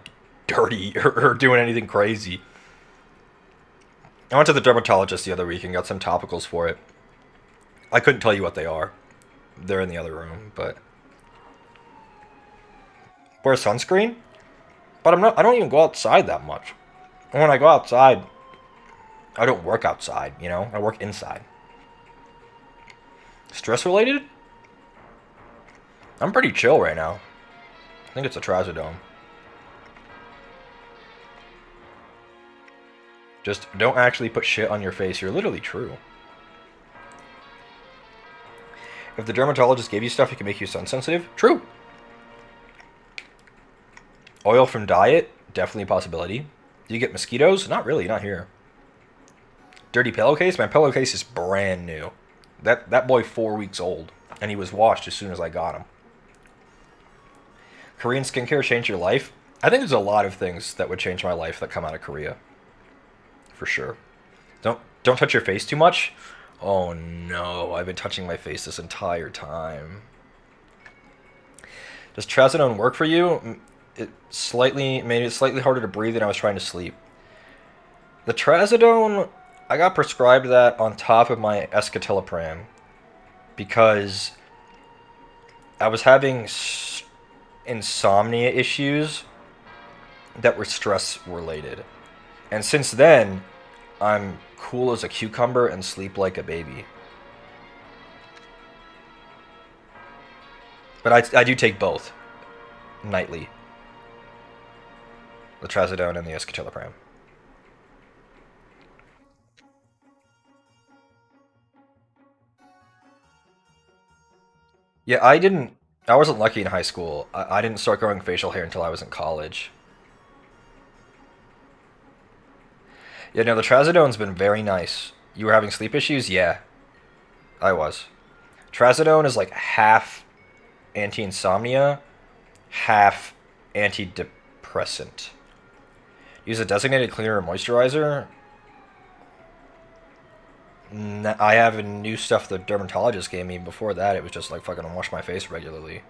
dirty or doing anything crazy. I went to the dermatologist the other week and got some topicals for it. I couldn't tell you what they are. They're in the other room, but wear sunscreen. But I don't even go outside that much. And when I go outside, I don't work outside, I work inside. Stress related? I'm pretty chill right now. I think it's a trazodone. Just don't actually put shit on your face. You're literally true. If the dermatologist gave you stuff, it can make you sun sensitive. True. Oil from diet, definitely a possibility. Do you get mosquitoes? Not really, not here. Dirty pillowcase? My pillowcase is brand new. That boy 4 weeks old, and he was washed as soon as I got him. Korean skincare changed your life? I think there's a lot of things that would change my life that come out of Korea. For sure. Don't touch your face too much. Oh no, I've been touching my face this entire time. Does trazodone work for you? It made it slightly harder to breathe and I was trying to sleep. The trazodone, I got prescribed that on top of my escitalopram because I was having insomnia issues that were stress related. And since then, I'm cool as a cucumber and sleep like a baby. But I do take both nightly. The trazodone and the escitalopram. Yeah, I wasn't lucky in high school. I didn't start growing facial hair until I was in college. Yeah, no, the trazodone's been very nice. You were having sleep issues? Yeah, I was. Trazodone is like half anti-insomnia, half antidepressant. Use a designated cleaner or moisturizer. I have a new stuff the dermatologist gave me. Before that, it was just like fucking wash my face regularly.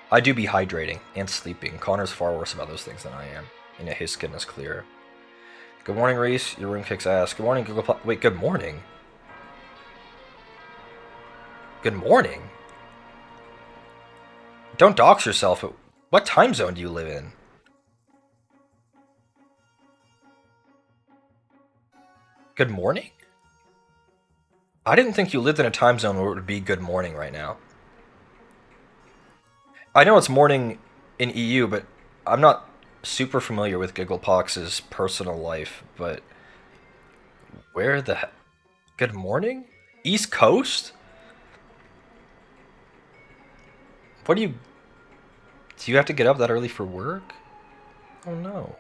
I do be hydrating and sleeping. Connor's far worse about those things than I am. And yet his skin is clear. Good morning, Reese. Your room kicks ass. Good morning, Google Plus. Wait, good morning? Good morning? Don't dox yourself. What time zone do you live in? Good morning? I didn't think you lived in a time zone where it would be good morning right now. I know it's morning in EU, but I'm not super familiar with Gigglepox's personal life, but where the good morning? East Coast? What do you have to get up that early for work? Oh no.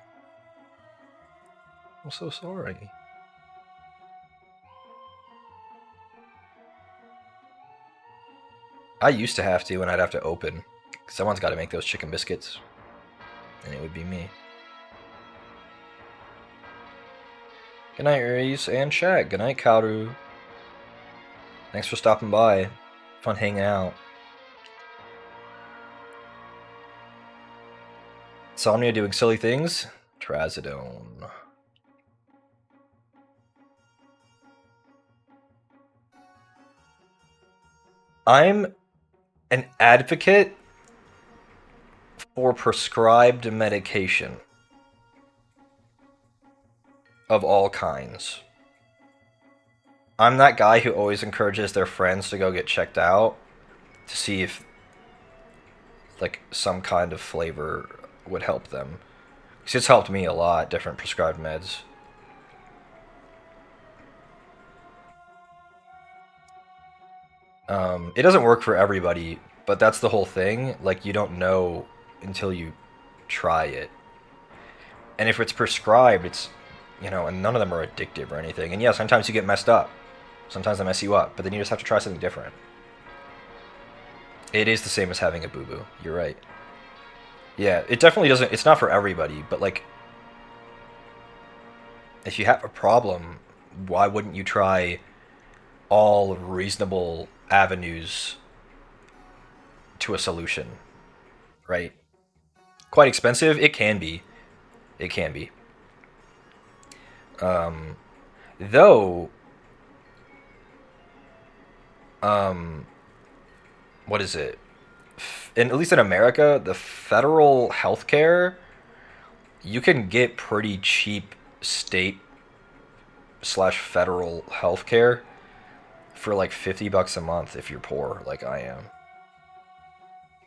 I'm so sorry. I used to have to, and I'd have to open. Someone's got to make those chicken biscuits, and it would be me. Good night, Reese and Shaq. Good night, Kaoru. Thanks for stopping by. Fun hanging out. Insomnia doing silly things? Trazodone. I'm an advocate for prescribed medication of all kinds. I'm that guy who always encourages their friends to go get checked out to see if like some kind of flavor would help them. Because it's helped me a lot, different prescribed meds. It doesn't work for everybody, but that's the whole thing. Like, you don't know until you try it. And if it's prescribed, it's, and none of them are addictive or anything. And yeah, sometimes you get messed up. Sometimes they mess you up, but then you just have to try something different. It is the same as having a boo-boo. You're right. Yeah, it definitely doesn't. It's not for everybody, but like, if you have a problem, why wouldn't you try all reasonable avenues to a solution, right? Quite expensive? It can be. It can be. Um, though, um, what is it? At least in America, the federal healthcare, you can get pretty cheap state slash federal healthcare for like $50 a month if you're poor, like I am.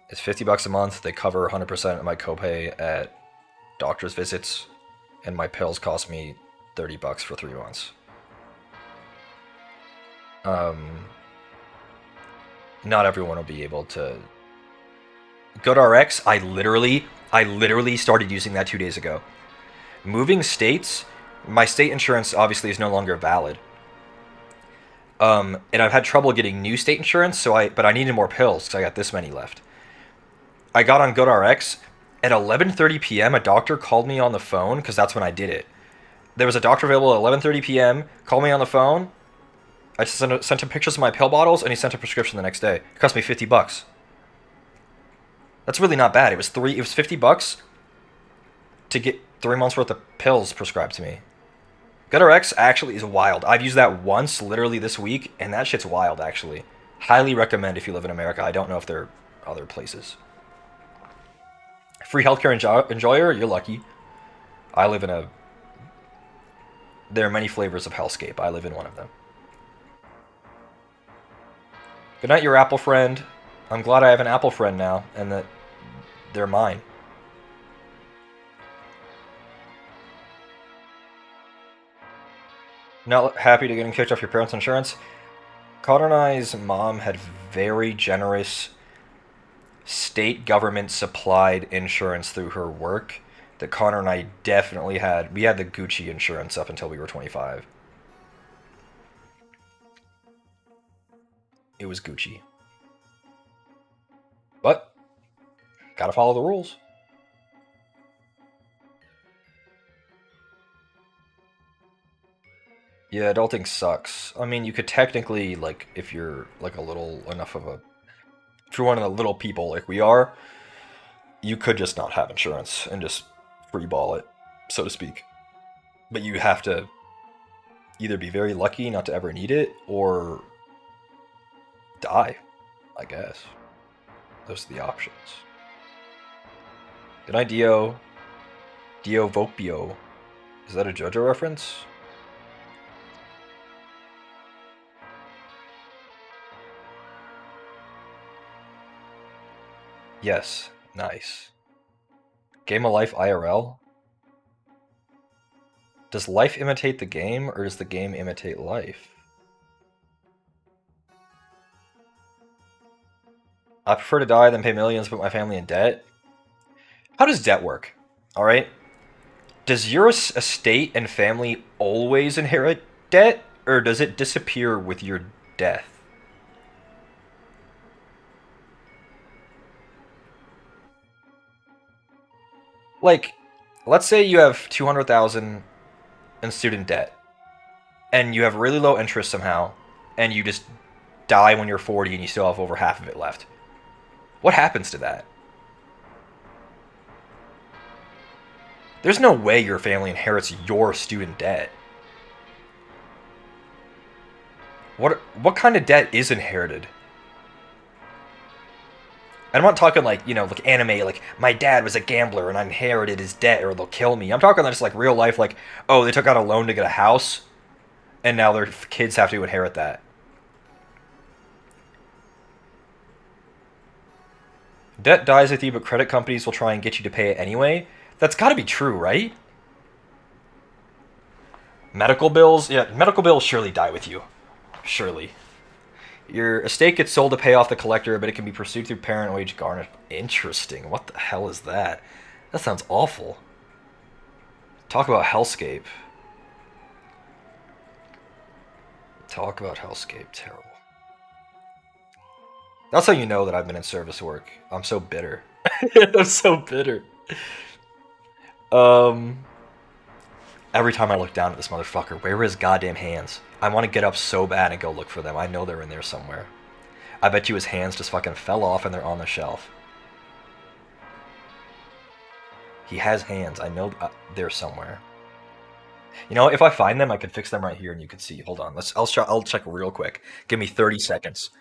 It's $50 a month. They cover 100% of my copay at doctor's visits, and my pills cost me $30 for 3 months. Um, Not everyone will be able to. GoodRx, I literally started using that 2 days ago. Moving states, my state insurance obviously is no longer valid. And I've had trouble getting new state insurance, but I needed more pills because I got this many left. I got on GoodRx at 11:30 p.m. A doctor called me on the phone because that's when I did it. There was a doctor available at 11:30 p.m. Called me on the phone. I sent him pictures of my pill bottles, and he sent a prescription the next day. It cost me $50. That's really not bad. It was $50 to get 3 months worth of pills prescribed to me. GoodRx actually is wild. I've used that once, literally this week, and that shit's wild. Actually, highly recommend if you live in America. I don't know if there are other places. Free healthcare enjoyer, you're lucky. I live in a. There are many flavors of hellscape. I live in one of them. Good night, your Apple friend. I'm glad I have an Apple friend now, and that they're mine. Not happy to getting kicked off your parents' insurance? Connor and I's mom had very generous state government supplied insurance through her work that Connor and I definitely had. We had the Gucci insurance up until we were 25. It was Gucci. But, gotta follow the rules. Yeah, adulting sucks. I mean, you could technically, like, if you're, like, a little enough of a. If you're one of the little people like we are, you could just not have insurance and just freeball it, so to speak. But you have to either be very lucky not to ever need it, or die, I guess. Those are the options. Good night, Dio. Dio Vopio. Is that a JoJo reference? Yes. Nice. Game of Life IRL? Does life imitate the game, or does the game imitate life? I prefer to die than pay millions to put my family in debt. How does debt work? Alright? Does your estate and family always inherit debt, or does it disappear with your death? Like, let's say you have 200,000 in student debt, and you have really low interest somehow, and you just die when you're 40 and you still have over half of it left. What happens to that? There's no way your family inherits your student debt. What kind of debt is inherited? I'm not talking like, like anime, like my dad was a gambler and I inherited his debt or they'll kill me. I'm talking just like real life, like, oh, they took out a loan to get a house and now their kids have to inherit that. Debt dies with you, but credit companies will try and get you to pay it anyway. That's gotta be true, right? Medical bills? Yeah, medical bills surely die with you. Surely. Your estate gets sold to pay off the collector, but it can be pursued through parent wage garnish. Interesting. What the hell is that? That sounds awful. Talk about hellscape. Talk about hellscape. Terrible. That's how you know that I've been in service work. I'm so bitter. I'm so bitter. Um, every time I look down at this motherfucker, where are his goddamn hands? I want to get up so bad and go look for them. I know they're in there somewhere. I bet you his hands just fucking fell off and they're on the shelf. He has hands. I know they're somewhere. You know, if I find them, I could fix them right here, and you could see. Hold on. I'll check real quick. Give me 30 seconds.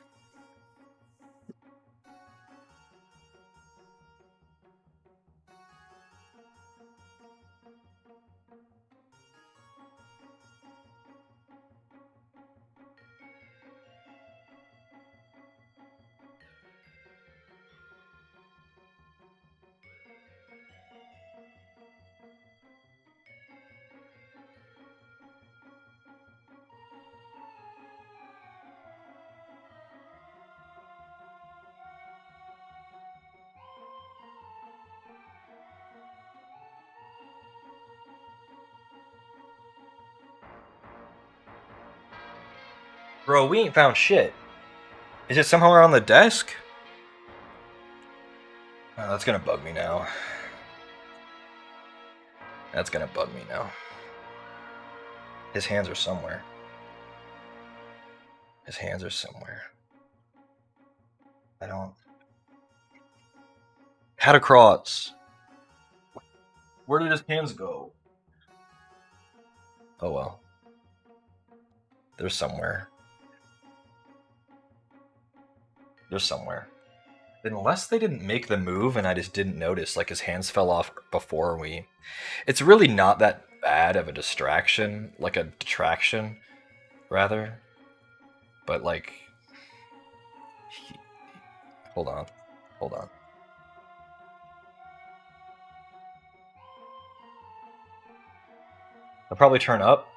Bro, we ain't found shit. Is it somewhere on the desk? Oh, that's gonna bug me now. That's gonna bug me now. His hands are somewhere. His hands are somewhere. I don't. Catacross. Where did his hands go? Oh well. They're somewhere. They're somewhere. Unless they didn't make the move and I just didn't notice, like his hands fell off before we. It's really not that bad of a distraction, like a detraction, rather. But like, he... hold on, hold on. They'll probably turn up.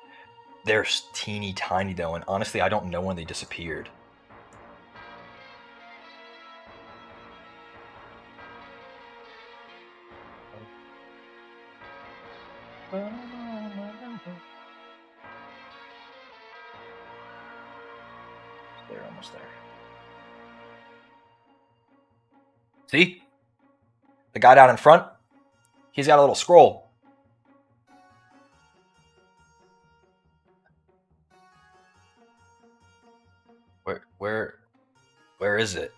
They're teeny tiny though, and honestly, I don't know when they disappeared. They're almost there. See? The guy down in front, he's got a little scroll. Where is it?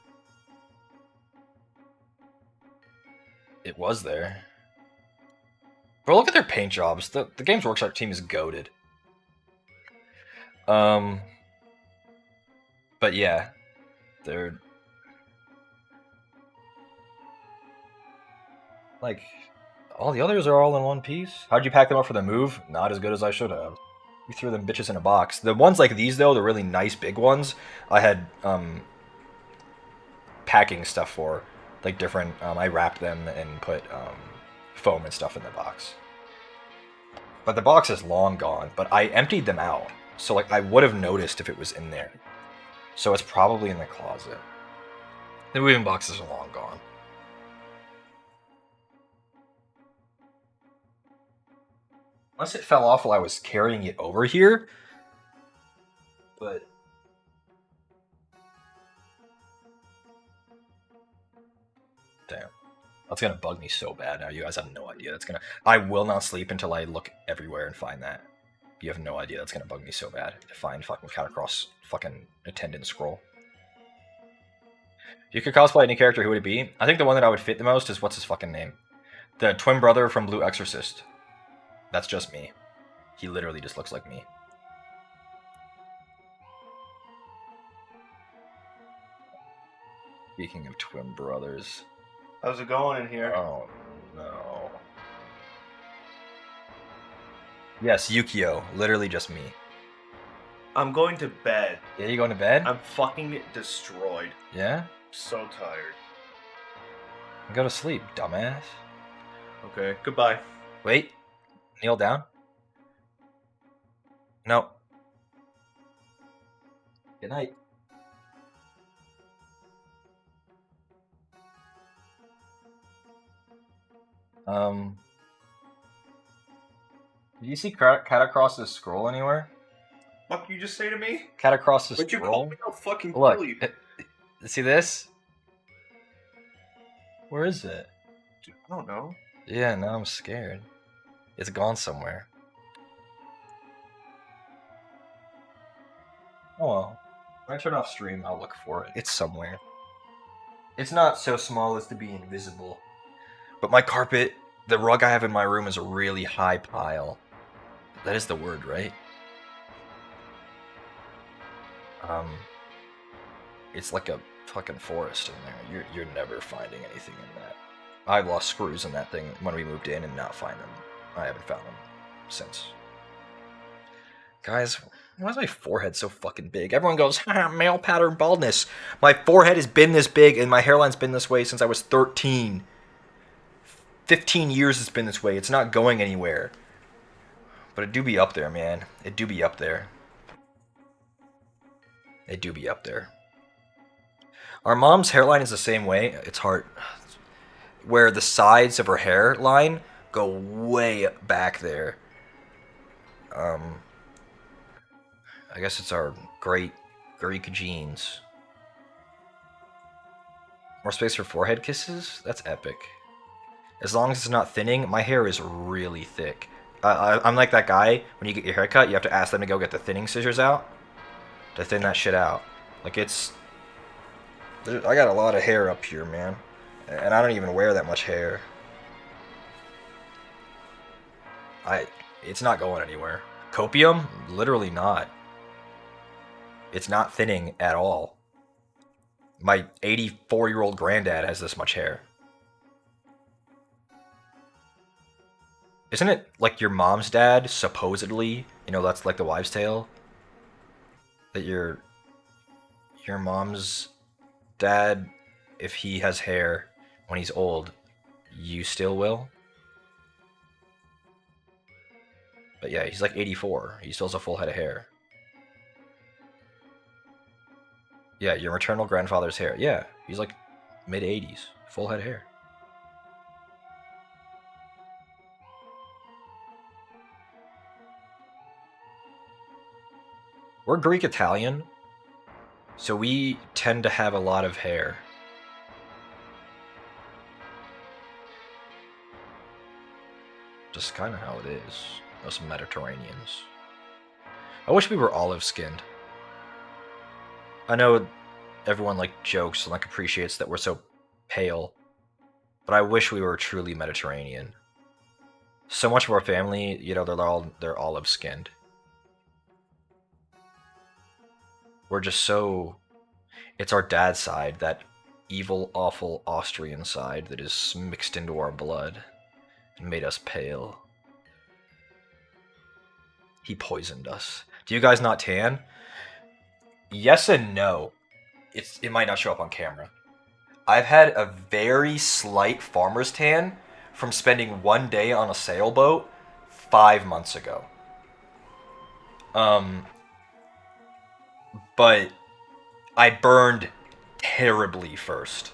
It was there. Bro, look at their paint jobs. The Games Workshop team is goated. But yeah, they're like all the others are all in one piece. How'd you pack them up for the move? Not as good as I should have. We threw them bitches in a box. The ones like these though, the really nice big ones, I had packing stuff for, like different. I wrapped them and put foam and stuff in the box. But the box is long gone. But I emptied them out, so like I would have noticed if it was in there. So it's probably in the closet. The moving boxes are long gone. Unless it fell off while I was carrying it over here. But damn. That's gonna bug me so bad now. You guys have no idea. I will not sleep until I look everywhere and find that. You have no idea. That's gonna bug me so bad to find fucking Catacross fucking attendant scroll. If you could cosplay any character, who would it be? I think the one that I would fit the most is what's his fucking name? The twin brother from Blue Exorcist. That's just me. He literally just looks like me. Speaking of twin brothers. How's it going in here? Oh no. Yes, Yukio. Literally just me. I'm going to bed. Yeah, you going to bed? I'm fucking destroyed. Yeah? So tired. Go to sleep, dumbass. Okay, goodbye. Wait. Kneel down. No. Good night. Um. Did you see cat across the scroll anywhere? Fuck you just say to me? Cat across the But you call scroll? me, I'll fucking Look, kill you. see this? Where is it? Dude, I don't know. Yeah, now I'm scared. It's gone somewhere. Oh well. When I turn off stream, I'll look for it. It's somewhere. It's not so small as to be invisible. But my carpet, the rug I have in my room is a really high pile. That is the word, right? It's like a fucking forest in there. You're never finding anything in that. I lost screws in that thing when we moved in and not find them. I haven't found them since. Guys, why is my forehead so fucking big? Everyone goes, haha, male pattern baldness. My forehead has been this big and my hairline's been this way since I was 13. 15 years it's been this way. It's not going anywhere. But it do be up there, man. It do be up there. It do be up there. Our mom's hairline is the same way. It's hard. Where the sides of her hairline go way back there. I guess it's our great Greek genes. More space for forehead kisses? That's epic. As long as it's not thinning, my hair is really thick. I'm like that guy, when you get your hair cut, you have to ask them to go get the thinning scissors out to thin that shit out. Like I got a lot of hair up here, man. And I don't even wear that much hair. It's not going anywhere. Copium? Literally not. It's not thinning at all. My 84-year-old granddad has this much hair. Isn't it like your mom's dad, supposedly? You know, that's like the wives' tale. That your mom's dad, if he has hair when he's old, you still will? But yeah, he's like 84. He still has a full head of hair. Yeah, your maternal grandfather's hair. Yeah, he's like mid-80s. Full head of hair. We're Greek Italian, so we tend to have a lot of hair. Just kind of how it is. Us Mediterraneans. I wish we were olive-skinned. I know everyone like jokes and like appreciates that we're so pale, but I wish we were truly Mediterranean. So much of our family, you know, they're olive-skinned. We're just so... It's our dad's side, that evil, awful Austrian side that is mixed into our blood and made us pale. He poisoned us. Do you guys not tan? Yes and no. It might not show up on camera. I've had a very slight farmer's tan from spending one day on a sailboat 5 months ago. But I burned terribly first.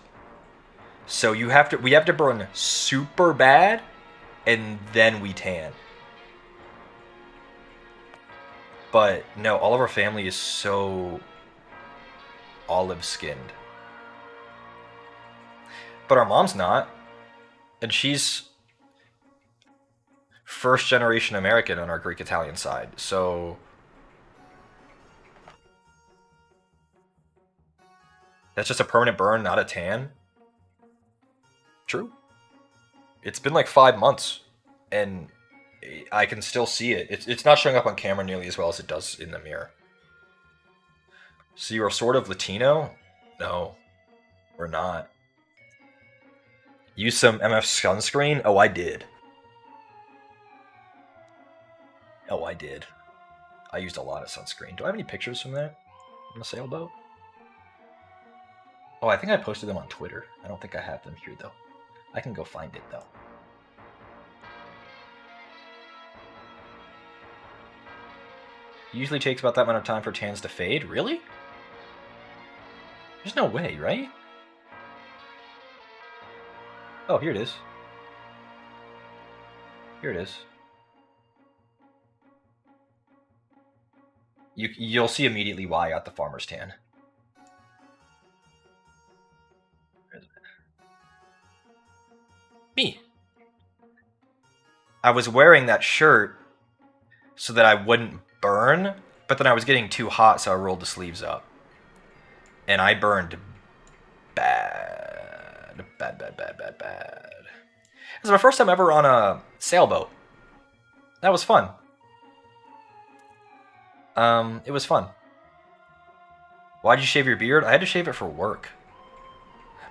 So we have to burn super bad and then we tan. But no, all of our family is so olive-skinned. But our mom's not. And she's first generation American on our Greek Italian side. So that's just a permanent burn, not a tan. True. It's been like 5 months and I can still see it. It's not showing up on camera nearly as well as it does in the mirror. So you're sort of Latino? No, we're not. Use some MF sunscreen? Oh, I did. Oh, I did. I used a lot of sunscreen. Do I have any pictures from that? On the sailboat? Oh, I think I posted them on Twitter. I don't think I have them here, though. I can go find it, though. Usually takes about that amount of time for tans to fade. Really? There's no way, right? Oh, here it is. Here it is. You'll see immediately why I got the farmer's tan. Me. I was wearing that shirt so that I wouldn't burn, but then I was getting too hot, so I rolled the sleeves up. And I burned bad. Bad, bad, bad, bad, bad. It was my first time ever on a sailboat. That was fun. It was fun. Why'd you shave your beard? I had to shave it for work.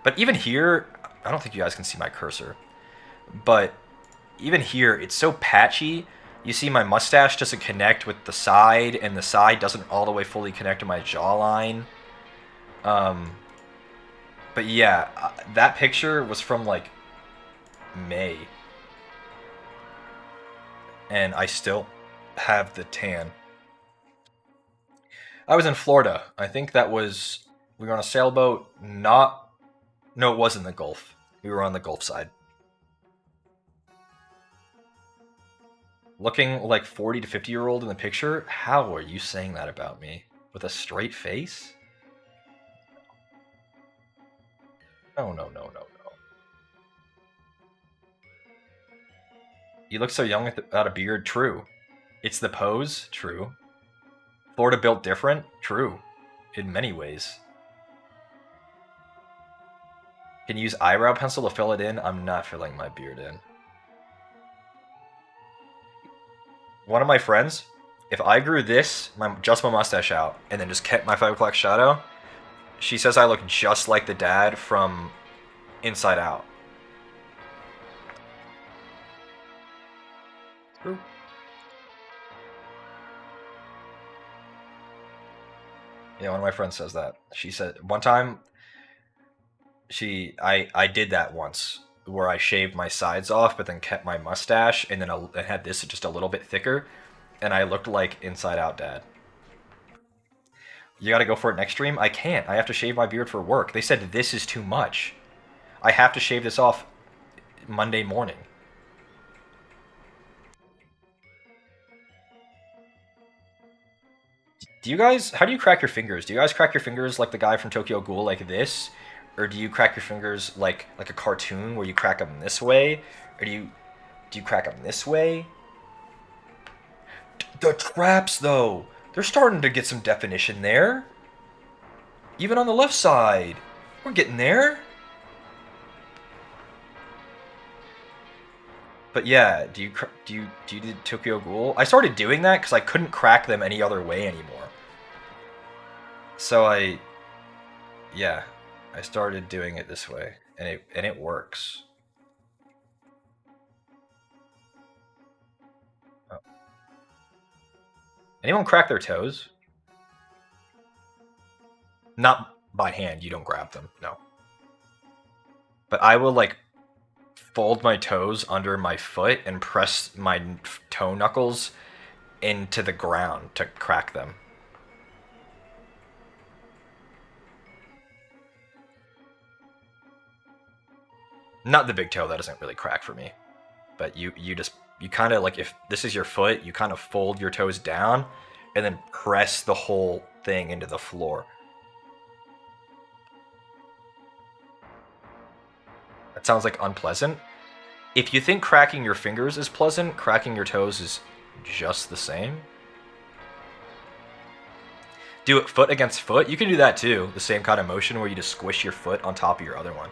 But even here, I don't think you guys can see my cursor. But even here, it's so patchy. You see my mustache doesn't connect with the side, and the side doesn't all the way fully connect to my jawline. But yeah, that picture was from like May. And I still have the tan. I was in Florida. I think that was... We were on a sailboat, not... No, it was in the Gulf. We were on the Gulf side. Looking like 40 to 50-year-old in the picture? How are you saying that about me? With a straight face? No, no, no, no, no. You look so young without a beard? True. It's the pose? True. Florida built different? True. In many ways. Can you use eyebrow pencil to fill it in? I'm not filling my beard in. One of my friends, if I grew this, just my mustache out, and then just kept my 5 o'clock shadow, she says I look just like the dad from Inside Out. True. Yeah, one of my friends says that. She said one time I did that once where I shaved my sides off but then kept my mustache and then I had this just a little bit thicker and I looked like Inside Out dad. You gotta go for it next stream? I can't. I have to shave my beard for work. They said this is too much. I have to shave this off Monday morning. Do you guys... How do you crack your fingers? Do you guys crack your fingers like the guy from Tokyo Ghoul like this? Or do you crack your fingers like a cartoon where you crack them this way? Or do you crack them this way? The traps, though. They're starting to get some definition there. Even on the left side. We're getting there. But yeah, do you do Tokyo Ghoul? I started doing that because I couldn't crack them any other way anymore. So yeah, I started doing it this way, and it works. Oh. Anyone crack their toes? Not by hand. You don't grab them. No. But I will like fold my toes under my foot and press my toe knuckles into the ground to crack them. Not the big toe, that doesn't really crack for me. But you kind of like, if this is your foot, you kind of fold your toes down and then press the whole thing into the floor. That sounds like unpleasant. If you think cracking your fingers is pleasant, cracking your toes is just the same. Do it foot against foot. You can do that too. The same kind of motion where you just squish your foot on top of your other one.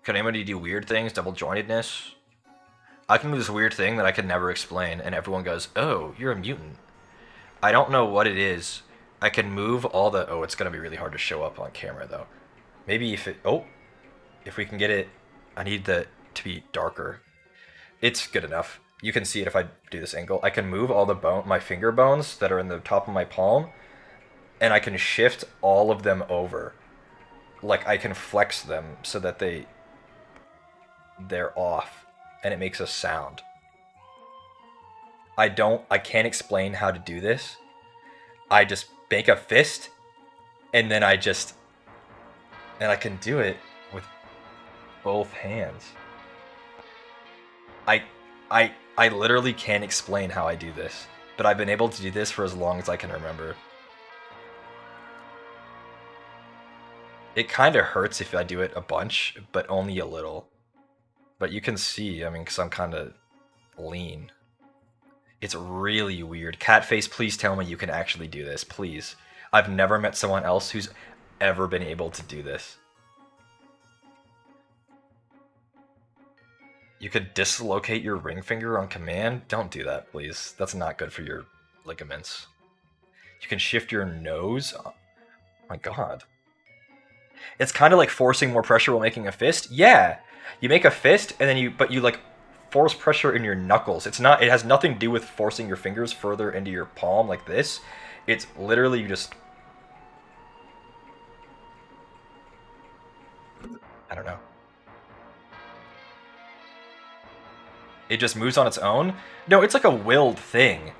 Could anybody do weird things? Double jointedness? I can do this weird thing that I can never explain, and everyone goes, "Oh, you're a mutant." I don't know what it is. I can move all the... Oh, it's going to be really hard to show up on camera, though. Maybe if it... Oh! If we can get it... I need the to be darker. It's good enough. You can see it if I do this angle. I can move all the my finger bones that are in the top of my palm, and I can shift all of them over. Like, I can flex them so that they're off, and it makes a sound. I can't explain how to do this. I just make a fist, and then I can do it with both hands. I, I literally can't explain how I do this, but I've been able to do this for as long as I can remember. It kind of hurts if I do it a bunch, but only a little. But you can see, I mean, because I'm kind of lean. It's really weird. Catface, please tell me you can actually do this, please. I've never met someone else who's ever been able to do this. You could dislocate your ring finger on command? Don't do that, please. That's not good for your ligaments. You can shift your nose? Oh my god. It's kind of like forcing more pressure while making a fist? Yeah! You make a fist, and then you like, force pressure in your knuckles. It has nothing to do with forcing your fingers further into your palm like this. It's literally you just... I don't know. It just moves on its own? No, it's like a willed thing.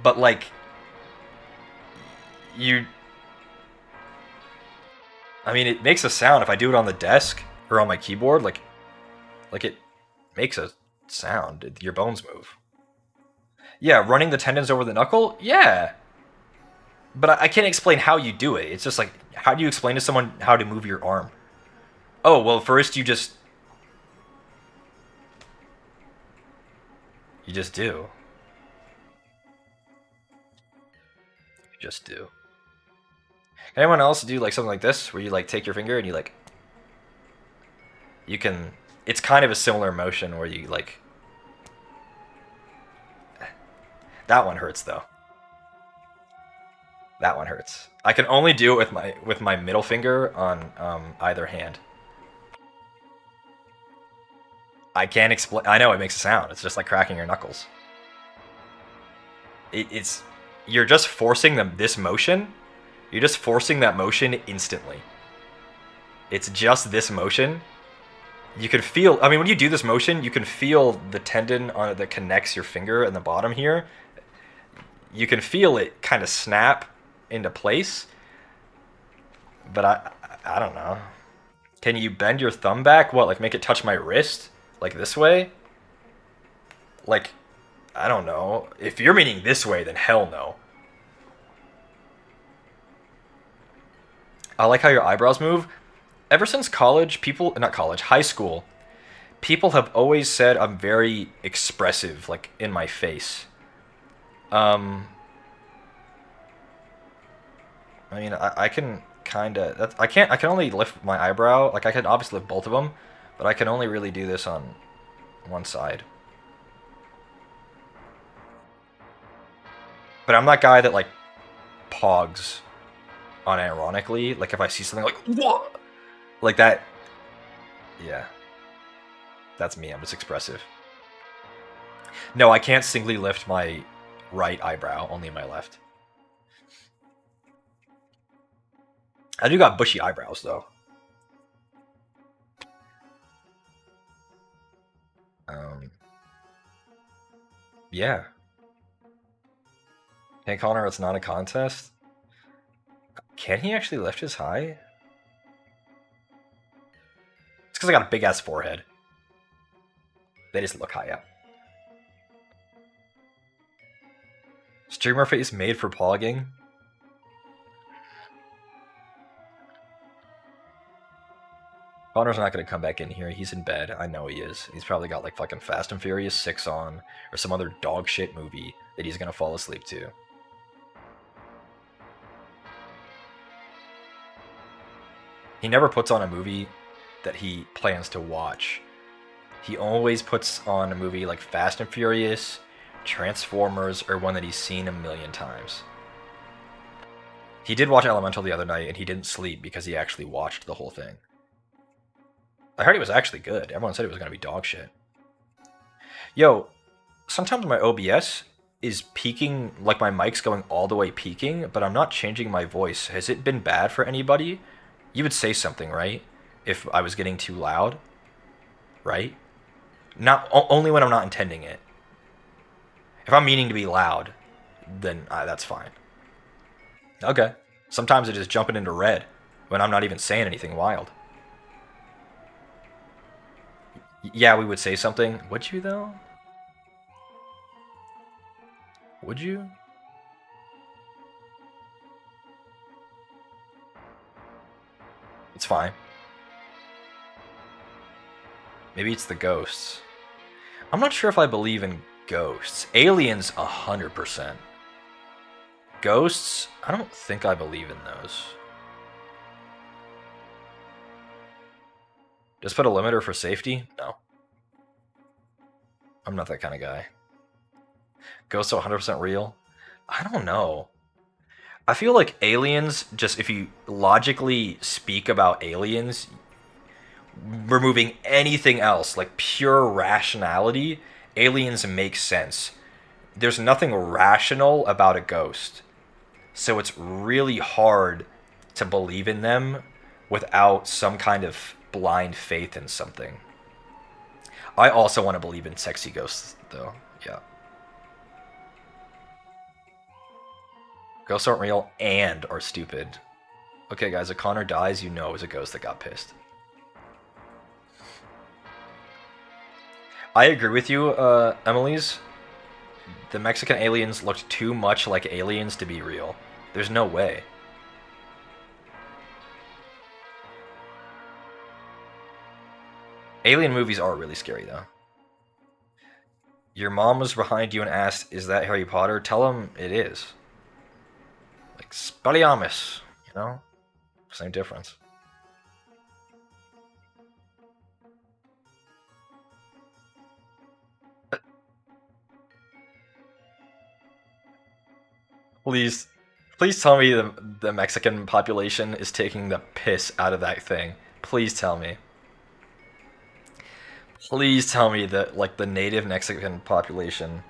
But like... You... I mean, it makes a sound if I do it on the desk or on my keyboard. Like it makes a sound. Your bones move. Yeah, running the tendons over the knuckle? Yeah. But I can't explain how you do it. It's just like, how do you explain to someone how to move your arm? Oh, well, first you just... You just do. You just do. Anyone else do like something like this, where you like take your finger and you like... You can... It's kind of a similar motion where you like... That one hurts though. That one hurts. I can only do it with my middle finger on either hand. I can't explain. I know it makes a sound. It's just like cracking your knuckles. It's you're just forcing this motion. You're just forcing that motion instantly. It's just this motion. You can feel. I mean, when you do this motion, you can feel the tendon on it that connects your finger and the bottom here. You can feel it kind of snap into place. But I don't know. Can you bend your thumb back? What, like make it touch my wrist? Like this way? Like, I don't know. If you're meaning this way, then hell no. I like how your eyebrows move. Ever since college, not college, high school, people have always said I'm very expressive, like in my face. I mean, I can kind of, I can only lift my eyebrow. Like I can obviously lift both of them, but I can only really do this on one side. But I'm that guy that like pogs unironically. Like if I see something like, what? Like that. Yeah. That's me. I'm just expressive. No, I can't singly lift my right eyebrow, only my left. I do got bushy eyebrows, though. Yeah. Hey, Connor, it's not a contest. Can he actually lift his high? It's because I got a big-ass forehead. They just look high up. Streamer face made for pogging? Connor's not going to come back in here. He's in bed. I know he is. He's probably got like fucking Fast and Furious 6 on, or some other dog shit movie that he's going to fall asleep to. He never puts on a movie that he plans to watch. He always puts on a movie like Fast and Furious, Transformers, or one that he's seen a million times. He did watch Elemental the other night, and he didn't sleep because he actually watched the whole thing. I heard it was actually good. Everyone said it was going to be dog shit. Yo, sometimes my OBS is peaking, like my mic's going all the way peaking, but I'm not changing my voice. Has it been bad for anybody? You would say something, right? If I was getting too loud, right? Only when I'm not intending it. If I'm meaning to be loud, then that's fine. Okay. Sometimes it is jumping into red when I'm not even saying anything wild. Yeah, we would say something. Would you, though? Would you? It's fine. Maybe it's the ghosts. I'm not sure if I believe in ghosts. Aliens, 100%. Ghosts, I don't think I believe in those. Just put a limiter for safety? No. I'm not that kind of guy. Ghosts are 100% real? I don't know. I feel like aliens, just if you logically speak about aliens, removing anything else, like pure rationality, aliens make sense. There's nothing rational about a ghost. So it's really hard to believe in them without some kind of blind faith in something. I also want to believe in sexy ghosts, though. Yeah. Ghosts aren't real and are stupid. Okay, guys, if Connor dies, you know it was a ghost that got pissed. I agree with you, Emily's. The Mexican aliens looked too much like aliens to be real. There's no way. Alien movies are really scary, though. Your mom was behind you and asked, "Is that Harry Potter?" Tell him it is. Like Spelliamus, you know? Same difference. Please, please tell me the Mexican population is taking the piss out of that thing. Please tell me. Please tell me that like the native Mexican population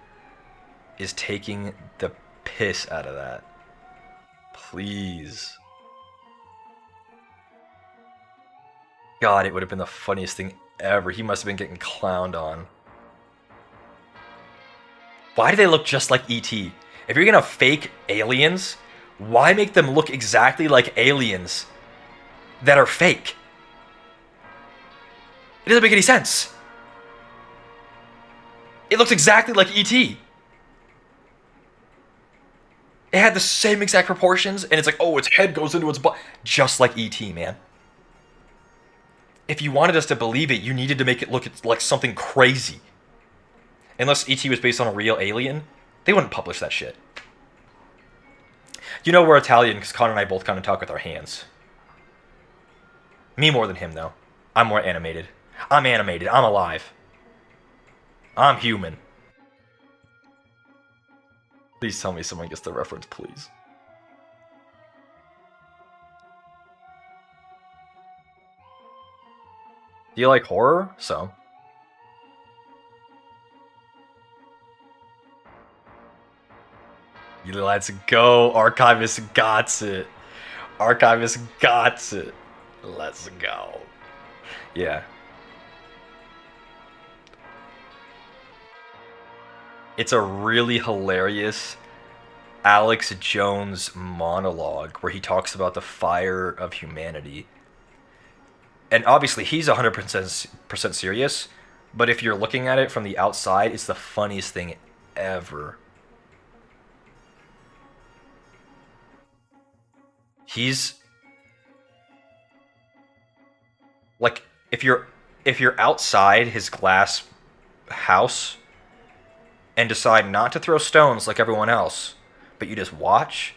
is taking the piss out of that. Please. God, it would have been the funniest thing ever. He must have been getting clowned on. Why do they look just like E.T.? If you're gonna fake aliens, why make them look exactly like aliens that are fake? It doesn't make any sense. It looks exactly like E.T. It had the same exact proportions, and it's like, oh, its head goes into its butt. Just like E.T., man. If you wanted us to believe it, you needed to make it look like something crazy. Unless E.T. was based on a real alien, they wouldn't publish that shit. You know we're Italian because Connor and I both kind of talk with our hands. Me more than him, though. I'm more animated. I'm animated. I'm alive. I'm human. Please tell me someone gets the reference, please. Do you like horror? So. Let's go. Archivist got it. Archivist got it. Let's go. Yeah. It's a really hilarious Alex Jones monologue where he talks about the fire of humanity. And obviously he's 100% serious, but if you're looking at it from the outside, it's the funniest thing ever. He's like if you're outside his glass house and decide not to throw stones like everyone else, but you just watch,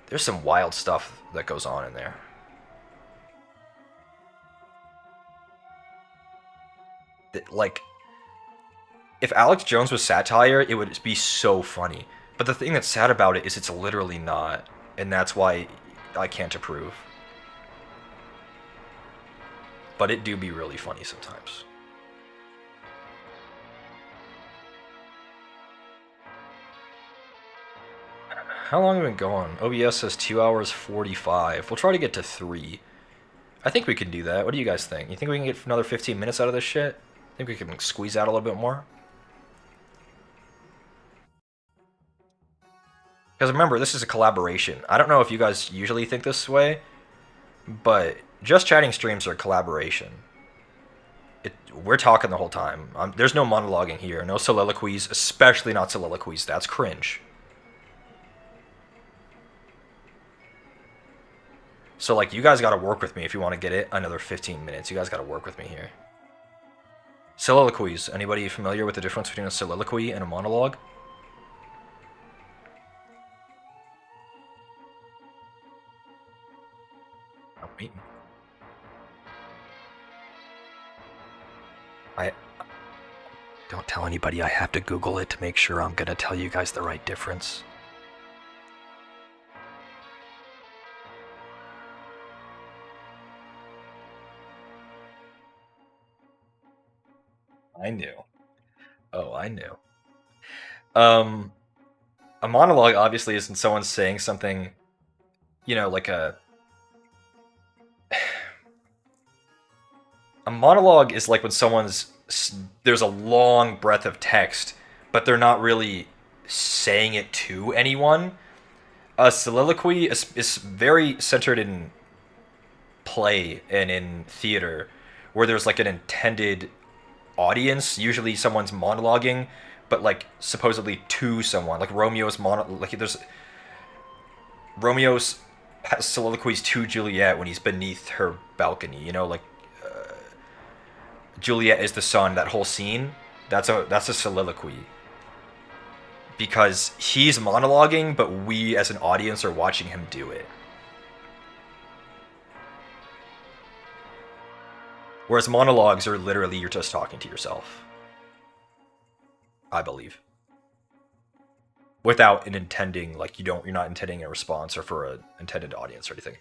there's some wild stuff that goes on in there. Like, if Alex Jones was satire, it would be so funny. But the thing that's sad about it is it's literally not, and that's why I can't approve. But it do be really funny sometimes. How long have we been going? OBS says 2 hours 45. We'll try to get to 3. I think we can do that. What do you guys think? You think we can get another 15 minutes out of this shit? Think we can squeeze out a little bit more? Because remember, this is a collaboration. I don't know if you guys usually think this way, but just chatting streams are a collaboration. We're talking the whole time. There's no monologuing here. No soliloquies, especially not soliloquies. That's cringe. So like, you guys got to work with me if you want to get it another 15 minutes. You guys got to work with me here. Soliloquies. Anybody familiar with the difference between a soliloquy and a monologue? I'm waiting. I don't tell anybody. I have to Google it to make sure I'm gonna tell you guys the right difference. I knew. Oh, I knew. Um, a monologue obviously isn't someone saying something, like a monologue is like when there's a long breadth of text, but they're not really saying it to anyone. A soliloquy is very centered in play and in theater, where there's like an intended audience. Usually, someone's monologuing, but like supposedly to someone. Like Romeo's has soliloquies to Juliet when he's beneath her balcony. Juliet is the sun. That whole scene, that's a soliloquy because he's monologuing, but we as an audience are watching him do it. Whereas monologues are literally you're just talking to yourself, I believe, without an intending you're not intending a response or for an intended audience or anything.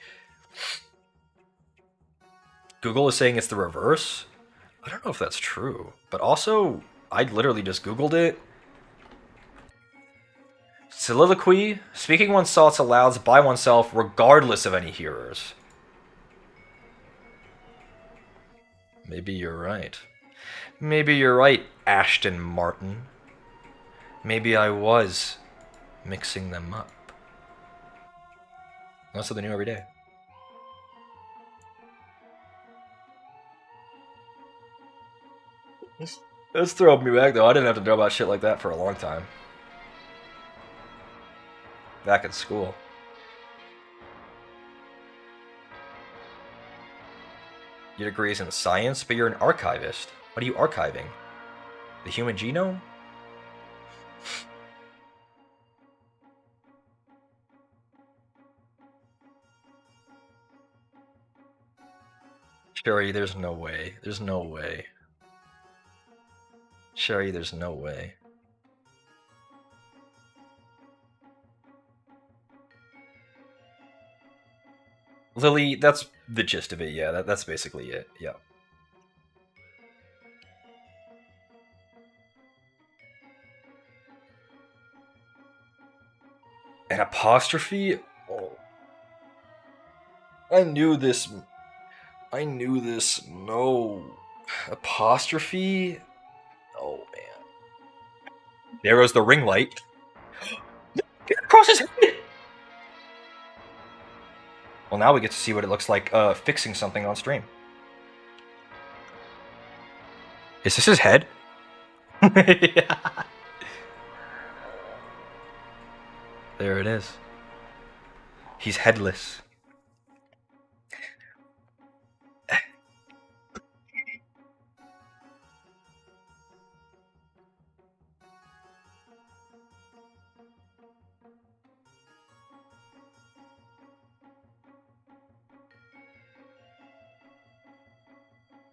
Google is saying it's the reverse. I don't know if that's true, but also I literally just Googled it. Soliloquy, speaking one's thoughts aloud by oneself regardless of any hearers. Maybe you're right. Maybe you're right, Ashton Martin. Maybe I was mixing them up. That's something new every day. That's throwing me back though. I didn't have to know about shit like that for a long time. Back in school. Your degree is in science, but you're an archivist. What are you archiving? The human genome? Sherry, there's no way. There's no way. Sherry, there's no way. Lily, that's the gist of it, yeah. That's basically it, yeah. An apostrophe? Oh. I knew this. No. Apostrophe? Oh, man. There goes the ring light. Get across his head! Well, now we get to see what it looks like fixing something on stream. Is this his head? Yeah. There it is. He's headless.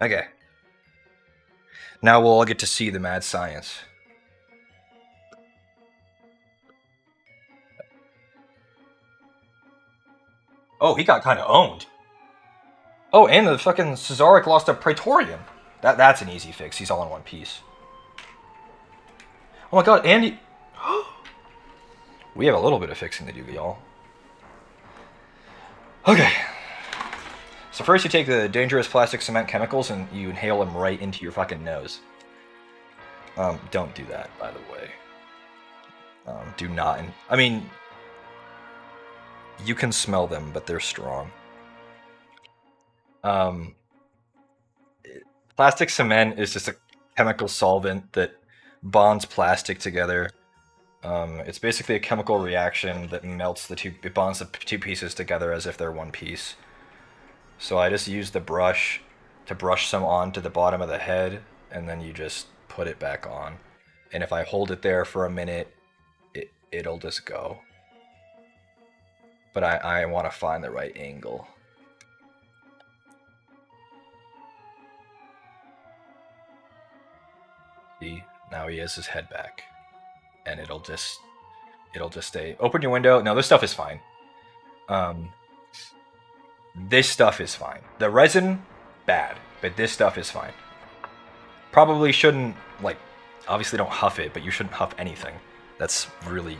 Okay. Now we'll all get to see the mad science. Oh, he got kind of owned. Oh, and the fucking Cesaric lost a Praetorian. That's an easy fix. He's all in one piece. Oh my god, Andy. We have a little bit of fixing to do, y'all. Okay. So first you take the dangerous plastic cement chemicals and you inhale them right into your fucking nose. Don't do that, by the way. Do not. I mean, you can smell them, but they're strong. Plastic cement is just a chemical solvent that bonds plastic together. It's basically a chemical reaction that melts the two. It bonds the two pieces together as if they're one piece. So I just use the brush to brush some onto the bottom of the head, and then you just put it back on. And if I hold it there for a minute, it'll just go. But I want to find the right angle. See, now he has his head back, and it'll just stay. Open your window. No, this stuff is fine. This stuff is fine. The resin, bad, but this stuff is fine. Probably shouldn't, like, obviously don't huff it, but you shouldn't huff anything. That's really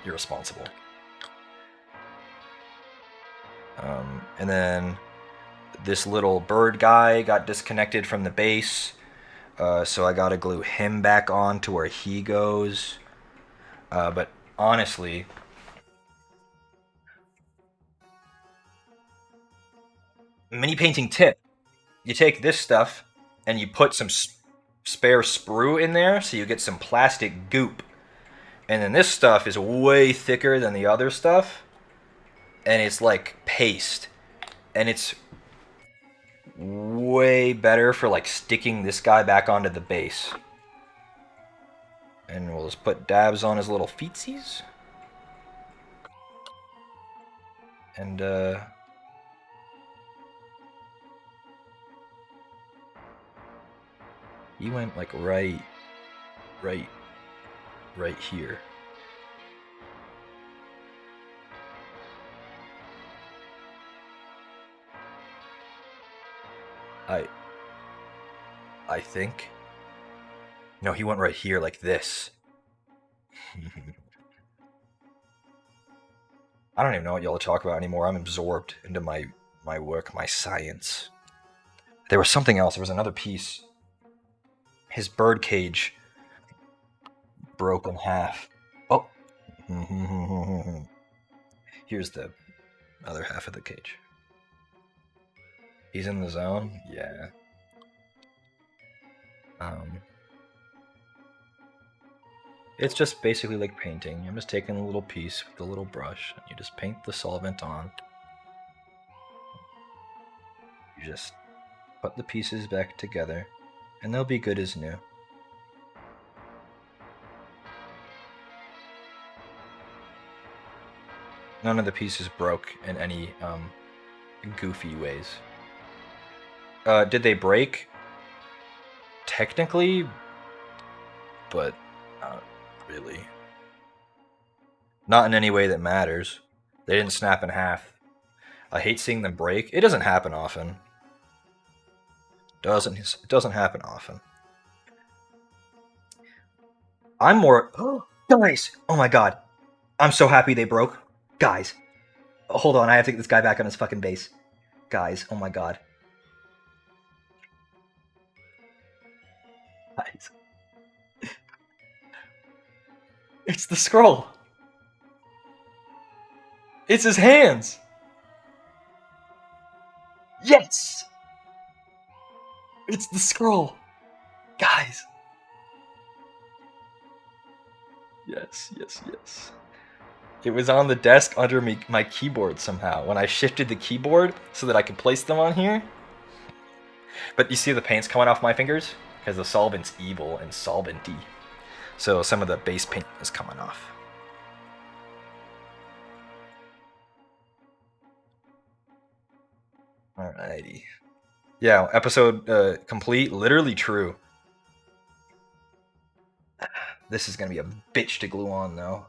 irresponsible. And then this little bird guy got disconnected from the base, so I gotta glue him back on to where he goes. But honestly, mini painting tip: you take this stuff and you put some spare sprue in there, so you get some plastic goop. And then this stuff is way thicker than the other stuff, and it's like paste, and it's way better for like sticking this guy back onto the base. And we'll just put dabs on his little feetsies. And he went like right here. I think. No, he went right here like this. I don't even know what y'all talk about anymore. I'm absorbed into my work, my science. There was something else. There was another piece. His bird cage broke in half. Oh. Here's the other half of the cage. He's in the zone? Yeah. It's just basically like painting. I'm just taking a little piece with a little brush, and you just paint the solvent on. You just put the pieces back together, and they'll be good as new. None of the pieces broke in any goofy ways. Did they break? Technically, but not really. Not in any way that matters. They didn't snap in half. I hate seeing them break. It doesn't happen often. It doesn't happen often. I'm more... Oh, guys! Oh my god. I'm so happy they broke. Guys. Hold on, I have to get this guy back on his fucking base. Guys, oh my god. Guys. It's the scroll. It's his hands. Yes! It's the scroll. Guys. Yes, yes, yes. It was on the desk under my keyboard somehow. When I shifted the keyboard so that I could place them on here. But you see the paint's coming off my fingers? Because the solvent's evil and solventy. So some of the base paint is coming off. Alrighty. Yeah, episode complete. Literally true. This is going to be a bitch to glue on, though.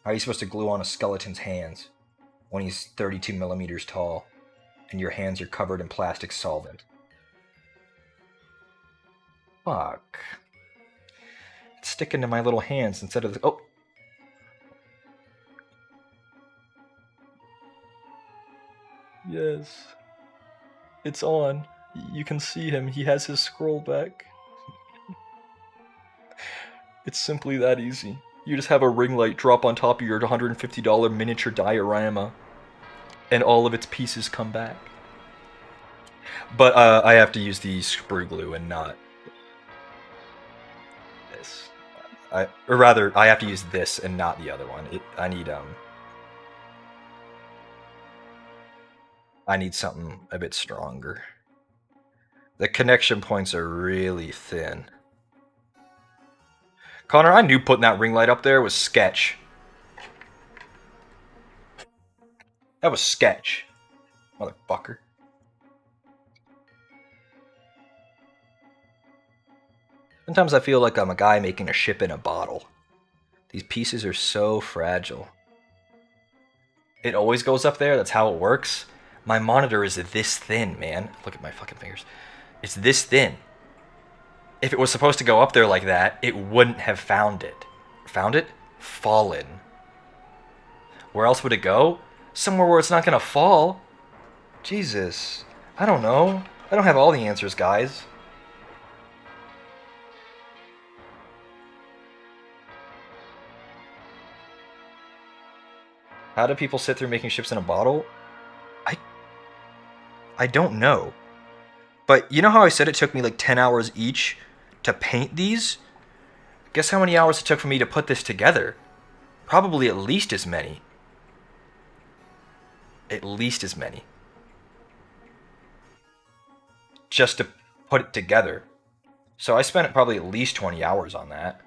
How are you supposed to glue on a skeleton's hands when he's 32 millimeters tall and your hands are covered in plastic solvent? Fuck. It's sticking to my little hands instead of the... Oh! Yes. It's on. You can see him. He has his scroll back. It's simply that easy. You just have a ring light drop on top of your $150 miniature diorama, and all of its pieces come back. But I have to use the sprue glue and not this. Or rather, I have to use this and not the other one. I need something a bit stronger. The connection points are really thin. Connor, I knew putting that ring light up there was sketch. That was sketch. Motherfucker. Sometimes I feel like I'm a guy making a ship in a bottle. These pieces are so fragile. It always goes up there, that's how it works. My monitor is this thin, man. Look at my fucking fingers. It's this thin. If it was supposed to go up there like that, it wouldn't have found it. Found it? Fallen. Where else would it go? Somewhere where it's not gonna fall. Jesus. I don't know. I don't have all the answers, guys. How do people sit through making ships in a bottle? I don't know. But you know how I said it took me like 10 hours each to paint these? Guess how many hours it took for me to put this together? Probably at least as many. At least as many. Just to put it together. So I spent probably at least 20 hours on that.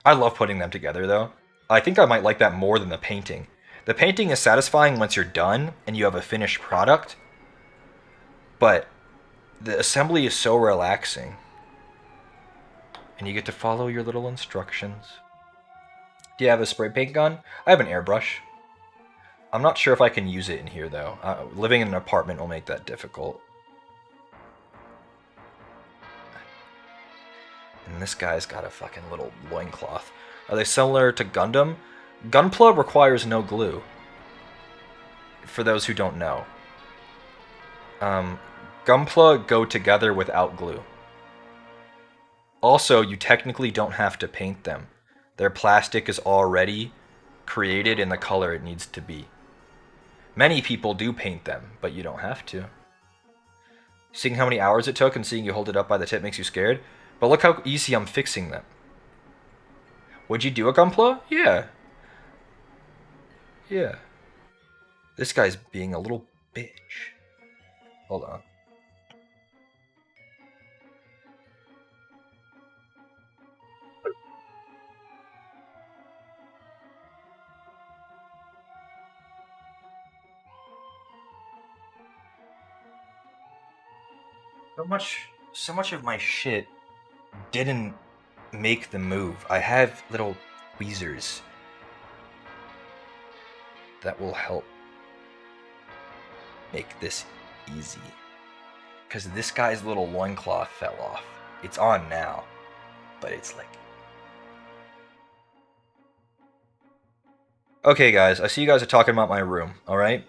I love putting them together though. I think I might like that more than the painting. The painting is satisfying once you're done and you have a finished product. But the assembly is so relaxing. And you get to follow your little instructions. Do you have a spray paint gun? I have an airbrush. I'm not sure if I can use it in here though. Living in an apartment will make that difficult. And this guy's got a fucking little loincloth. Are they similar to Gundam? Gunpla requires no glue. For those who don't know. Gunpla go together without glue. Also, you technically don't have to paint them. Their plastic is already created in the color it needs to be. Many people do paint them, but you don't have to. Seeing how many hours it took and seeing you hold it up by the tip makes you scared. But look how easy I'm fixing them. Would you do a Gunpla? Yeah. Yeah. This guy's being a little bitch. Hold on. So much of my shit didn't make the move. I have little tweezers that will help make this easy. Because this guy's little loincloth fell off. It's on now, but it's like... Okay, guys, I see you guys are talking about my room, alright?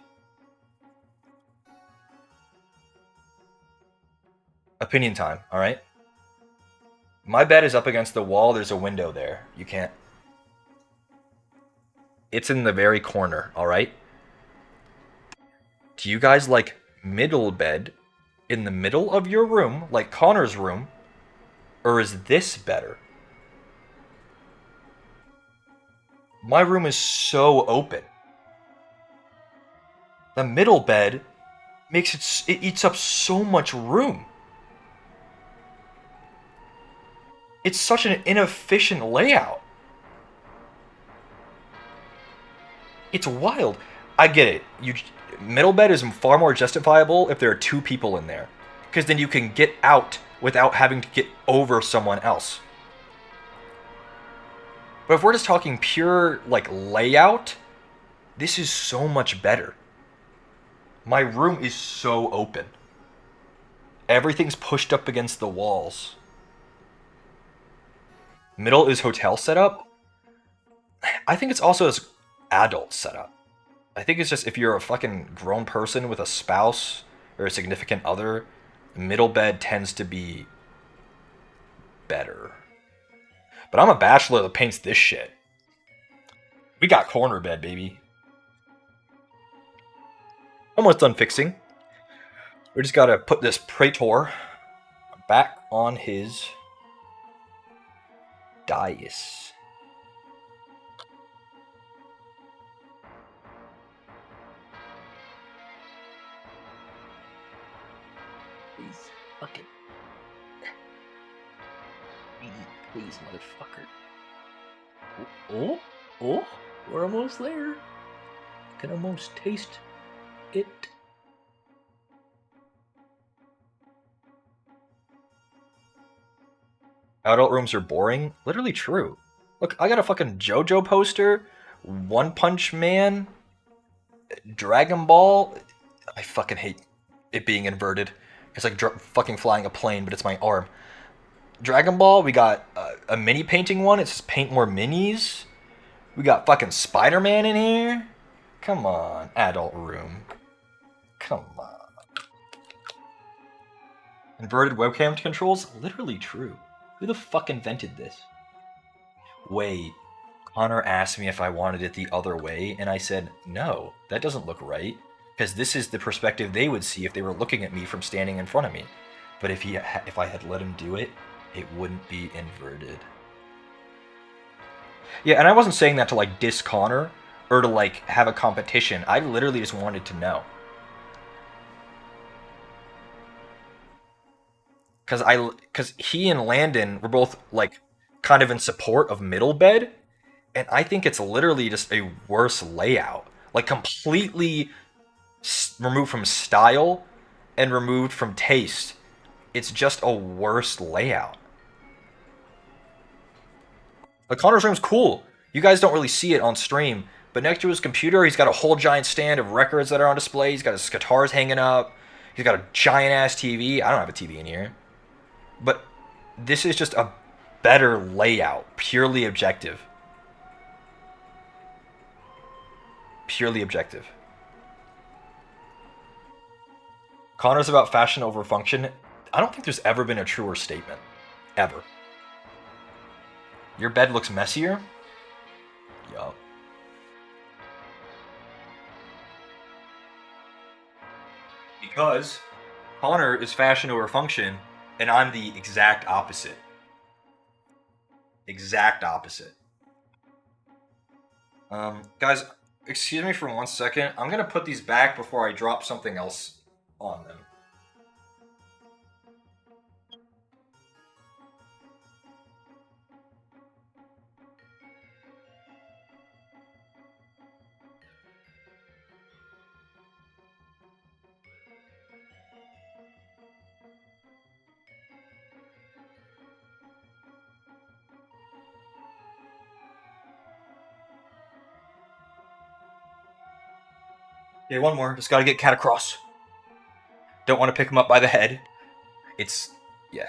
Opinion time, alright? My bed is up against the wall, there's a window there. You can't... It's in the very corner, alright? Do you guys like middle bed in the middle of your room, like Connor's room, or is this better? My room is so open. The middle bed makes it eats up so much room. It's such an inefficient layout. It's wild. I get it. Middle bed is far more justifiable if there are two people in there, because then you can get out without having to get over someone else. But if we're just talking pure like layout, this is so much better. My room is so open. Everything's pushed up against the walls. Middle is hotel setup. I think it's also as adult setup. I think it's just if you're a fucking grown person with a spouse or a significant other, middle bed tends to be better. But I'm a bachelor that paints this shit. We got corner bed, baby. Almost done fixing. We just gotta put this Praetor back on his dais. Please, fucking. Please, motherfucker. Oh, we're almost there. Can almost taste it. Adult rooms are boring? Literally true. Look, I got a fucking JoJo poster, One Punch Man, Dragon Ball. I fucking hate it being inverted. It's like fucking flying a plane, but it's my arm. Dragon Ball, we got a mini painting one. It says paint more minis. We got fucking Spider Man in here. Come on, adult room. Come on. Inverted webcam controls? Literally true. Who the fuck invented this? Wait, Connor asked me if I wanted it the other way, and I said, no, that doesn't look right. Because this is the perspective they would see if they were looking at me from standing in front of me. But if I had let him do it, it wouldn't be inverted. Yeah, and I wasn't saying that to like diss Connor or to like have a competition. I literally just wanted to know. Because he and Landon were both like kind of in support of middle bed, and I think it's literally just a worse layout, like completely removed from style and removed from taste. It's just a worse layout. Like Connor's room's cool. You guys don't really see it on stream, but next to his computer, he's got a whole giant stand of records that are on display. He's got his guitars hanging up. He's got a giant ass TV. I don't have a TV in here, but this is just a better layout, purely objective. Purely objective. Connor's about fashion over function. I don't think there's ever been a truer statement. Ever. Your bed looks messier? Yup. Because Connor is fashion over function, and I'm the exact opposite. Exact opposite. Guys, excuse me for 1 second. I'm gonna put these back before I drop something else on them. Okay, one more. Just gotta get Cat across. Don't want to pick him up by the head. It's. Yeah.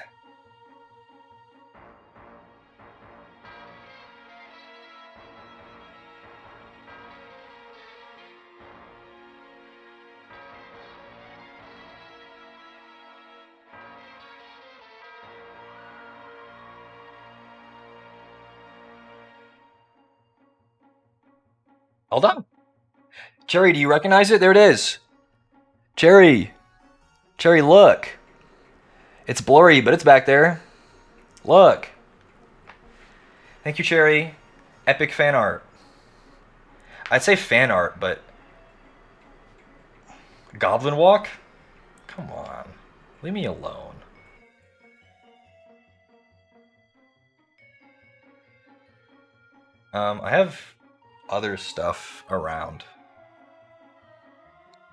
Hold on. Cherry, do you recognize it? There it is. Cherry. Cherry, look. It's blurry, but it's back there. Look. Thank you, Cherry. Epic fan art. I'd say fan art, but. Goblin Walk? Come on. Leave me alone. I have other stuff around.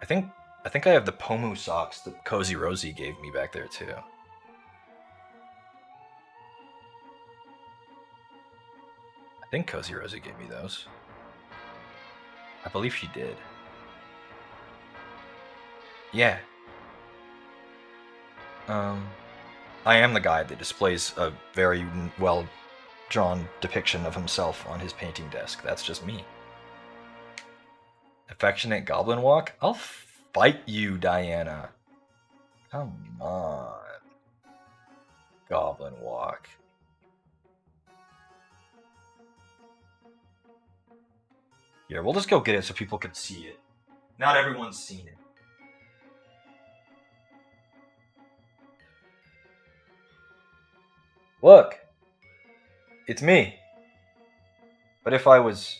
I think I have the Pomu socks that Cozy Rosie gave me back there too. I think Cozy Rosie gave me those. I believe she did. Yeah. I am the guy that displays a very well drawn depiction of himself on his painting desk. That's just me. Affectionate Goblin Walk? I'll fight you, Diana. Come on. Goblin Walk. Yeah, we'll just go get it so people can see it. Not everyone's seen it. Look, it's me. But if I was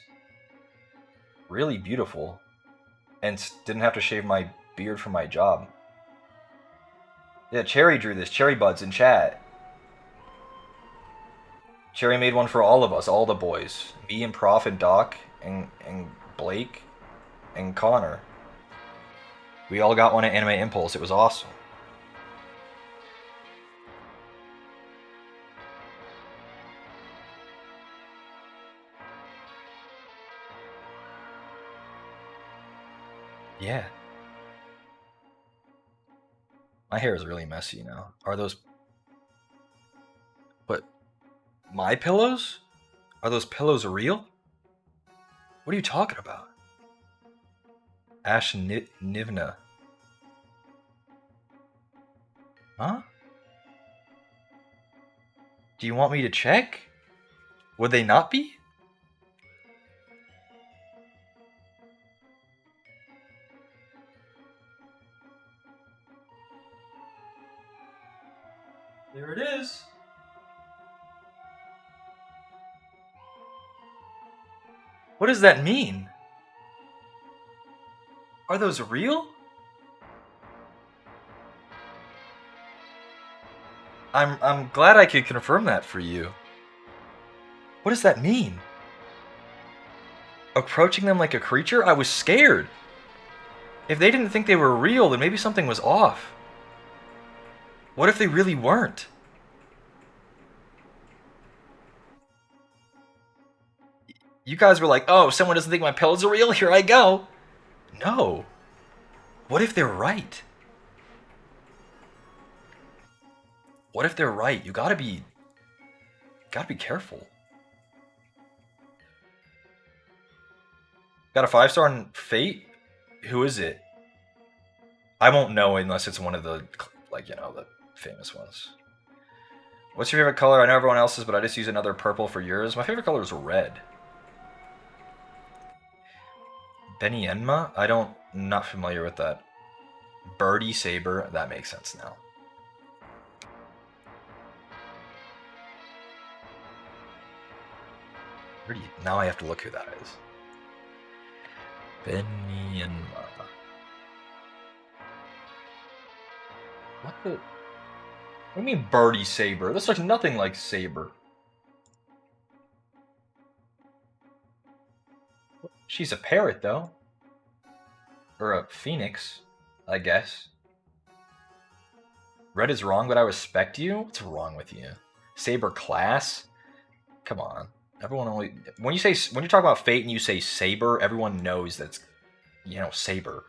really beautiful and didn't have to shave my beard for my job. Yeah, Cherry drew this. Cherry Buds in chat. Cherry made one for all of us, all the boys. Me and Prof and Doc and Blake and Connor. We all got one at Anime Impulse. It was awesome. Yeah. My hair is really messy now. Are those... But my pillows? Are those pillows real? What are you talking about? Ash Nivna. Huh? Do you want me to check? Would they not be? There it is. What does that mean? Are those real? I'm glad I could confirm that for you. What does that mean? Approaching them like a creature? I was scared. If they didn't think they were real, then maybe something was off. What if they really weren't? You guys were like, oh, someone doesn't think my pillows are real? Here I go. No. What if they're right? What if they're right? You gotta be careful. Got a 5-star on Fate? Who is it? I won't know unless it's one of the, like, you know, the famous ones. What's your favorite color? I know everyone else's, but I just use another purple for yours. My favorite color is red. Benny Enma? Not familiar with that. Birdie Saber? That makes sense now. Now I have to look who that is. Benny Enma. What the... What do you mean Birdie Saber? This looks nothing like Saber. She's a parrot, though. Or a phoenix, I guess. Red is wrong, but I respect you? What's wrong with you? Saber class? Come on. Everyone only... When you talk about Fate and you say Saber, everyone knows that's, you know, Saber.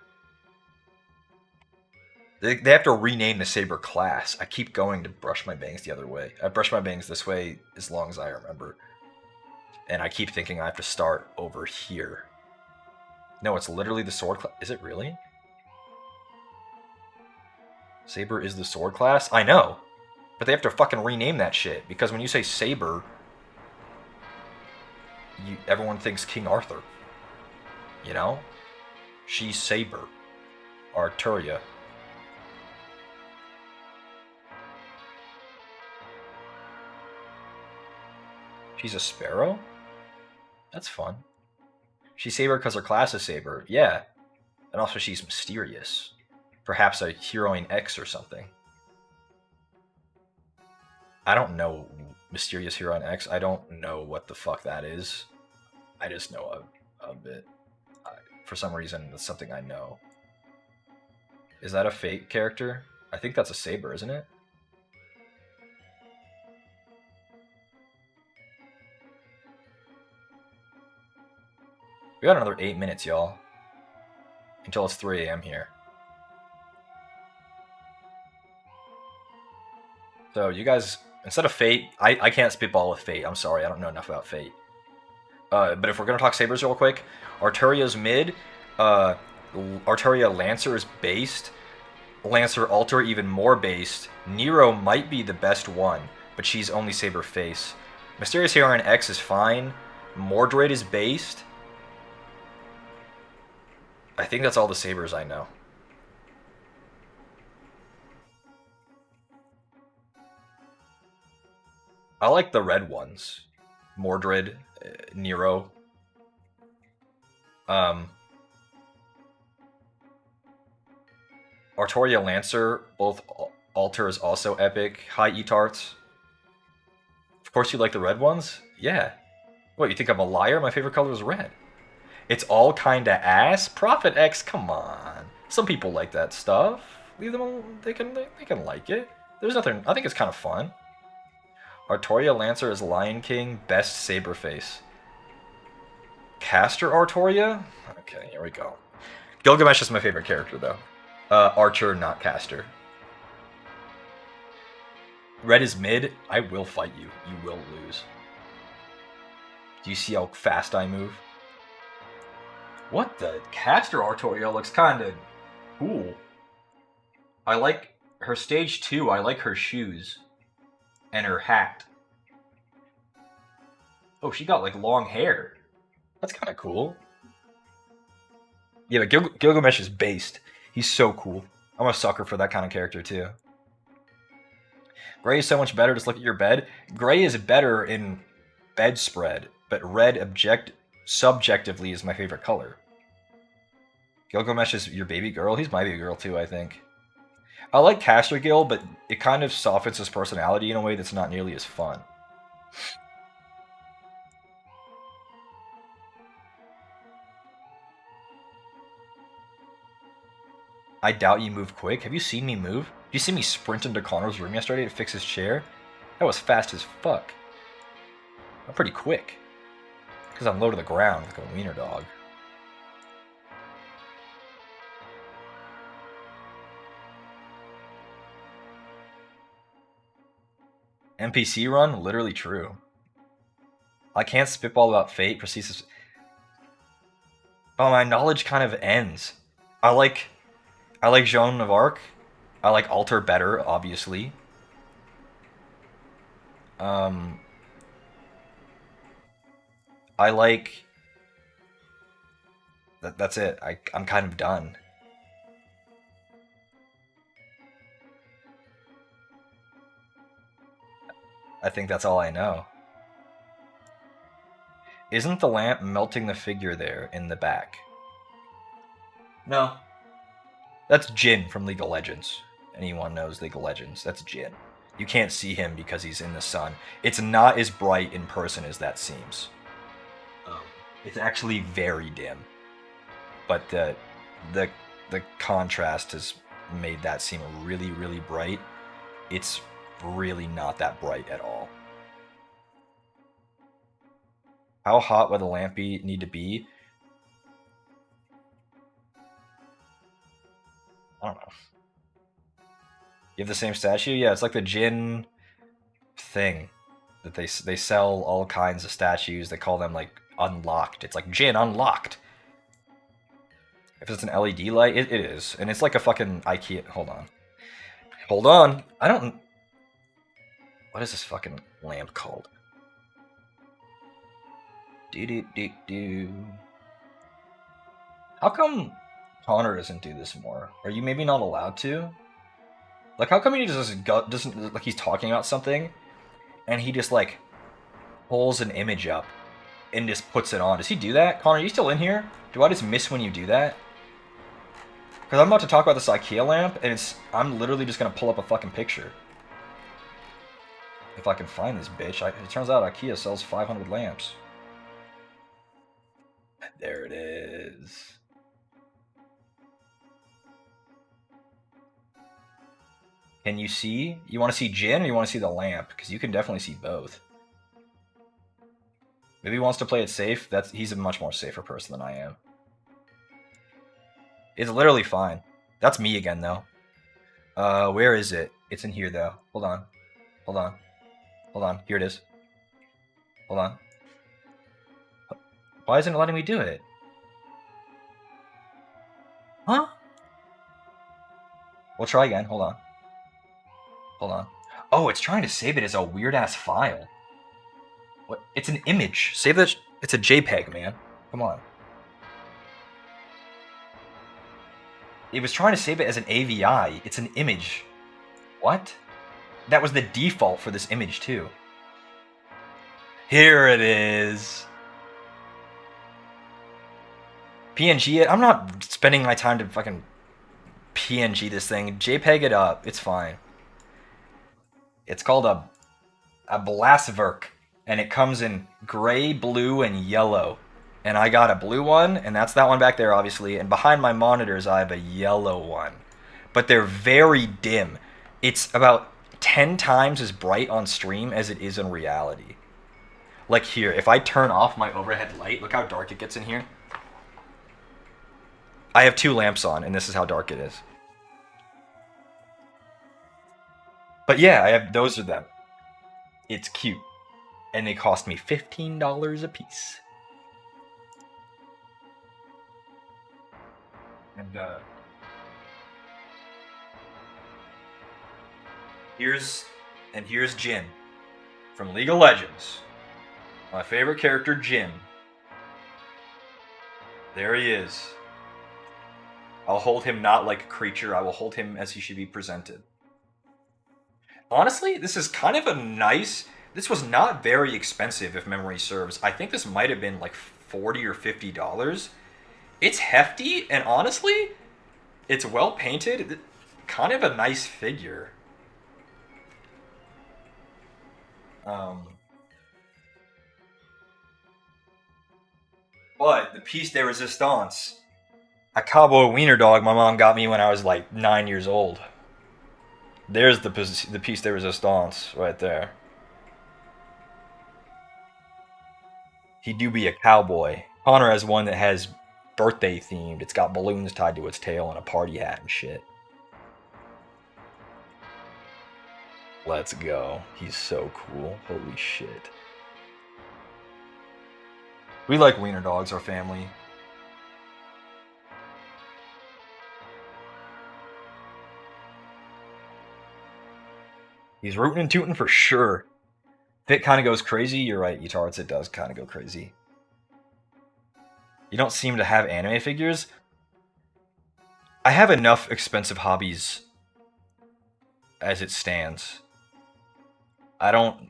They have to rename the Saber class. I keep going to brush my bangs the other way. I brush my bangs this way as long as I remember. And I keep thinking I have to start over here. No, it's literally the sword class. Is it really? Saber is the sword class? I know. But they have to fucking rename that shit. Because when you say Saber, everyone thinks King Arthur. You know? She's Saber. Arturia. She's a sparrow? That's fun. She's Saber because her class is Saber. Yeah. And also she's mysterious. Perhaps a Heroine X or something. I don't know Mysterious Heroine X. I don't know what the fuck that is. I just know of it. For some reason, that's something I know. Is that a Fate character? I think that's a Saber, isn't it? We got another 8 minutes, y'all. Until it's 3 a.m. here. So you guys, instead of Fate, I can't spitball with Fate. I'm sorry, I don't know enough about Fate. But if we're gonna talk Sabers real quick, Arturia's mid, Arturia Lancer is based, Lancer Alter even more based. Nero might be the best one, but she's only Saber face. Mysterious Heroine X is fine. Mordred is based. I think that's all the Sabers I know. I like the red ones. Mordred, Nero. Um, Artoria Lancer, both altars also epic. High Etarts. Of course you like the red ones? Yeah. What, you think I'm a liar? My favorite color is red. It's all kinda ass? Prophet X, come on. Some people like that stuff. Leave them alone. They can like it. There's nothing, I think it's kind of fun. Artoria Lancer is Lion King, best saber face. Caster Artoria? Okay, here we go. Gilgamesh is my favorite character, though. Archer, not Caster. Red is mid. I will fight you. You will lose. Do you see how fast I move? What the? Caster Artoria looks kinda cool. I like her stage 2. I like her shoes. And her hat. Oh, she got like long hair. That's kind of cool. Yeah, but Gilgamesh is based. He's so cool. I'm a sucker for that kind of character too. Gray is so much better. Just look at your bed. Gray is better in bedspread, but red subjectively is my favorite color. Gilgamesh is your baby girl. He's my baby girl too, I think. I like Caster Gil, but it kind of softens his personality in a way that's not nearly as fun. I doubt you move quick. Have you seen me move? Did you see me sprint into Connor's room yesterday to fix his chair? That was fast as fuck. I'm pretty quick. Because I'm low to the ground like a wiener dog. NPC run? Literally true. I can't spitball about fate. Proceeds. Oh, my knowledge kind of ends. I like Joan of Arc. I like Alter better, obviously. I like... That's it. I'm kind of done. I think that's all I know. Isn't the lamp melting the figure there in the back? No. That's Jin from League of Legends. Anyone knows League of Legends, that's Jin. You can't see him because he's in the sun. It's not as bright in person as that seems. It's actually very dim. But the contrast has made that seem really, really bright. It's really not that bright at all. How hot would the lamp need to be? I don't know. You have the same statue? Yeah, it's like the Jin thing that they sell all kinds of statues. They call them like unlocked. It's like Jin unlocked. If it's an LED light, it is, and it's like a fucking IKEA. Hold on. I don't. What is this fucking lamp called? Do. How come Connor doesn't do this more? Are you maybe not allowed to? Like, how come he doesn't like he's talking about something, and he just like pulls an image up and just puts it on? Does he do that? Connor, are you still in here? Do I just miss when you do that? Because I'm about to talk about this IKEA lamp, and I'm literally just gonna pull up a fucking picture. If I can find this bitch. It turns out IKEA sells 500 lamps. There it is. Can you see? You want to see Jin or you want to see the lamp? Because you can definitely see both. Maybe he wants to play it safe. He's a much more safer person than I am. It's literally fine. That's me again, though. Where is it? It's in here, though. Hold on. Here it is. Hold on. Why isn't it letting me do it? Huh? We'll try again. Hold on. Oh, it's trying to save it as a weird-ass file. What? It's an image. Save that. It's a JPEG, man. Come on. It was trying to save it as an AVI. It's an image. What? That was the default for this image, too. Here it is. PNG it? I'm not spending my time to fucking PNG this thing. JPEG it up. It's fine. It's called a Blasverk, and it comes in gray, blue, and yellow. And I got a blue one, and that's that one back there, obviously. And behind my monitors, I have a yellow one. But they're very dim. It's about 10 times as bright on stream as it is in reality. Like here, if I turn off my overhead light, look how dark it gets in here. I have 2 lamps on, and this is how dark it is. But yeah, I have those are them. It's cute. And they cost me $15 a piece. And here's Jin from League of Legends. My favorite character, Jin. There he is. I'll hold him not like a creature. I will hold him as he should be presented. Honestly, this is kind of a nice... This was not very expensive, if memory serves. I think this might have been like $40 or $50. It's hefty, and honestly, it's well painted. Kind of a nice figure. But the piece de resistance, a cowboy wiener dog my mom got me when I was like 9 years old. There's the piece de resistance right there. He do be a cowboy. Connor has one that has birthday themed. It's got balloons tied to its tail and a party hat and shit. Let's go. He's so cool. Holy shit. We like wiener dogs, our family. He's rootin' and tootin' for sure. If it kind of goes crazy, you're right, Utards, it does kind of go crazy. You don't seem to have anime figures? I have enough expensive hobbies as it stands. I don't...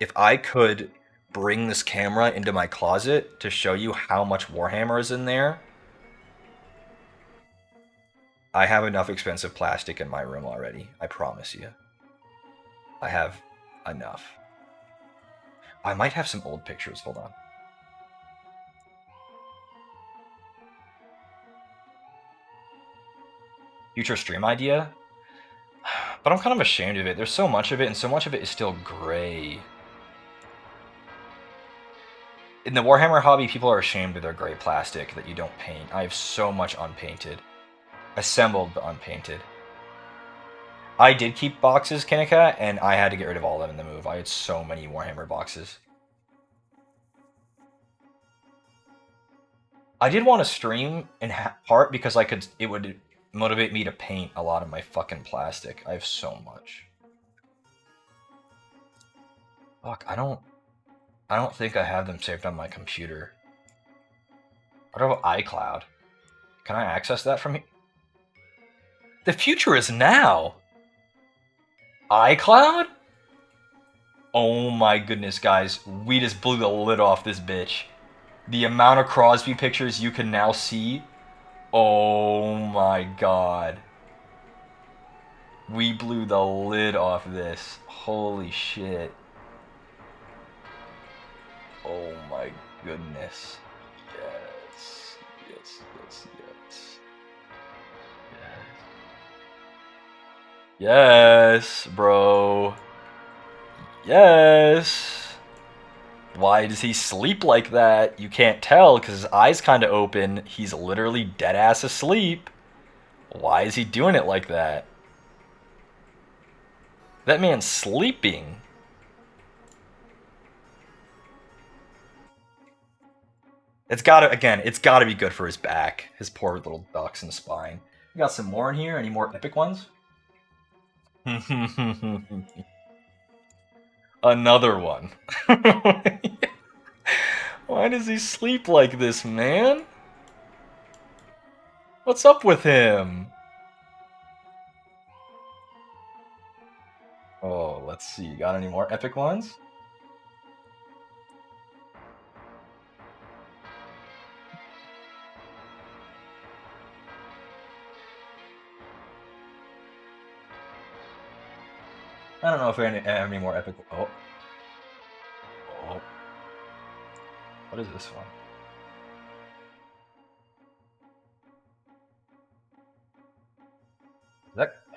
If I could bring this camera into my closet to show you how much Warhammer is in there, I have enough expensive plastic in my room already. I promise you. I have enough. I might have some old pictures. Hold on. Future stream idea? But I'm kind of ashamed of it. There's so much of it, and so much of it is still gray. In the Warhammer hobby, people are ashamed of their gray plastic that you don't paint. I have so much unpainted. Assembled but unpainted. I did keep boxes, Kinnika, and I had to get rid of all of them in the move. I had so many Warhammer boxes. I did want to stream in part because it would motivate me to paint a lot of my fucking plastic. I have so much. Fuck, I don't think I have them saved on my computer. What about iCloud? Can I access that from here? The future is now! iCloud? Oh my goodness, guys. We just blew the lid off this bitch. The amount of Crosby pictures you can now see. Oh my god. We blew the lid off this. Holy shit. Oh my goodness. Yes. Yes, yes, yes. Yes, bro. Yes. Why does he sleep like that? You can't tell because his eyes kind of open. He's literally dead ass asleep. Why is he doing it like that? That man's sleeping. It's gotta be good for his back. His poor little ducks and spine. We got some more in here. Any more epic ones? Another one. Why does he sleep like this, man? What's up with him? Oh, let's see. Got any more epic ones? I don't know if I have any more epic. Oh. Oh. What is this one?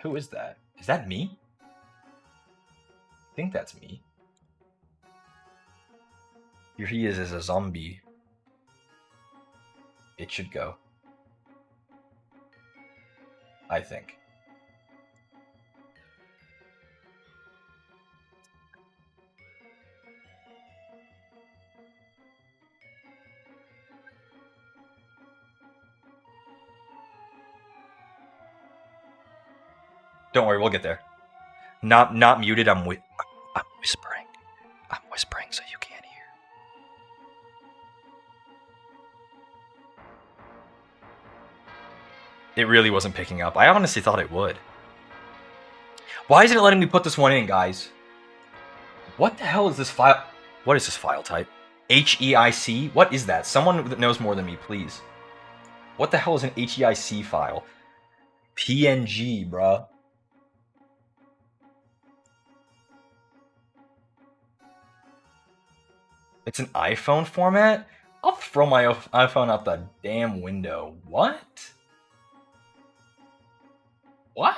Who is that? Is that me? I think that's me. Here he is as a zombie. It should go. I think. Don't worry, we'll get there. Not muted. I'm whispering. I'm whispering so you can't hear. It really wasn't picking up. I honestly thought it would. Why isn't it letting me put this one in, guys? What the hell is this file? What is this file type? HEIC? What is that? Someone that knows more than me, please. What the hell is an HEIC file? PNG, bruh. It's an iPhone format? I'll throw my iPhone out the damn window. What? What?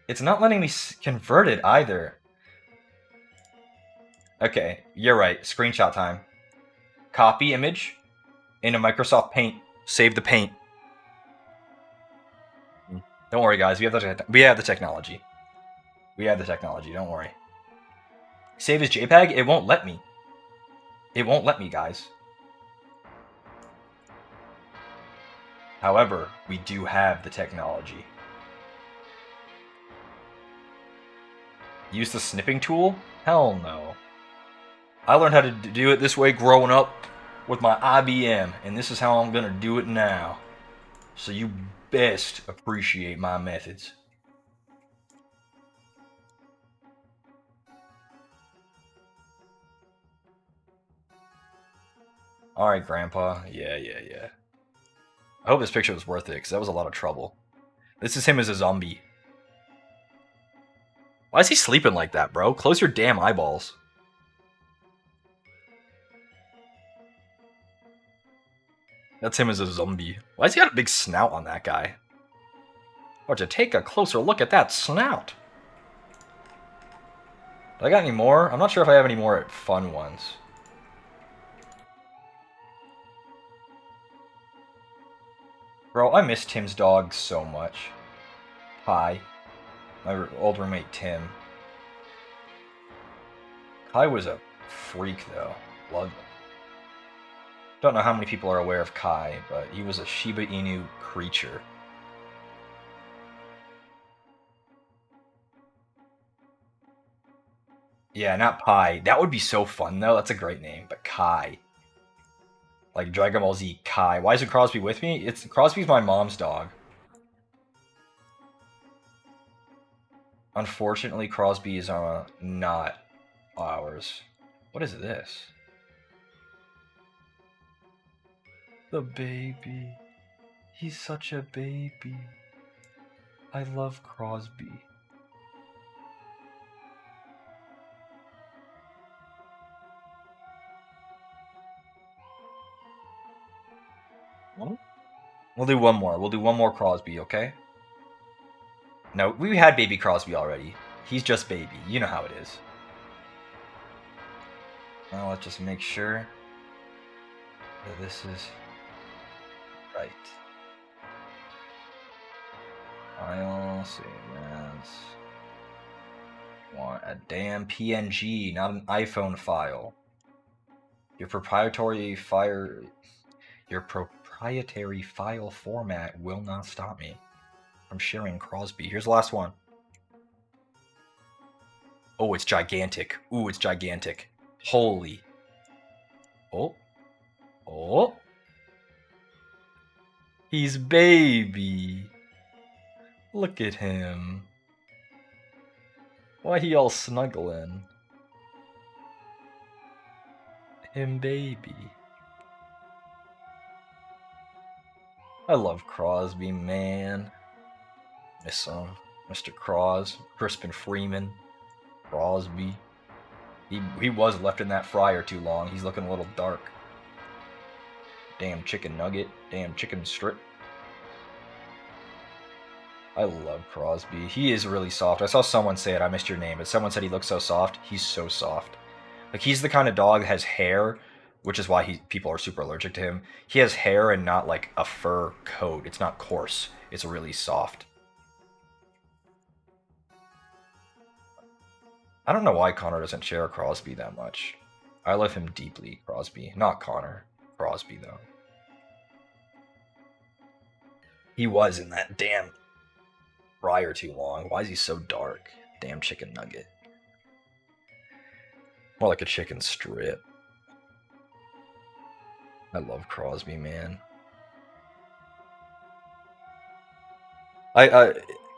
It's not letting me convert it either. Okay, you're right. Screenshot time. Copy image into Microsoft Paint. Save the paint. Don't worry, guys. We have the technology. We have the technology. Don't worry. Save as JPEG? It won't let me. It won't let me, guys. However, we do have the technology. Use the snipping tool? Hell no. I learned how to do it this way growing up with my IBM, and this is how I'm gonna do it now. So you best appreciate my methods. Alright, Grandpa. Yeah. I hope this picture was worth it, because that was a lot of trouble. This is him as a zombie. Why is he sleeping like that, bro? Close your damn eyeballs. That's him as a zombie. Why has he got a big snout on that guy? Or to take a closer look at that snout. Do I got any more? I'm not sure if I have any more fun ones. Bro, I miss Tim's dog so much. Hi. My old roommate, Tim. Kai was a freak, though. Blood. Don't know how many people are aware of Kai, but he was a Shiba Inu creature. Yeah, not Pi. That would be so fun, though. That's a great name, but Kai. Like Dragon Ball Z Kai. Why isn't Crosby with me? Crosby's my mom's dog. Unfortunately, Crosby is not ours. What is this? The baby. He's such a baby. I love Crosby. What? We'll do one more. We'll do one more Crosby, okay? No, we had baby Crosby already. He's just baby. You know how it is. Now let's just make sure that this is right. File, save as. Want a damn PNG, not an iPhone file. Your proprietary file format will not stop me from sharing Crosby. Here's the last one. Oh, it's gigantic. Ooh, it's gigantic. Holy. Oh. He's baby. Look at him. Why he all snuggling? Him baby. I love Crosby, man. Miss Mr. Cross, Crispin Freeman, Crosby. He was left in that fryer too long. He's looking a little dark. Damn chicken nugget. Damn chicken strip. I love Crosby. He is really soft. I saw someone say it. I missed your name, but someone said he looks so soft. He's so soft. Like he's the kind of dog that has hair, which is why people are super allergic to him. He has hair and not like a fur coat. It's not coarse. It's really soft. I don't know why Connor doesn't share Crosby that much. I love him deeply, Crosby. Not Connor. Crosby, though. He was in that damn fryer too long. Why is he so dark? Damn chicken nugget. More like a chicken strip. I love Crosby, man. I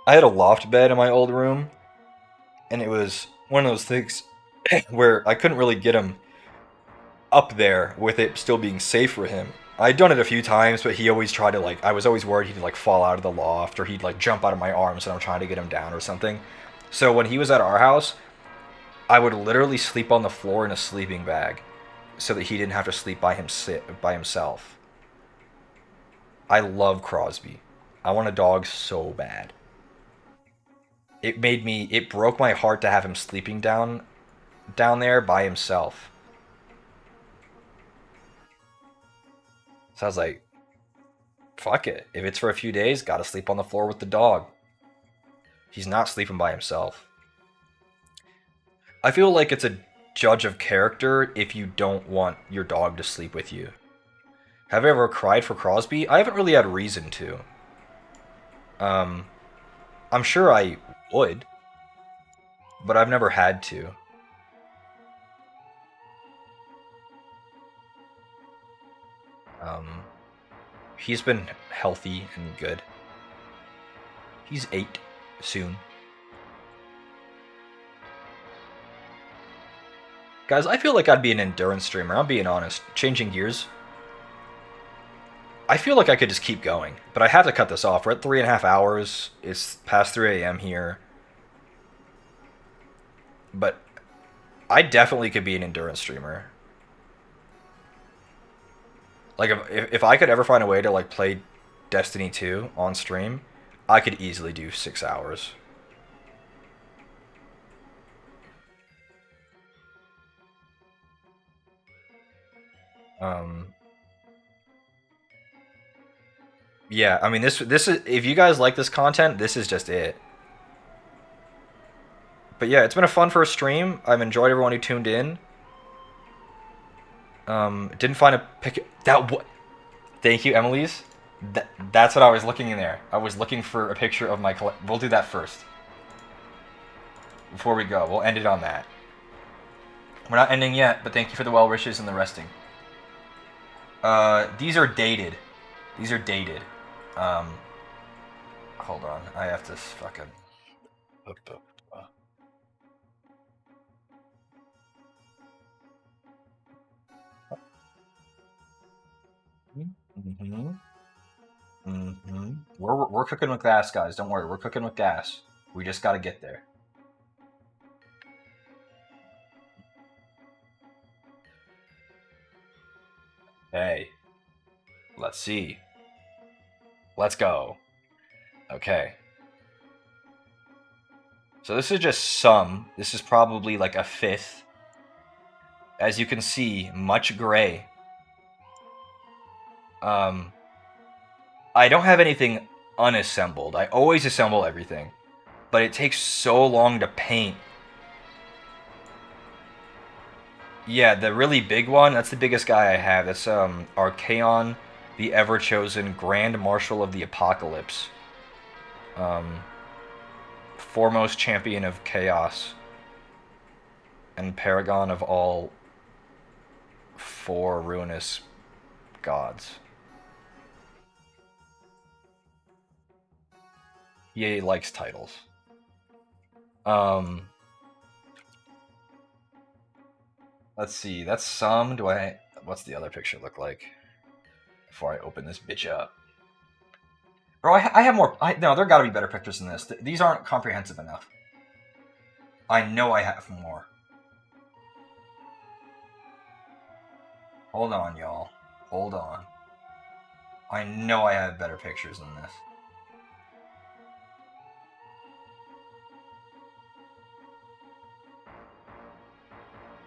I had a loft bed in my old room, and it was one of those things where I couldn't really get him up there with it still being safe for him. I'd done it a few times, but he always tried to like. I was always worried he'd like fall out of the loft or he'd like jump out of my arms and I'm trying to get him down or something. So when he was at our house, I would literally sleep on the floor in a sleeping bag, so that he didn't have to sleep by himself. I love Crosby. I want a dog so bad. It broke my heart to have him sleeping down there by himself. So I was like, fuck it. If it's for a few days, gotta sleep on the floor with the dog. He's not sleeping by himself. I feel like it's a judge of character if you don't want your dog to sleep with you. Have I ever cried for Crosby? I haven't really had reason to. Um, I'm sure I would, but I've never had to. Um, he's been healthy and good. He's 8 soon. Guys, I feel like I'd be an endurance streamer. I'm being honest. Changing gears. I feel like I could just keep going, but I have to cut this off. We're at 3.5 hours. It's past 3 a.m. here. But I definitely could be an endurance streamer. Like if I could ever find a way to like play Destiny 2 on stream, I could easily do 6 hours. Um, yeah, I mean this is if you guys like this content, this is just it. But yeah, it's been a fun first stream. I've enjoyed everyone who tuned in. Didn't find a pic that what? Thank you, Emily's. That's what I was looking in there. I was looking for a picture of my. We'll do that first. Before we go, we'll end it on that. We're not ending yet, but thank you for the well wishes and the resting. These are dated. These are dated. Um, hold on. I have to fucking. Mm-hmm. Mm-hmm. We're cooking with gas, guys. Don't worry. We're cooking with gas. We just got to get there. Hey, let's see. Let's go. Okay. So this is just some. This is probably like a fifth. As you can see, much gray. I don't have anything unassembled. I always assemble everything. But it takes so long to paint. Yeah, the really big one, that's the biggest guy I have. That's Archaon, the ever-chosen Grand Marshal of the Apocalypse. Um, foremost champion of chaos. And paragon of all 4 ruinous gods. He likes titles. Um, let's see. That's some. Do I? What's the other picture look like? Before I open this bitch up, bro. I have more. No, there got to be better pictures than this. These aren't comprehensive enough. I know I have more. Hold on, y'all. Hold on. I know I have better pictures than this.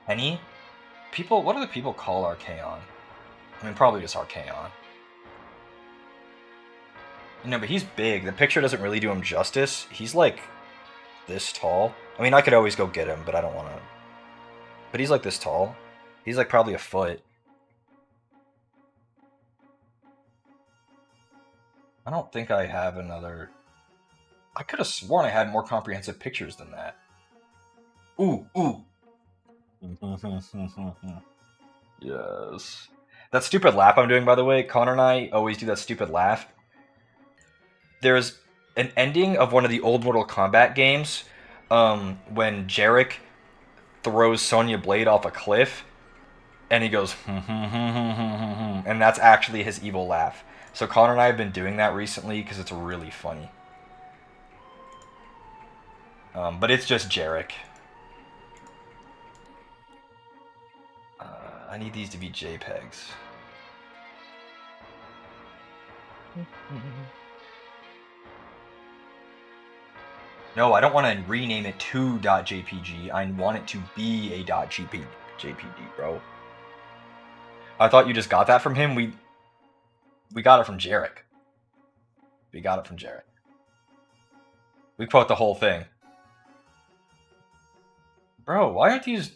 Any? People, what do the people call Archaon? I mean, probably just Archaon. No, but he's big. The picture doesn't really do him justice. He's like this tall. I mean, I could always go get him, but I don't want to. But he's like this tall. He's like probably a foot. I don't think I have another. I could have sworn I had more comprehensive pictures than that. Ooh, ooh. Yes. That stupid laugh I'm doing, by the way, Connor and I always do that stupid laugh. There's an ending of one of the old Mortal Kombat games when Jarek throws Sonya Blade off a cliff and he goes, and that's actually his evil laugh. So Connor and I have been doing that recently because it's really funny. But it's just Jarek. I need these to be JPEGs. No, I don't want to rename it to .jpg. I want it to be a .jpg, bro. I thought you just got that from him. We got it from Jarek. We got it from Jarek. We quote the whole thing. Bro, why aren't these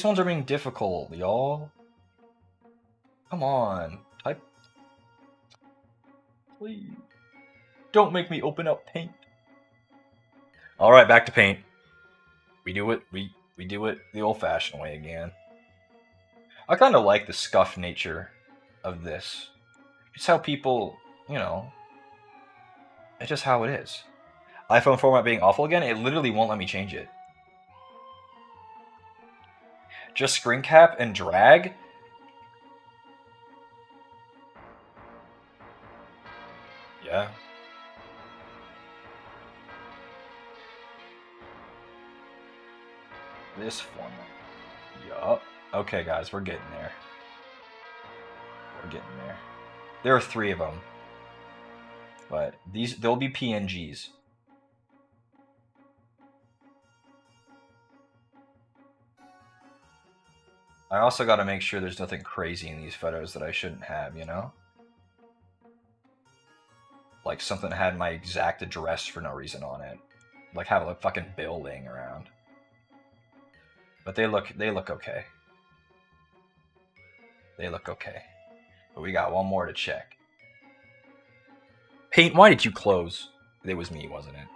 ones are being difficult, y'all? Come on. Type. Please. Don't make me open up Paint. Alright, back to Paint. We do it we do it the old-fashioned way again. I kind of like the scuffed nature of this. It's how people, you know, it's just how it is. iPhone format being awful again, it literally won't let me change it. Just screen cap and drag? Yeah. This format. Yup. Okay, guys, we're getting there. We're getting there. There are 3 of them. But they'll be PNGs. I also got to make sure there's nothing crazy in these photos that I shouldn't have, you know? Like something that had my exact address for no reason on it. Like have a fucking bill laying around. But they look okay. They look okay. But we got one more to check. Paint, why did you close? It was me, wasn't it?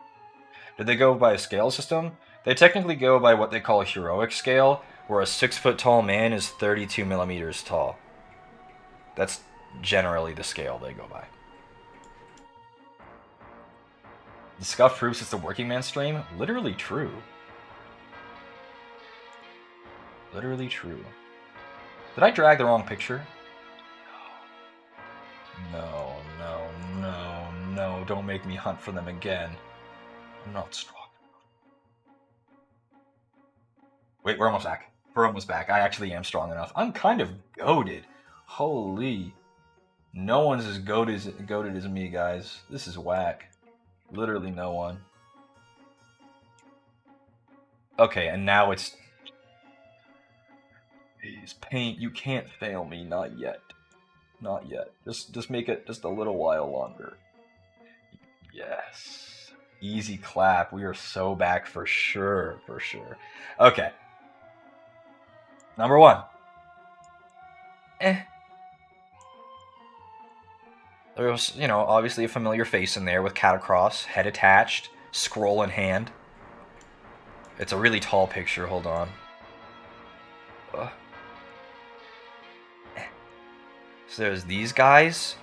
Did they go by a scale system? They technically go by what they call a heroic scale, where a 6-foot-tall man is 32 millimeters tall. That's generally the scale they go by. The scuff proves it's the working man stream? Literally true. Literally true. Did I drag the wrong picture? No, no, no, no. Don't make me hunt for them again. I'm not strong. Wait, we're almost back. We're almost back. I actually am strong enough. I'm kind of goated. Holy. No one's as goated as me, guys. This is whack. Literally no one. Okay, and now it's... Please, Paint, you can't fail me. Not yet. Not yet. Just make it just a little while longer. Yes. Easy clap. We are so back for sure. For sure. Okay. Number 1. There was, you know, obviously a familiar face in there with cat across, head attached, scroll in hand. It's a really tall picture. Hold on. So there's these guys.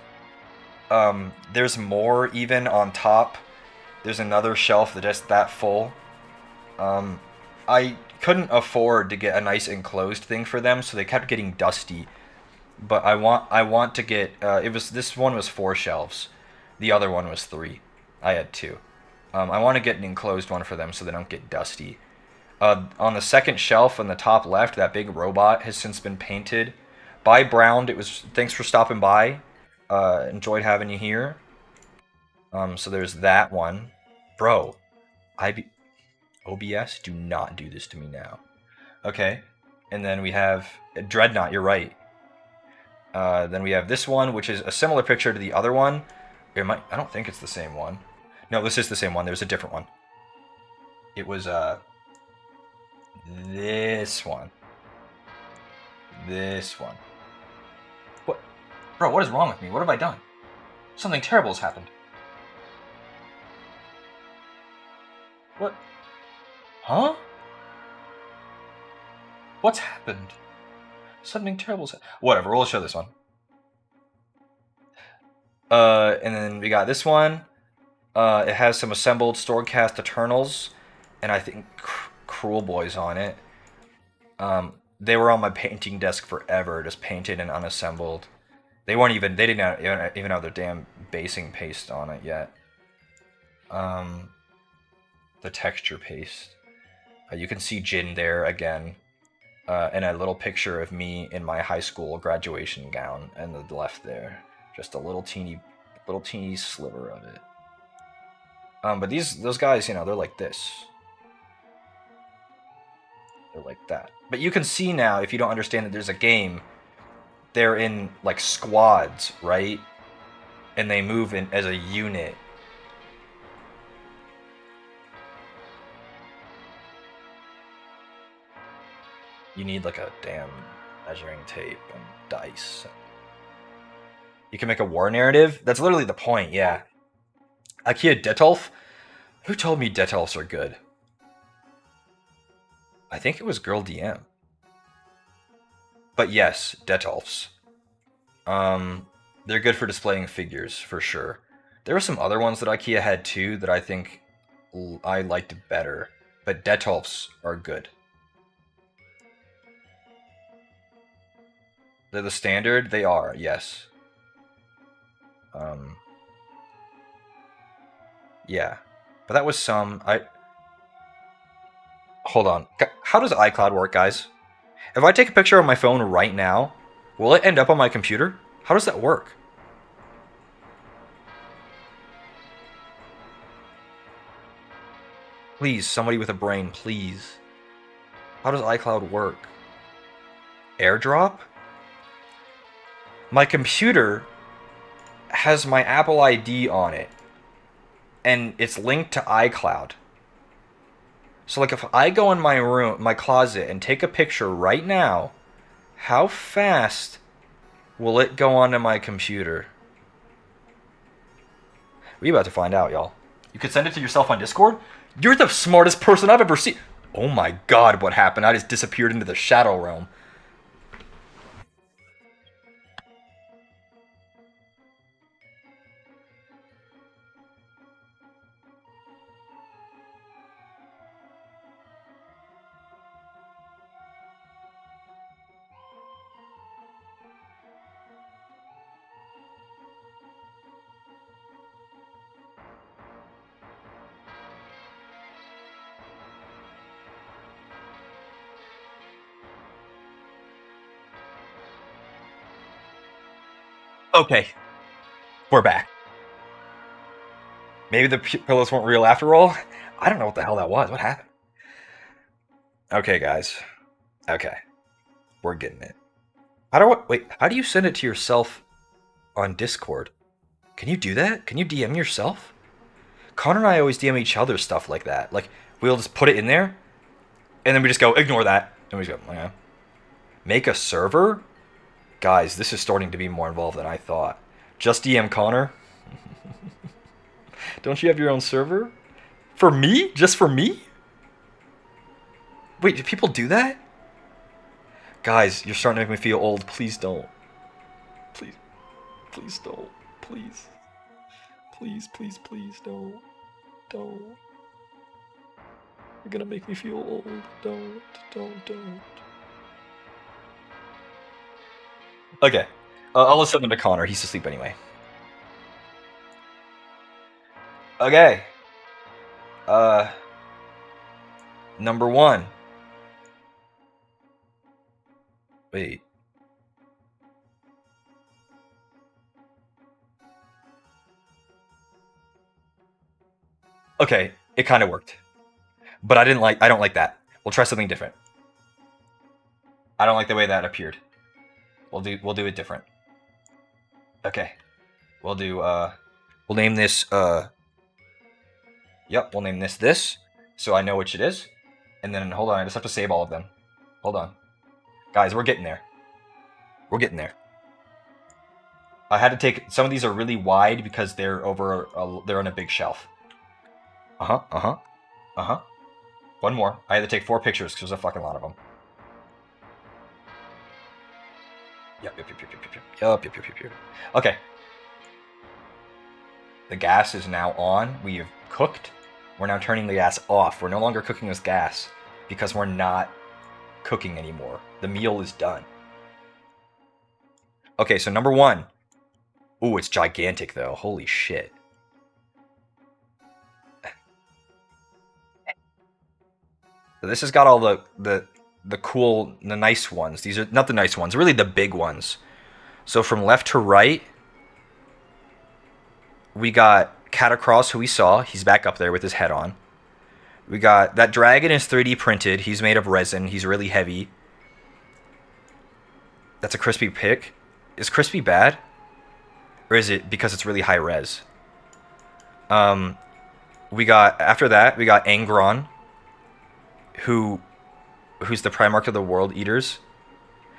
There's more even on top There's another shelf that's just that full. Um, I couldn't afford to get a nice enclosed thing for them, so they kept getting dusty. But I want to get it was this one was 4 shelves, the other one was 3. I had 2. I want to get an enclosed one for them so they don't get dusty. On the second shelf on the top left, that big robot has since been painted. By Brown, it was thanks for stopping by. Enjoyed having you here. So there's that one, bro. OBS, do not do this to me now. Okay, and then we have Dreadnought. You're right. Then we have this one, which is a similar picture to the other one. I don't think it's the same one. No, this is the same one. There's a different one. It was this one. This one. What? Bro, what is wrong with me? What have I done? Something terrible has happened. What? Huh? What's happened? Something terrible's happened. Whatever, we'll show this one. And then we got this one. It has some assembled Storecast Eternals, and I think Cruel Boys on it. They were on my painting desk forever, just painted and unassembled. They didn't even have their damn basing paste on it yet. The texture paste. You can see Jin there again, and a little picture of me in my high school graduation gown, and the left there, just a little teeny sliver of it. But those guys, they're like this. They're like that. But you can see now, if you don't understand that there's a game, they're in like squads, right? And they move in as a unit. You need like a damn measuring tape and dice. You can make a war narrative. That's literally the point, yeah. IKEA Detolf? Who told me Detolfs are good? I think it was Girl DM. But yes, Detolfs. They're good for displaying figures, for sure. There were some other ones that IKEA had too that I think I liked better. But Detolfs are good. They're the standard? They are, yes. Yeah. But that was some... Hold on. How does iCloud work, guys? If I take a picture on my phone right now, will it end up on my computer? How does that work? Please, somebody with a brain, please. How does iCloud work? AirDrop? My computer has my Apple ID on it, and it's linked to iCloud. So like if I go in my room, my closet, and take a picture right now, how fast will it go onto my computer? We about to find out, y'all. You could send it to yourself on Discord? You're the smartest person I've ever seen. Oh my god, what happened? I just disappeared into the shadow realm. Okay, we're back. Maybe the pillows weren't real after all? I don't know what the hell that was. What happened? Okay, guys. Okay. We're getting it. How do you send it to yourself on Discord? Can you do that? Can you DM yourself? Connor and I always DM each other stuff like that. Like, we'll just put it in there, and then we just go, ignore that. And we just go, yeah. Make a server? Guys, this is starting to be more involved than I thought. Just DM Connor? Don't you have your own server? For me? Just for me? Wait, do people do that? Guys, you're starting to make me feel old. Please don't. Please. Please don't. Please. Please, please, please don't. don't. You're gonna make me feel old. Don't. Okay. I'll listen to Connor. He's asleep anyway. Okay. Number 1. Wait. Okay, it kind of worked. But I don't like that. We'll try something different. I don't like the way that appeared. We'll do it different. Okay. We'll name this yep, we'll name this so I know which it is. And then hold on, I just have to save all of them. Hold on. Guys, we're getting there. We're getting there. I had to take some of these are really wide because they're they're on a big shelf. One more. I had to take 4 pictures because there's a fucking lot of them. Yep. Okay. The gas is now on. We have cooked. We're now turning the gas off. We're no longer cooking with gas because we're not cooking anymore. The meal is done. Okay, so number 1. Ooh, it's gigantic though. Holy shit. So this has got all the cool, the nice ones. These are not the nice ones, really the big ones. So from left to right, we got Catacross, who we saw. He's back up there with his head on. We got that dragon is 3D printed. He's made of resin. He's really heavy. That's a crispy pick. Is crispy bad? Or is it because it's really high res? We got, after that, we got Angron, who's the Primarch of the World Eaters.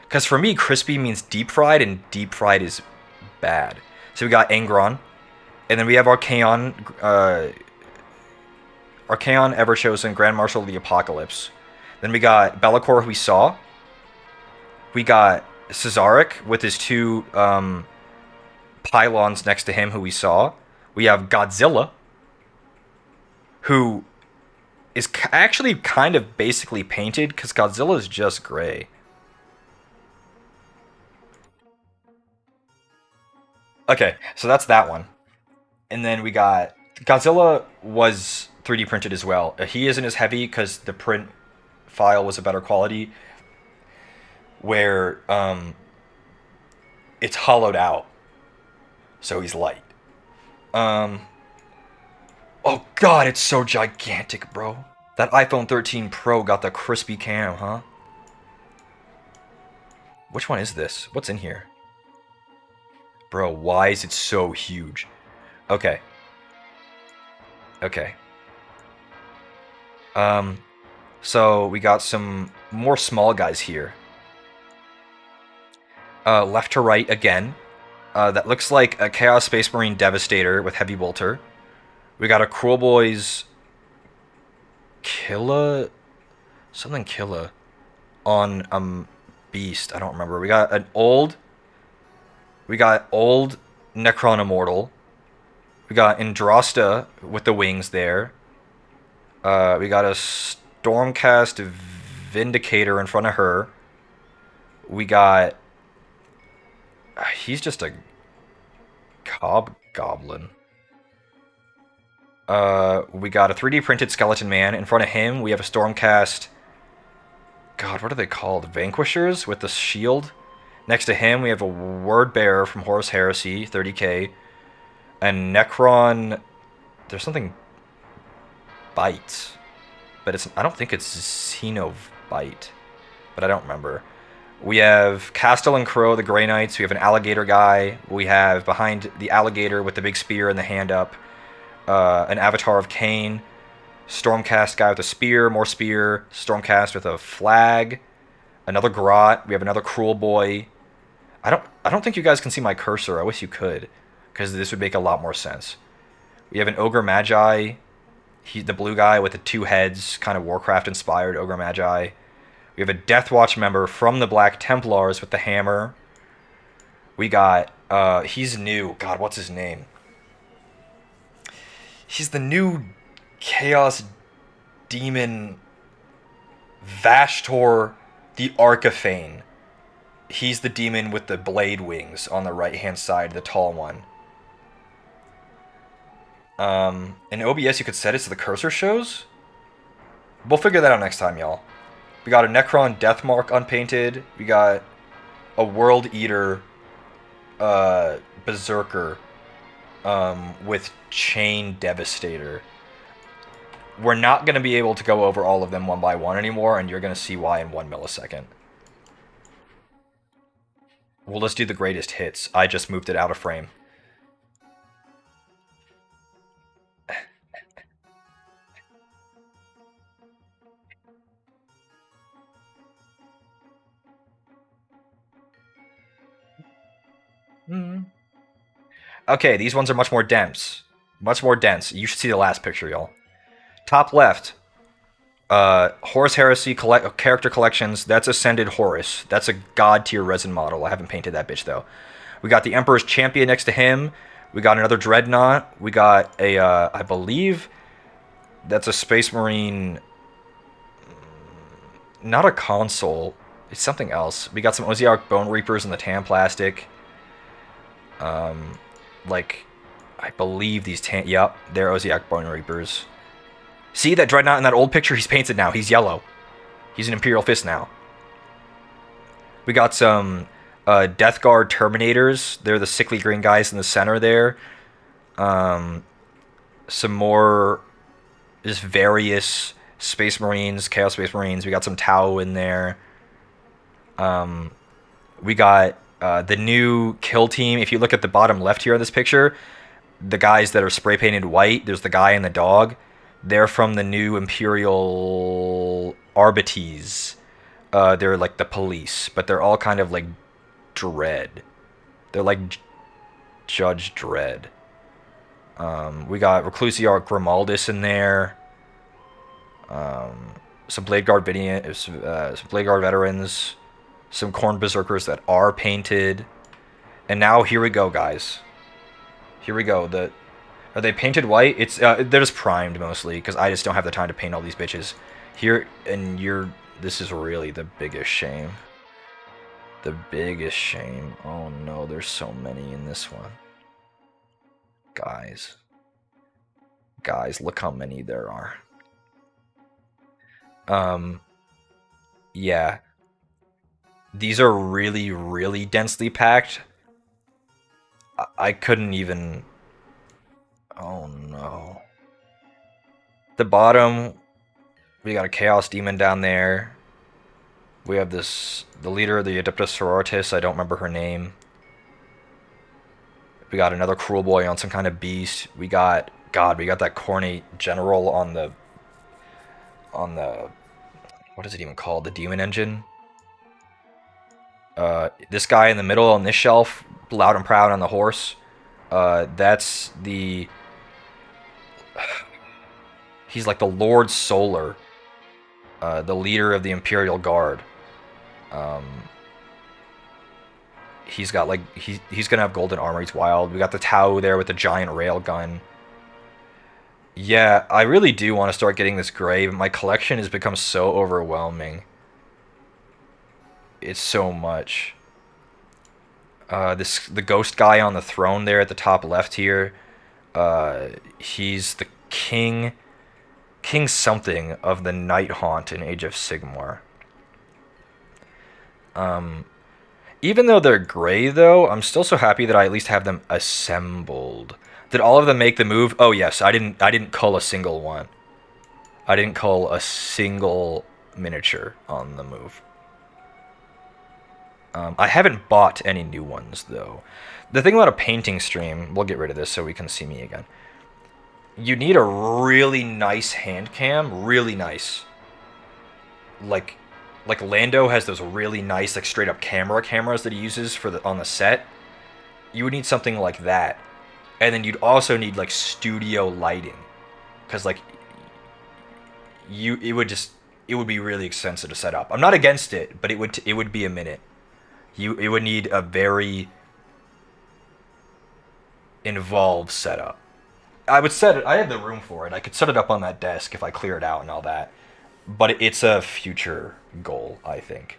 Because for me, crispy means deep fried, and deep fried is bad. So we got Angron. And then we have Archaon, Everchosen, Grand Marshal of the Apocalypse. Then we got Be'lakor, who we saw. We got Cesaric with his 2 pylons next to him, who we saw. We have Godzilla, who is actually kind of basically painted, because Godzilla is just gray. Okay, so that's that one. And then we got Godzilla was 3D printed as well. He isn't as heavy because the print file was a better quality, where it's hollowed out, so he's light. Oh god, it's so gigantic, bro. That iPhone 13 Pro got the crispy cam, huh? Which one is this? What's in here? Bro, why is it so huge? Okay. So we got some more small guys here. Left to right again. That looks like a Chaos Space Marine Devastator with Heavy Bolter. We got a Cruel Boys Killa, something Killa on Beast. I don't remember. We got old Necron Immortal. We got Androsta with the wings there. We got a Stormcast Vindicator in front of her. We got... he's just a Cob Goblin. We got a 3D printed Skeleton Man. In front of him, we have a Stormcast... God, what are they called? Vanquishers with the shield. Next to him, we have a Word Bearer from Horus Heresy, 30k. And Necron... There's something... Bites. But I don't think it's Xenobite. But I don't remember. We have Castle and Crow, the Grey Knights. We have an alligator guy. We have behind the alligator with the big spear and the hand up, an Avatar of Cain. Stormcast guy with a spear, more spear. Stormcast with a flag. Another Grot. We have another Cruel Boy. I don't think you guys can see my cursor. I wish you could, because this would make a lot more sense. We have an Ogre Magi. He's the blue guy with the 2 heads, kind of Warcraft-inspired Ogre Magi. We have a Death Watch member from the Black Templars with the hammer. We got, he's new. God, what's his name? He's the new Chaos Demon Vashtor the Arcaphane. He's the demon with the blade wings on the right hand side, the tall one. In OBS, you could set it so the cursor shows. We'll figure that out next time, y'all. We got a Necron Deathmark unpainted. We got a World Eater Berserker with Chain Devastator. We're not going to be able to go over all of them one by one anymore, and you're going to see why in 1 millisecond. We'll just do the greatest hits. I just moved it out of frame. Okay, these ones are much more dense. Much more dense. You should see the last picture, y'all. Top left. Horus Heresy character collections. That's Ascended Horus. That's a god tier resin model. I haven't painted that bitch though. We got the Emperor's Champion next to him. We got another Dreadnought. We got a, I believe, that's a Space Marine. Not a console. It's something else. We got some Oziark Bone Reapers in the tan plastic. Like, I believe these yep, they're Oziark Bone Reapers. See that Dreadnought in that old picture? He's painted now. He's yellow. He's an Imperial Fist now. We got some Death Guard Terminators. They're the sickly green guys in the center there. Some more just various Space Marines, Chaos Space Marines. We got some Tau in there. We got the new kill team. If you look at the bottom left here of this picture, the guys that are spray painted white, there's the guy and the dog. They're from the new Imperial Arbites. They're like the police, but they're all kind of like Dread. They're like Judge Dredd. We got Reclusiarch Grimaldus in there. Some Blade Guard veterans. Some Khorne Berserkers that are painted. And now here we go, guys. Here we go. Are they painted white? It's they're just primed mostly because I just don't have the time to paint all these bitches. Here and this is really the biggest shame. The biggest shame. Oh no, there's so many in this one. Guys, look how many there are. Yeah. These are really, really densely packed. I couldn't even... Oh no. The bottom, we got a Chaos Demon down there. We have the leader of the Adeptus Sororitas, I don't remember her name. We got another Cruel Boy on some kind of beast. We got that Corny General on the... What is it even called? The Demon Engine? This guy in the middle on this shelf, loud and proud on the horse. That's the... He's like the Lord Solar, the leader of the Imperial Guard. He's got like he's gonna have golden armor. He's wild. We got the Tau there with the giant rail gun. Yeah, I really do want to start getting this gray, but my collection has become so overwhelming. It's so much. The ghost guy on the throne there at the top left here. He's the king something of the Night Haunt in Age of Sigmar. Even though they're gray, though, I'm still so happy that I at least have them assembled. Did all of them make the move? Oh yes, I didn't cull a single one. I didn't cull a single miniature on the move. I haven't bought any new ones, though. The thing about a painting stream, we'll get rid of this so we can see me again. You need a really nice hand cam, really nice. Like Lando has those really nice, like straight up cameras that he uses for on the set. You would need something like that, and then you'd also need like studio lighting, because like it would be really expensive to set up. I'm not against it, but it would be a minute. It would need a very involved setup. I would set it. I had the room for it. I could set it up on that desk if I clear it out and all that. But it's a future goal, I think.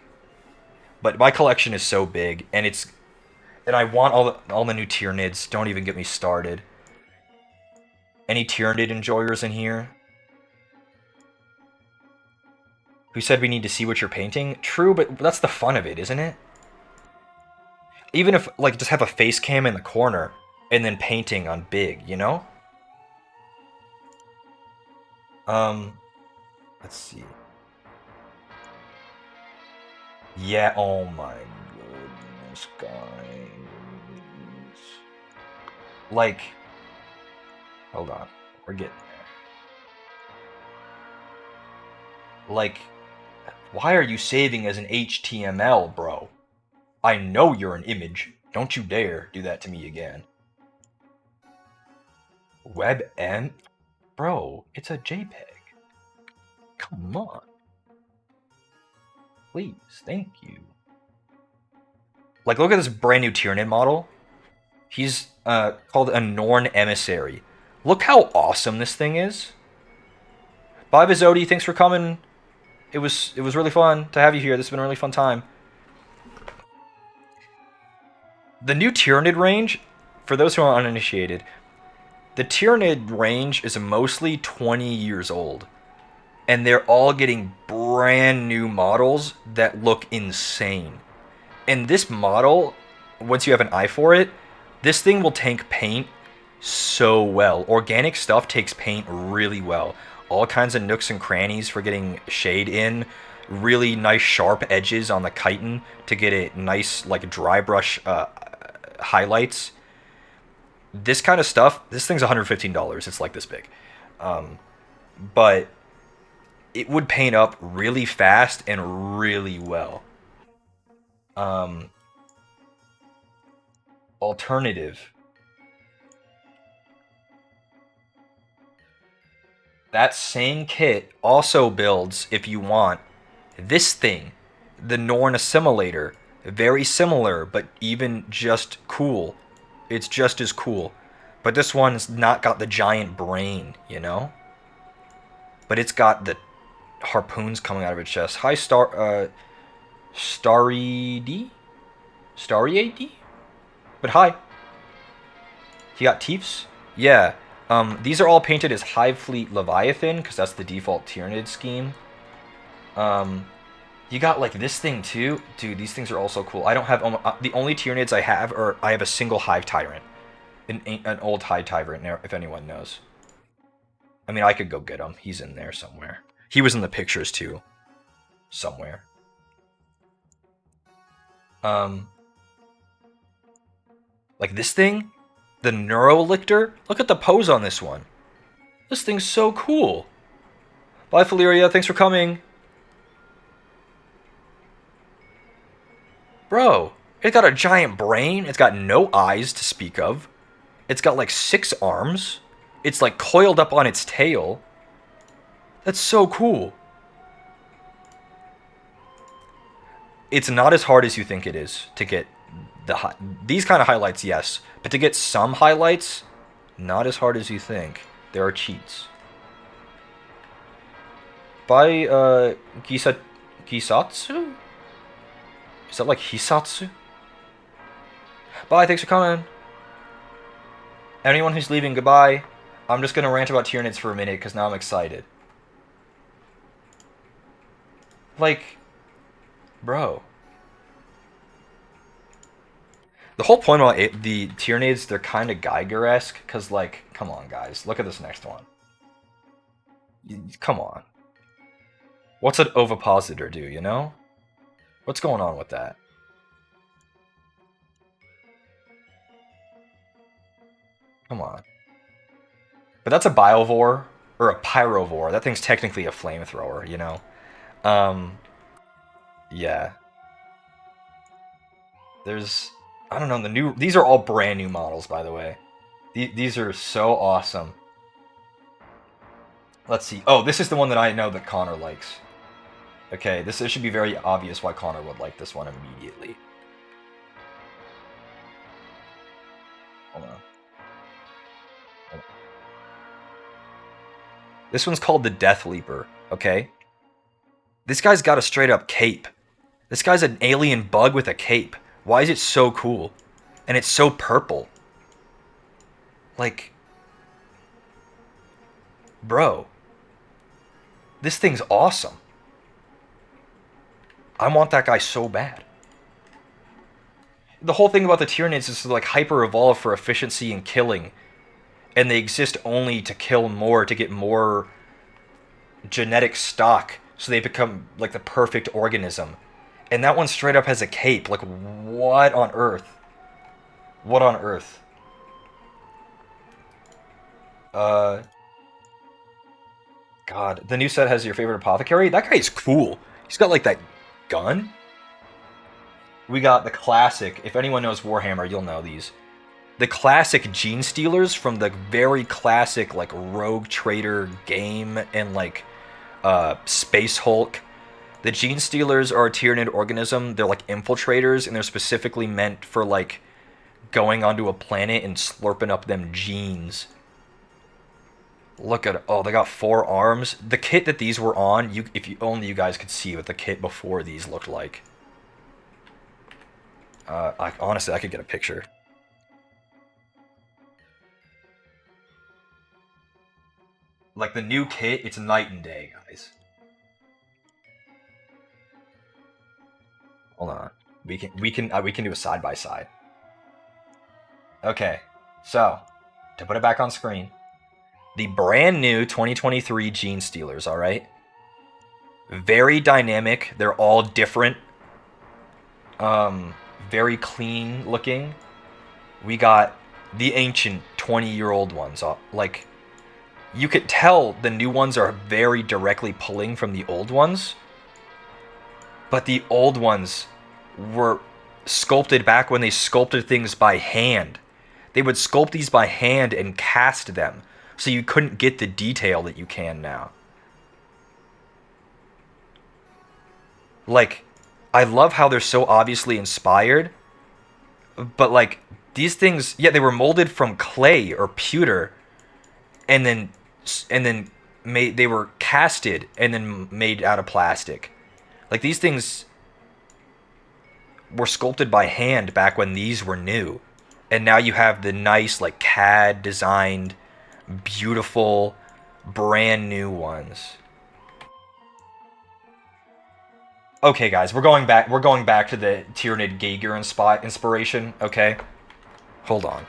But my collection is so big, and I want all the new Tyranids. Don't even get me started. Any Tyranid enjoyers in here? Who said we need to see what you're painting? True, but that's the fun of it, isn't it? Even if, like, just have a face cam in the corner and then painting on big, you know? Let's see. Yeah, oh my goodness, guys. Like, hold on. We're getting there. Like, why are you saving as an HTML, bro? I know you're an image. Don't you dare do that to me again. WebM? Bro, it's a JPEG. Come on. Please, thank you. Like, look at this brand new Tyranid model. He's called a Norn Emissary. Look how awesome this thing is. Bye, Vizodi. Thanks for coming. It was really fun to have you here. This has been a really fun time. The new Tyranid range, for those who are uninitiated, the Tyranid range is mostly 20 years old. And they're all getting brand new models that look insane. And this model, once you have an eye for it, this thing will tank paint so well. Organic stuff takes paint really well. All kinds of nooks and crannies for getting shade in. Really nice sharp edges on the chitin to get it nice, like, dry brush highlights. This kind of stuff, this thing's $115. It's like this big. But it would paint up really fast and really well. Alternative. That same kit also builds, if you want, this thing, the Norn Assimilator. Very similar, but even just cool. It's just as cool. But this one's not got the giant brain, you know? But it's got the harpoons coming out of its chest. Hi, Starry D? Starry AD? But hi. You got Teefs? Yeah. These are all painted as Hive Fleet Leviathan, because that's the default Tyranid scheme. You got, like, this thing, too. Dude, these things are also cool. I don't have... the only Tyranids I have are... I have a single Hive Tyrant. An old Hive Tyrant, if anyone knows. I mean, I could go get him. He's in there somewhere. He was in the pictures, too. Somewhere. Like this thing? The Neurolictor? Look at the pose on this one. This thing's so cool. Bye, Faleria. Thanks for coming. Bro, it's got a giant brain. It's got no eyes to speak of. It's got like 6 arms. It's like coiled up on its tail. That's so cool. It's not as hard as you think it is to get these kind of highlights, yes. But to get some highlights, not as hard as you think. There are cheats. By Gisatsu? Is that like Hisatsu? Bye, thanks for coming. Anyone who's leaving, goodbye. I'm just gonna rant about Tyranids for a minute, because now I'm excited. Like, bro. The whole point about the Tyranids, they're kind of Geiger-esque, because, like, come on, guys. Look at this next one. Come on. What's an ovipositor do, you know? What's going on with that? Come on. But that's a Biovore, or a Pyrovore. That thing's technically a flamethrower, you know? Yeah. There's... I don't know, these are all brand new models, by the way. These are so awesome. Let's see. Oh, this is the one that I know that Connor likes. Okay, it should be very obvious why Connor would like this one immediately. Hold on. This one's called the Death Leaper, okay? This guy's got a straight up cape. This guy's an alien bug with a cape. Why is it so cool? And it's so purple. Like, bro, this thing's awesome. I want that guy so bad. The whole thing about the Tyranids is to like hyper evolve for efficiency and killing, and they exist only to kill more to get more genetic stock, so they become like the perfect organism. And that one straight up has a cape. Like, what on earth? What on earth? Uh, God, the new set has your favorite apothecary. That guy's cool. He's got like that gun. We got the classic. If anyone knows Warhammer, you'll know these. The classic Gene Stealers from the very classic like Rogue Trader game and like Space Hulk. The Gene Stealers are a Tyranid organism. They're like infiltrators, and they're specifically meant for like going onto a planet and slurping up them genes. Look at, oh, they got 4 arms. The kit that these were on, if you only you guys could see what the kit before these looked like. Honestly, I could get a picture. Like the new kit, it's night and day, guys. Hold on, we can do a side by side. Okay, so to put it back on screen, the brand new 2023 Gene Stealers. All right, very dynamic. They're all different. Very clean looking. We got the ancient 20-year-old ones. Like, you could tell the new ones are very directly pulling from the old ones. But the old ones were sculpted back when they sculpted things by hand. They would sculpt these by hand and cast them, so you couldn't get the detail that you can now. Like, I love how they're so obviously inspired, but like these things, yeah, they were molded from clay or pewter, and then they were casted and then made out of plastic. Like, these things were sculpted by hand back when these were new, and now you have the nice like CAD designed, beautiful, brand new ones. Okay, guys, we're going back. We're going back to the Tyranid Geiger inspiration. Okay, hold on.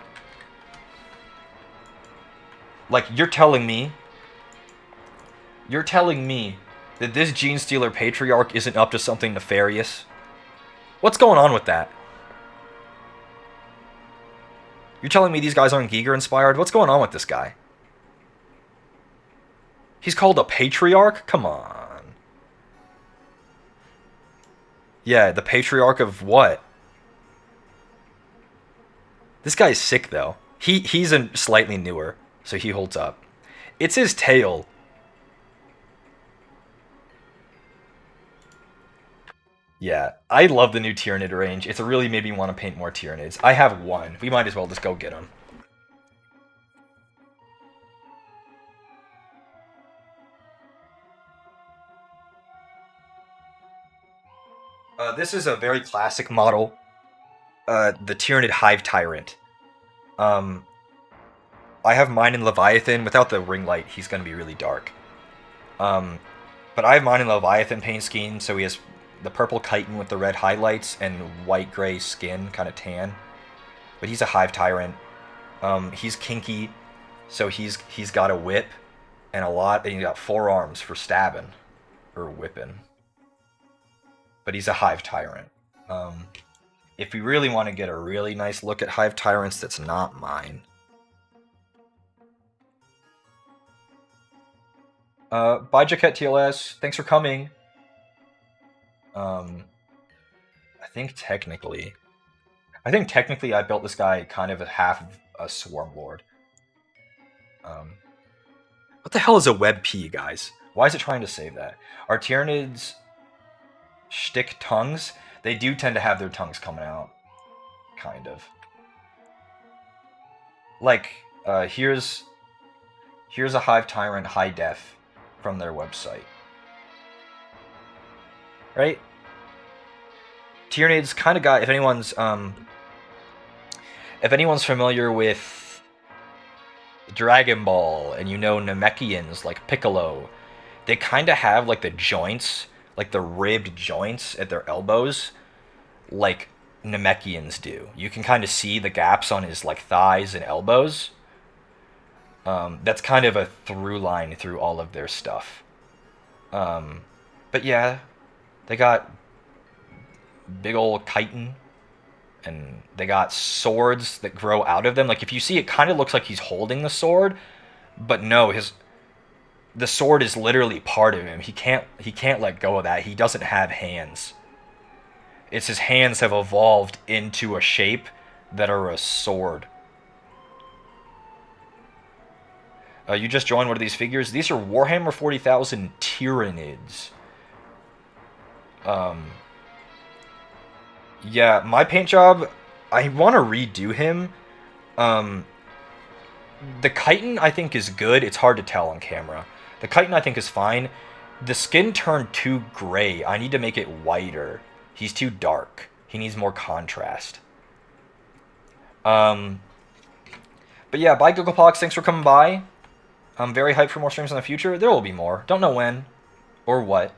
Like, you're telling me that this Gene Stealer Patriarch isn't up to something nefarious? What's going on with that? You're telling me these guys aren't Giger inspired? What's going on with this guy? He's called a Patriarch? Come on. Yeah, the Patriarch of what? This guy's sick, though. He's a slightly newer, so he holds up. It's his tail. Yeah, I love the new Tyranid range. It's really made me want to paint more Tyranids. I have one. We might as well just go get him. This is a very classic model. The Tyranid Hive Tyrant. Um, I have mine in Leviathan. Without the ring light, he's going to be really dark. Um, but I have mine in Leviathan paint scheme, so he has the purple chitin with the red highlights and white-gray skin, kind of tan. But he's a Hive Tyrant. He's kinky, so he's got a whip and and he's got 4 arms for stabbing or whipping. But he's a Hive Tyrant. If we really want to get a really nice look at Hive Tyrants, that's not mine. Bye, Jaquette TLS. Thanks for coming. I think technically I built this guy kind of a half of a Swarm Lord. What the hell is a Web P, guys? Why is it trying to save that? Are Tyranids shtick tongues? They do tend to have their tongues coming out. Kind of. Like, here's Here's a Hive Tyrant high def from their website. Right? Tyranids kind of got, if anyone's familiar with Dragon Ball and you know Namekians like Piccolo, they kind of have like the joints, like the ribbed joints at their elbows, like Namekians do. You can kind of see the gaps on his like thighs and elbows. That's kind of a through line through all of their stuff. But yeah, they got big old chitin, and they got swords that grow out of them. Like if you see, it kind of looks like he's holding the sword, but no, the sword is literally part of him. He can't let go of that. He doesn't have hands. It's his hands have evolved into a shape that are a sword. You just joined one of these figures. These are Warhammer 40,000 Tyranids. Yeah, my paint job, I want to redo him. Um, the chitin I think is good. It's hard to tell on camera. The chitin I think is fine. The skin turned too gray. I need to make it whiter. He's too dark. He needs more contrast. Um, but yeah, bye Googlepox. Thanks for coming by. I'm very hyped for more streams in the future. There will be more. Don't know when or what.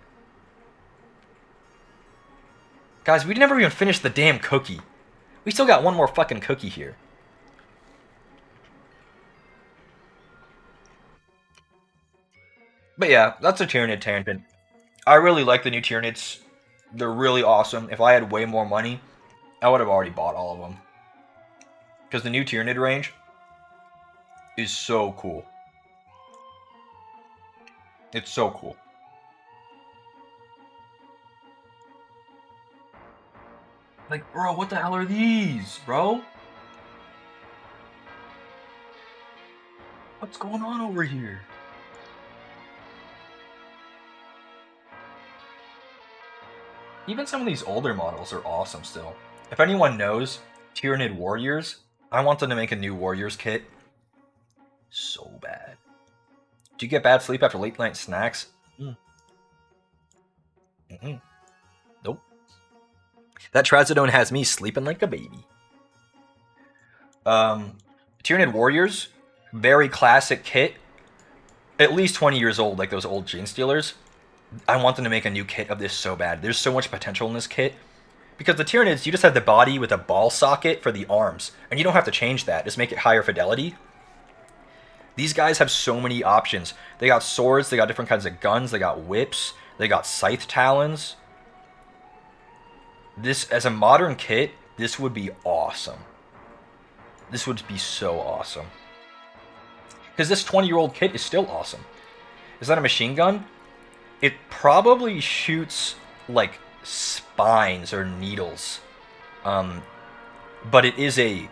Guys, we never even finished the damn cookie. We still got one more fucking cookie here. But yeah, that's a Tyranid tangent. I really like the new Tyranids. They're really awesome. If I had way more money, I would have already bought all of them. Because the new Tyranid range is so cool. It's so cool. Like, bro, what the hell are these, bro? What's going on over here? Even some of these older models are awesome still. If anyone knows Tyranid Warriors, I want them to make a new Warriors kit. So bad. Do you get bad sleep after late night snacks? Nope. That Trazodone has me sleeping like a baby. Tyranid Warriors, very classic kit. At least 20 years old, like those old Gene Stealers. I want them to make a new kit of this so bad. There's so much potential in this kit. Because the Tyranids, you just have the body with a ball socket for the arms. And you don't have to change that. Just make it higher fidelity. These guys have so many options. They got swords, they got different kinds of guns, they got whips, they got scythe talons. This, as a modern kit, this would be awesome. This would be so awesome. Because this 20-year-old kit is still awesome. Is that a machine gun? It probably shoots, like, spines or needles. But it is a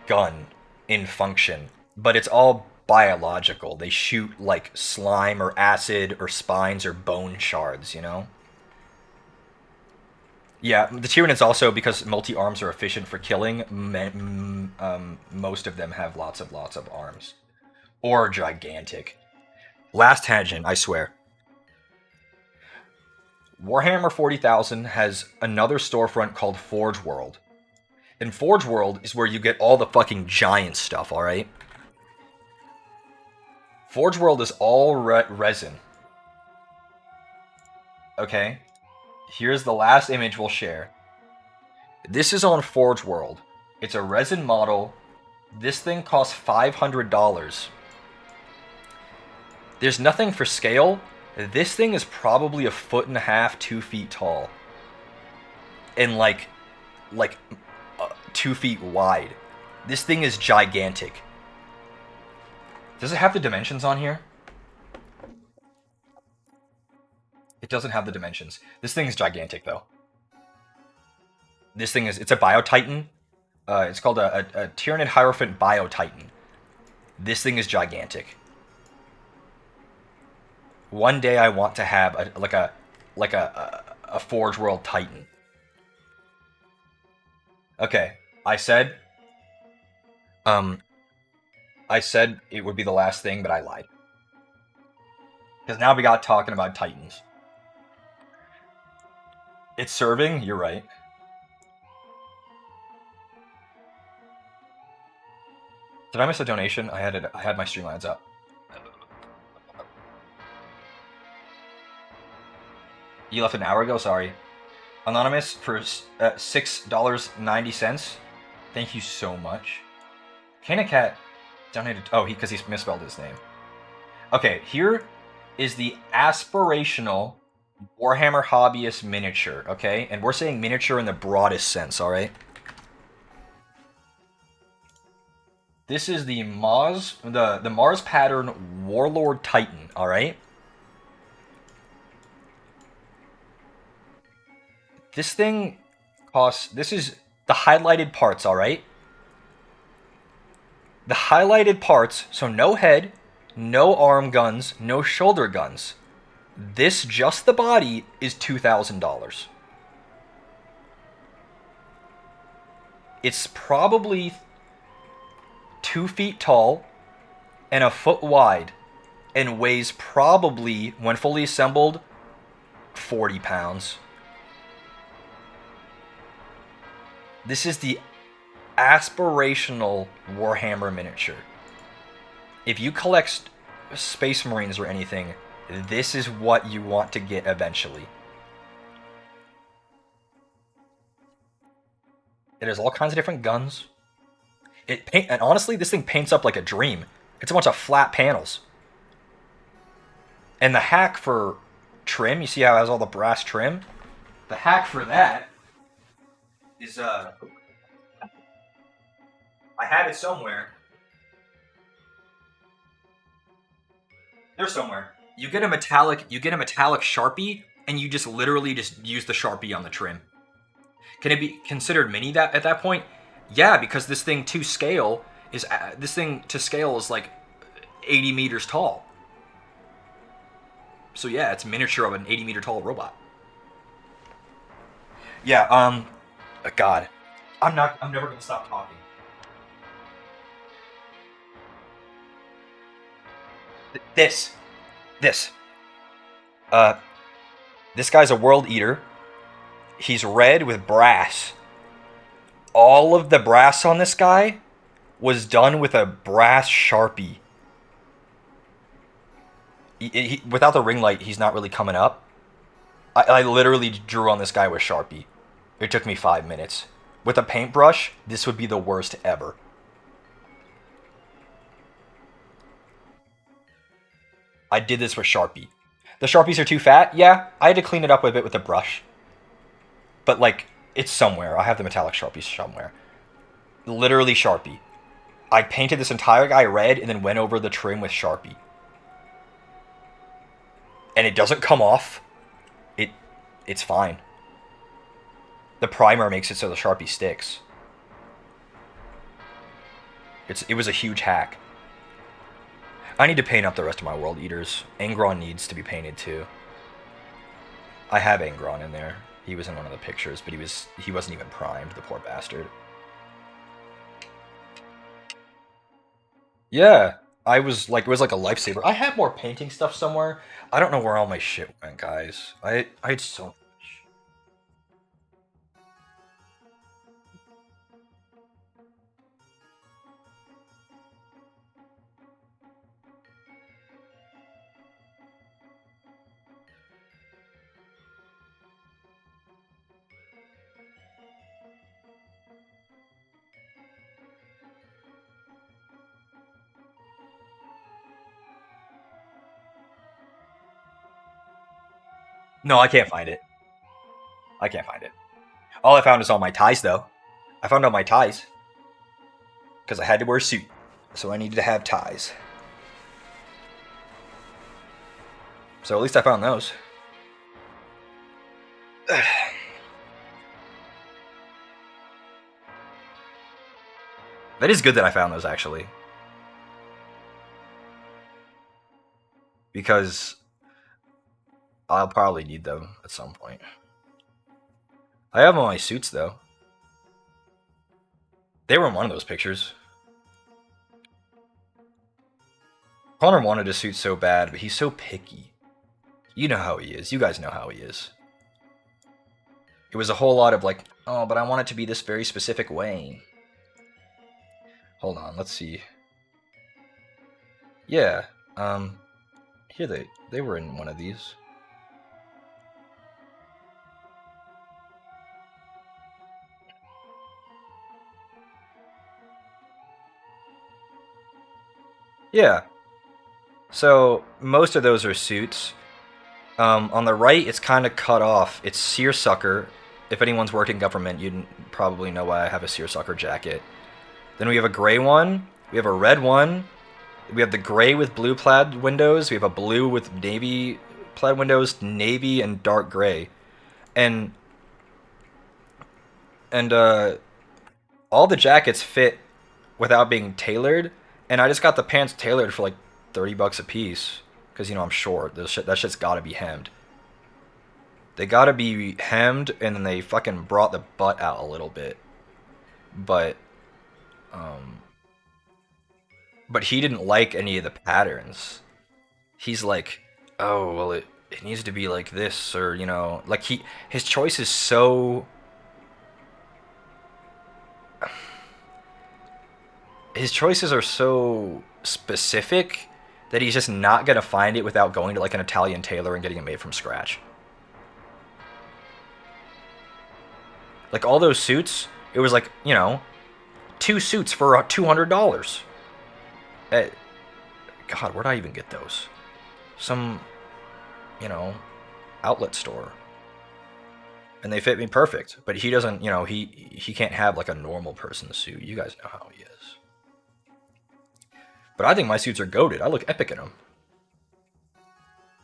gun in function. But it's all biological. They shoot, like, slime or acid or spines or bone shards, you know? Yeah, the Tyranids also, because multi-arms are efficient for killing, most of them have lots of arms. Or gigantic. Last tangent, I swear. Warhammer 40,000 has another storefront called Forge World. And Forge World is where you get all the fucking giant stuff, alright? Forge World is all resin. Okay? Here's the last image we'll share. This is on Forge World. It's a resin model. This thing costs $500. There's nothing for scale. This thing is probably 1.5 feet, 2 feet tall. And like 2 feet wide. This thing is gigantic. Does it have the dimensions on here? It doesn't have the dimensions. This thing is gigantic, though. This thing is, it's a Biotitan. It's called a Tyranid Hierophant Biotitan. This thing is gigantic. One day I want to have a Forge World Titan. Okay, I said, I said it would be the last thing, but I lied. Because now we got talking about Titans. It's serving. You're right. Did I miss a donation? I had it. I had my streamlines up. You left an hour ago. Sorry. Anonymous for $6.90. Thank you so much. Canacat donated. Oh, because he misspelled his name. Okay, here is the aspirational Warhammer hobbyist miniature. Okay, and we're saying miniature in the broadest sense. All right. This is the Mars pattern Warlord Titan. All right. This thing costs. This is the highlighted parts. All right. The highlighted parts. So no head, no arm guns, no shoulder guns. This just the body is $2,000. It's probably 2 feet tall and a foot wide and weighs probably, when fully assembled, 40 pounds. This is the aspirational Warhammer miniature. If you collect Space Marines or anything, this is what you want to get eventually. It has all kinds of different guns. And honestly, this thing paints up like a dream. It's a bunch of flat panels. And the hack for trim, you see how it has all the brass trim? The hack for that is I have it somewhere. There's somewhere. You get a metallic Sharpie, and you just literally just use the Sharpie on the trim. Can it be considered mini that at that point? Yeah, because this thing to scale is like 80 meters tall. So yeah, it's miniature of an 80-meter tall robot. Yeah, God. I'm never gonna stop talking. This. Uh, this guy's a world eater. He's red with brass. All of the brass on this guy was done with a brass Sharpie. Without the ring light, he's not really coming up. I literally drew on this guy with Sharpie. It took me 5 minutes. With a paintbrush, this would be the worst ever. I did this with Sharpie. The Sharpies are too fat? Yeah, I had to clean it up a bit with a brush. But, like, it's somewhere. I have the metallic Sharpies somewhere. Literally Sharpie. I painted this entire guy red and then went over the trim with Sharpie. And it doesn't come off. It's fine. The primer makes it so the Sharpie sticks. It was a huge hack. I need to paint up the rest of my World Eaters. Angron needs to be painted too. I have Angron in there. He was in one of the pictures, but he wasn't even primed, the poor bastard. Yeah, it was like a lifesaver. I have more painting stuff somewhere. I don't know where all my shit went, guys. I had so much. No, I can't find it. I can't find it. All I found is all my ties, though. I found all my ties. Because I had to wear a suit. So I needed to have ties. So at least I found those. That is good that I found those, actually. Because I'll probably need them at some point. I have all my suits, though. They were in one of those pictures. Connor wanted a suit so bad, but he's so picky. You know how he is. You guys know how he is. It was a whole lot of like, oh, but I want it to be this very specific way. Hold on, let's see. Yeah, here they were in one of these. Yeah. So most of those are suits. On the right, it's kind of cut off. It's seersucker. If anyone's worked in government, you'd probably know why I have a seersucker jacket. Then we have a gray one. We have a red one. We have the gray with blue plaid windows. We have a blue with navy plaid windows, navy and dark gray, and and all the jackets fit without being tailored. And I just got the pants tailored for like $30 a piece because I'm short. That shit's got to be hemmed. They got to be hemmed, and then they fucking brought the butt out a little bit. But um, but he didn't like any of the patterns. He's like, oh well, it needs to be like this, or like his choice is so. His choices are so specific that he's just not gonna find it without going to like an Italian tailor and getting it made from scratch. Like all those suits, it was like 2 suits for $200. God, where'd I even get those? Some, outlet store. And they fit me perfect. But he doesn't, he can't have like a normal person's suit. You guys know how he is. But I think my suits are goated. I look epic in them.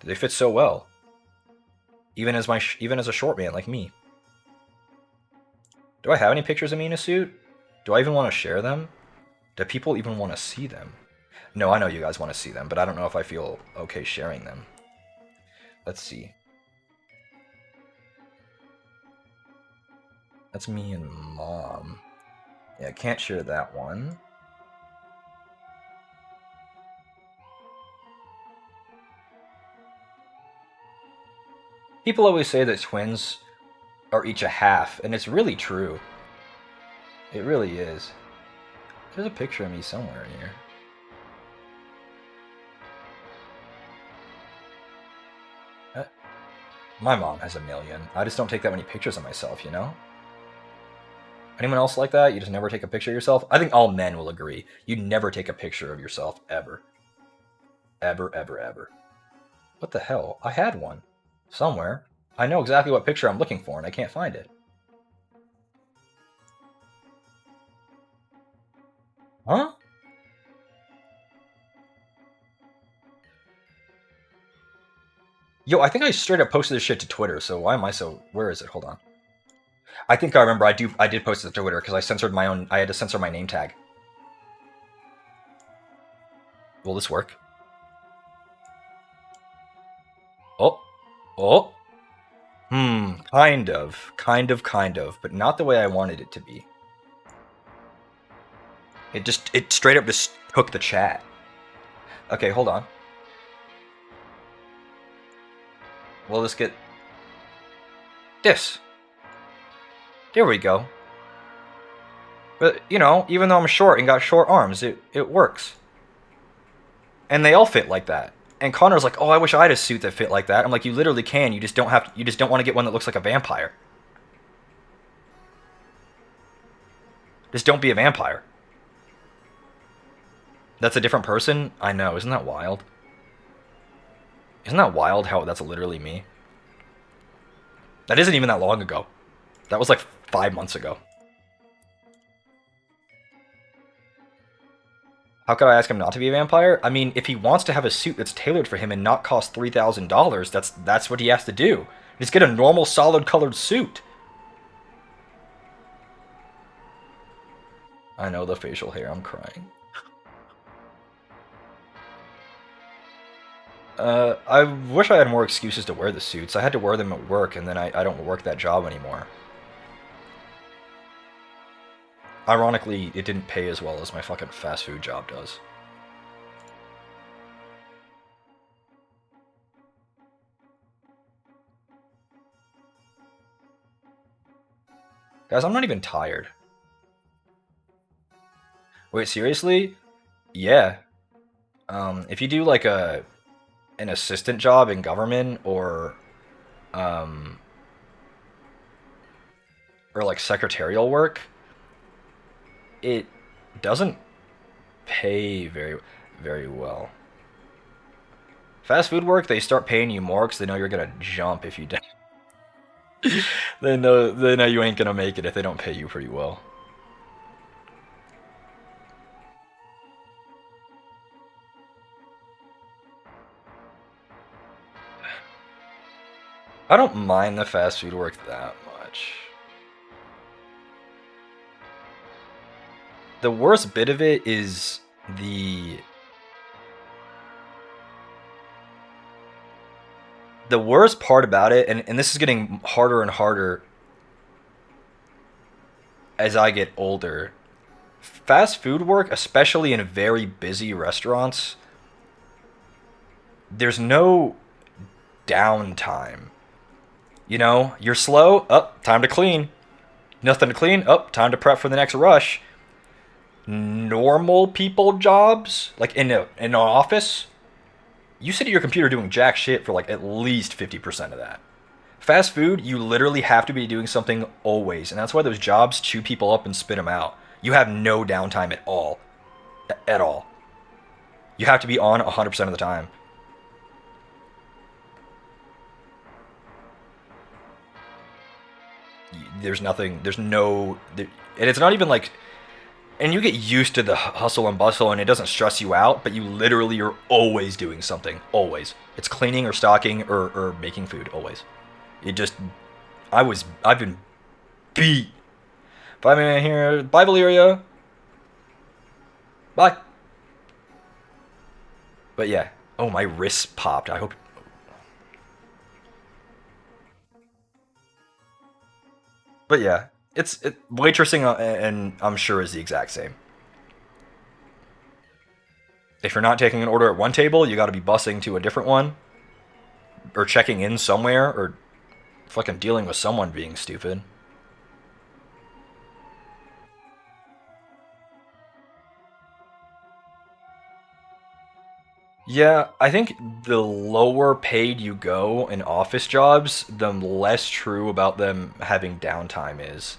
They fit so well. Even as a short man like me. Do I have any pictures of me in a suit? Do I even want to share them? Do people even want to see them? No, I know you guys want to see them, but I don't know if I feel okay sharing them. Let's see. That's me and Mom. Yeah, I can't share that one. People always say that twins are each a half, and it's really true. It really is. There's a picture of me somewhere in here. My mom has a million. I just don't take that many pictures of myself, Anyone else like that? You just never take a picture of yourself? I think all men will agree. You never take a picture of yourself, ever. Ever, ever, ever. What the hell? I had one. Somewhere. I know exactly what picture I'm looking for, and I can't find it. Huh? Yo, I think I straight up posted this shit to Twitter, so why am I so... Where is it? Hold on. I think I remember I did post it to Twitter because I censored my own... I had to censor my name tag. Will this work? Oh. Oh. Kind of. Kind of. But not the way I wanted it to be. It straight up just took the chat. Okay, hold on. Will this get... This. There we go. But, even though I'm short and got short arms, it works. And they all fit like that. And Connor's like, oh, I wish I had a suit that fit like that. I'm like, you literally can. You just don't want to get one that looks like a vampire. Just don't be a vampire. That's a different person? I know. Isn't that wild? Isn't that wild how that's literally me? That isn't even that long ago. That was like 5 months ago. How could I ask him not to be a vampire? I mean, if he wants to have a suit that's tailored for him and not cost $3,000, that's what he has to do. Just get a normal, solid colored suit. I know the facial hair. I'm crying. I wish I had more excuses to wear the suits. I had to wear them at work, and then I don't work that job anymore. Ironically, it didn't pay as well as my fucking fast food job does. Guys, I'm not even tired. Wait, seriously? Yeah. If you do like an assistant job in government um or like secretarial work, it doesn't pay very well. Fast food work, they start paying you more because they know you're gonna jump if you don't. They know you ain't gonna make it if they don't pay you pretty well. I don't mind the fast food work that much. The worst bit of it is the worst part about it, and this is getting harder and harder as I get older. Fast food work, especially in very busy restaurants, there's no downtime. You know, you're slow, up, time to clean. Nothing to clean, up, time to prep for the next rush. Normal people jobs, like in an office, you sit at your computer doing jack shit for like at least 50% of that. Fast food, you literally have to be doing something always, and that's why those jobs chew people up and spit them out. You have no downtime at all. At all. You have to be on 100% of the time. There's nothing, there's no, and it's not even like, and you get used to the hustle and bustle and it doesn't stress you out, but you literally are always doing something. Always. It's cleaning or stocking or making food. Always. It just, I've been beat. 5 minute here, bye Valeria. Bye. But yeah. Oh, my wrists popped. I hope. But yeah, waitressing, and I'm sure is the exact same. If you're not taking an order at one table, you got to be bussing to a different one, or checking in somewhere, or fucking dealing with someone being stupid. Yeah, I think the lower paid you go in office jobs, the less true about them having downtime is.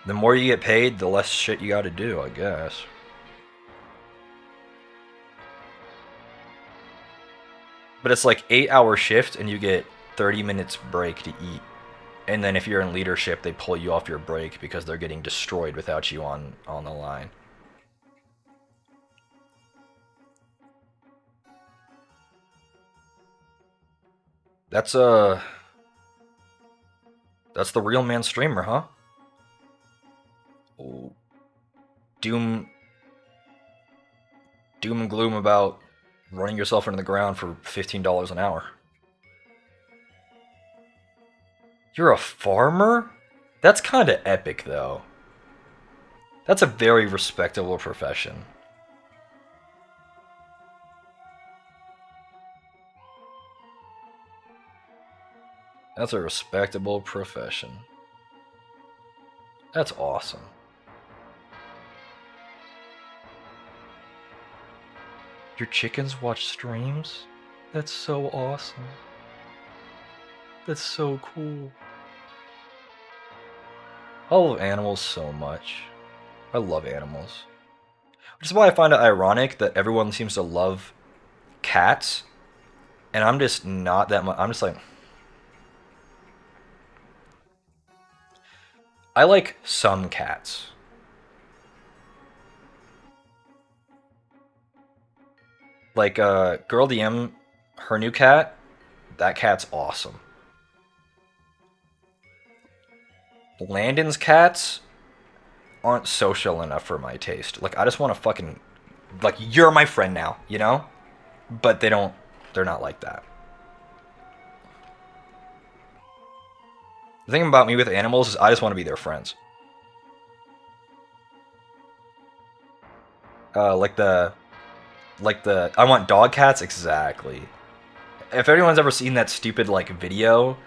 The more you get paid, the less shit you gotta do, I guess. But it's like 8 hour shift and you get 30 minutes break to eat. And then if you're in leadership, they pull you off your break because they're getting destroyed without you on the line. That's that's the real man streamer, huh? Oh, doom doom and gloom about running yourself into the ground for $15 an hour. You're a farmer? That's kind of epic, though. That's a very respectable profession. That's a respectable profession. That's awesome. Your chickens watch streams? That's so awesome. That's so cool. I love animals so much. I love animals. Which is why I find it ironic that everyone seems to love cats, and I'm just not that much. I'm just like, I like some cats. Like Girl DM, her new cat, that cat's awesome. Landon's cats aren't social enough for my taste. Like I just want to fucking like you're my friend now, you know? But they're not like that. The thing about me with animals is I just want to be their friends. Like the I want dog cats exactly. If anyone's ever seen that stupid like video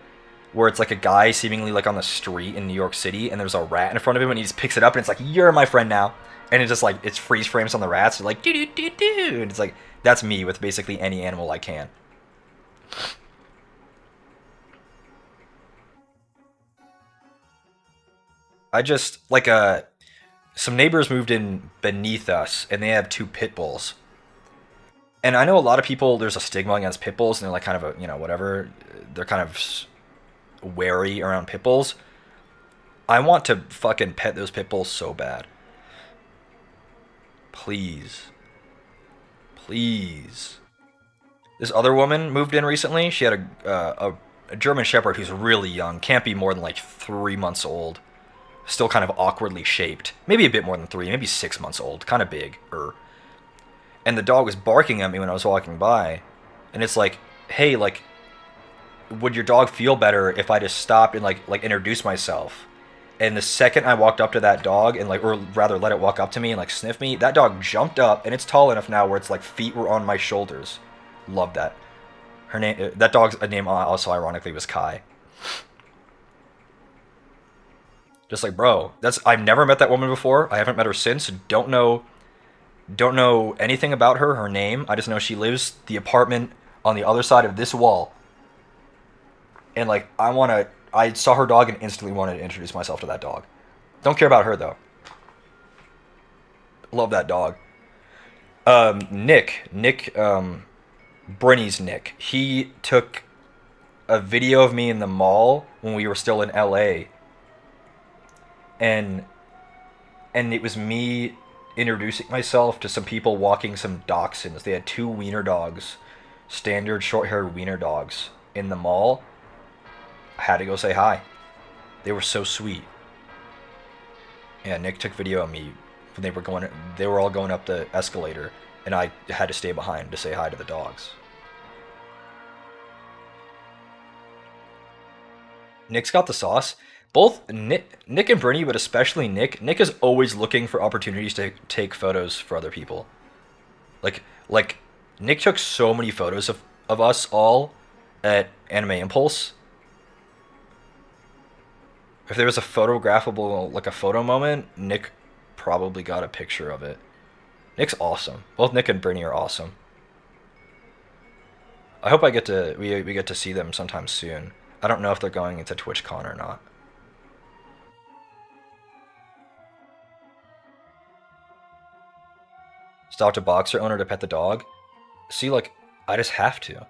where it's like a guy seemingly like on the street in New York City, and there's a rat in front of him, and he just picks it up, and it's like, "You're my friend now," and it's just like it's freeze frames on the rats, like do do do do, and it's like that's me with basically any animal I can. I just like some neighbors moved in beneath us, and they have two pit bulls. And I know a lot of people. There's a stigma against pit bulls, and they're like kind of a whatever. They're kind of wary around pit bulls. I want to fucking pet those pit bulls so bad. Please, please. This other woman moved in recently. She had a German Shepherd who's really young, can't be more than like 3 months old. Still kind of awkwardly shaped. Maybe a bit more than three, maybe 6 months old. Kind of big. And the dog was barking at me when I was walking by. And it's like, hey, like, would your dog feel better if I just stopped and like introduce myself? And the second I walked up to that dog and like, or rather, let it walk up to me and like sniff me, that dog jumped up and it's tall enough now where it's like feet were on my shoulders. Love that. Her name, that dog's name also ironically was Kai. Just like, bro, that's I've never met that woman before. I haven't met her since. Don't know anything about her. Her name. I just know she lives the apartment on the other side of this wall. And like, I saw her dog and instantly wanted to introduce myself to that dog. Don't care about her though. Love that dog. Nick, Brinny's Nick. He took a video of me in the mall when we were still in LA, and it was me introducing myself to some people walking some dachshunds. They had two wiener dogs, standard short-haired wiener dogs in the mall. I had to go say hi. They were so sweet. Yeah, Nick took video of me when they were going. They were all going up the escalator, and I had to stay behind to say hi to the dogs. Nick's got the sauce. Both Nick and Brittany, but especially Nick. Nick is always looking for opportunities to take photos for other people. Like Nick took so many photos of us all at Anime Impulse. If there was a photographable, like a photo moment, Nick probably got a picture of it. Nick's awesome. Both Nick and Brittany are awesome. I hope we get to see them sometime soon. I don't know if they're going into TwitchCon or not. Stopped a boxer owner to pet the dog. See, like, I just have to.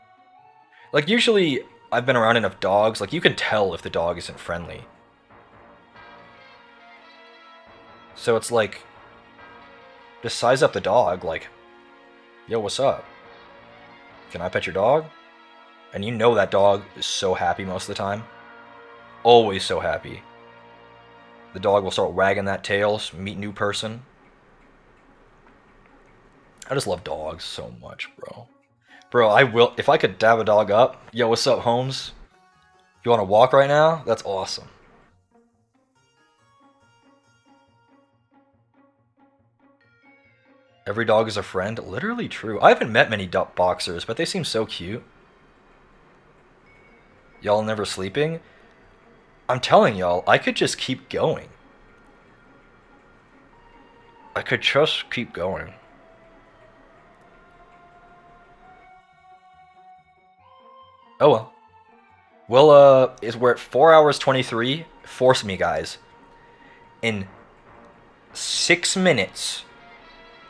Like, usually I've been around enough dogs, like, you can tell if the dog isn't friendly. So it's like, just size up the dog, like, yo, what's up? Can I pet your dog? And you know that dog is so happy most of the time. Always so happy. The dog will start wagging that tail, meet new person. I just love dogs so much, bro. Bro, I will, if I could dab a dog up, yo, what's up, Holmes? You want to walk right now? That's awesome. Every dog is a friend. Literally true. I haven't met many boxers, but they seem so cute. Y'all never sleeping? I'm telling y'all, I could just keep going. I could just keep going. Oh well. Well, we're at 4 hours 23. Force me, guys. In 6 minutes,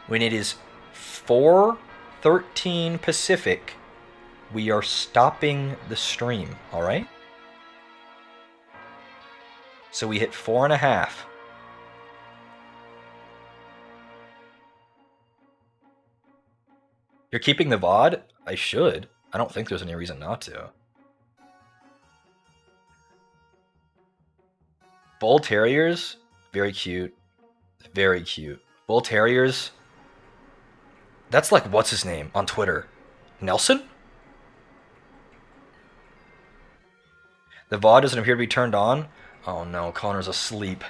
when it is 4:13 Pacific, we are stopping the stream, alright? So we hit 4.5. You're keeping the VOD? I should. I don't think there's any reason not to. Bull Terriers, very cute. Very cute. Bull Terriers, that's like, what's his name on Twitter? Nelson? The VOD doesn't appear to be turned on. Oh no, Connor's asleep.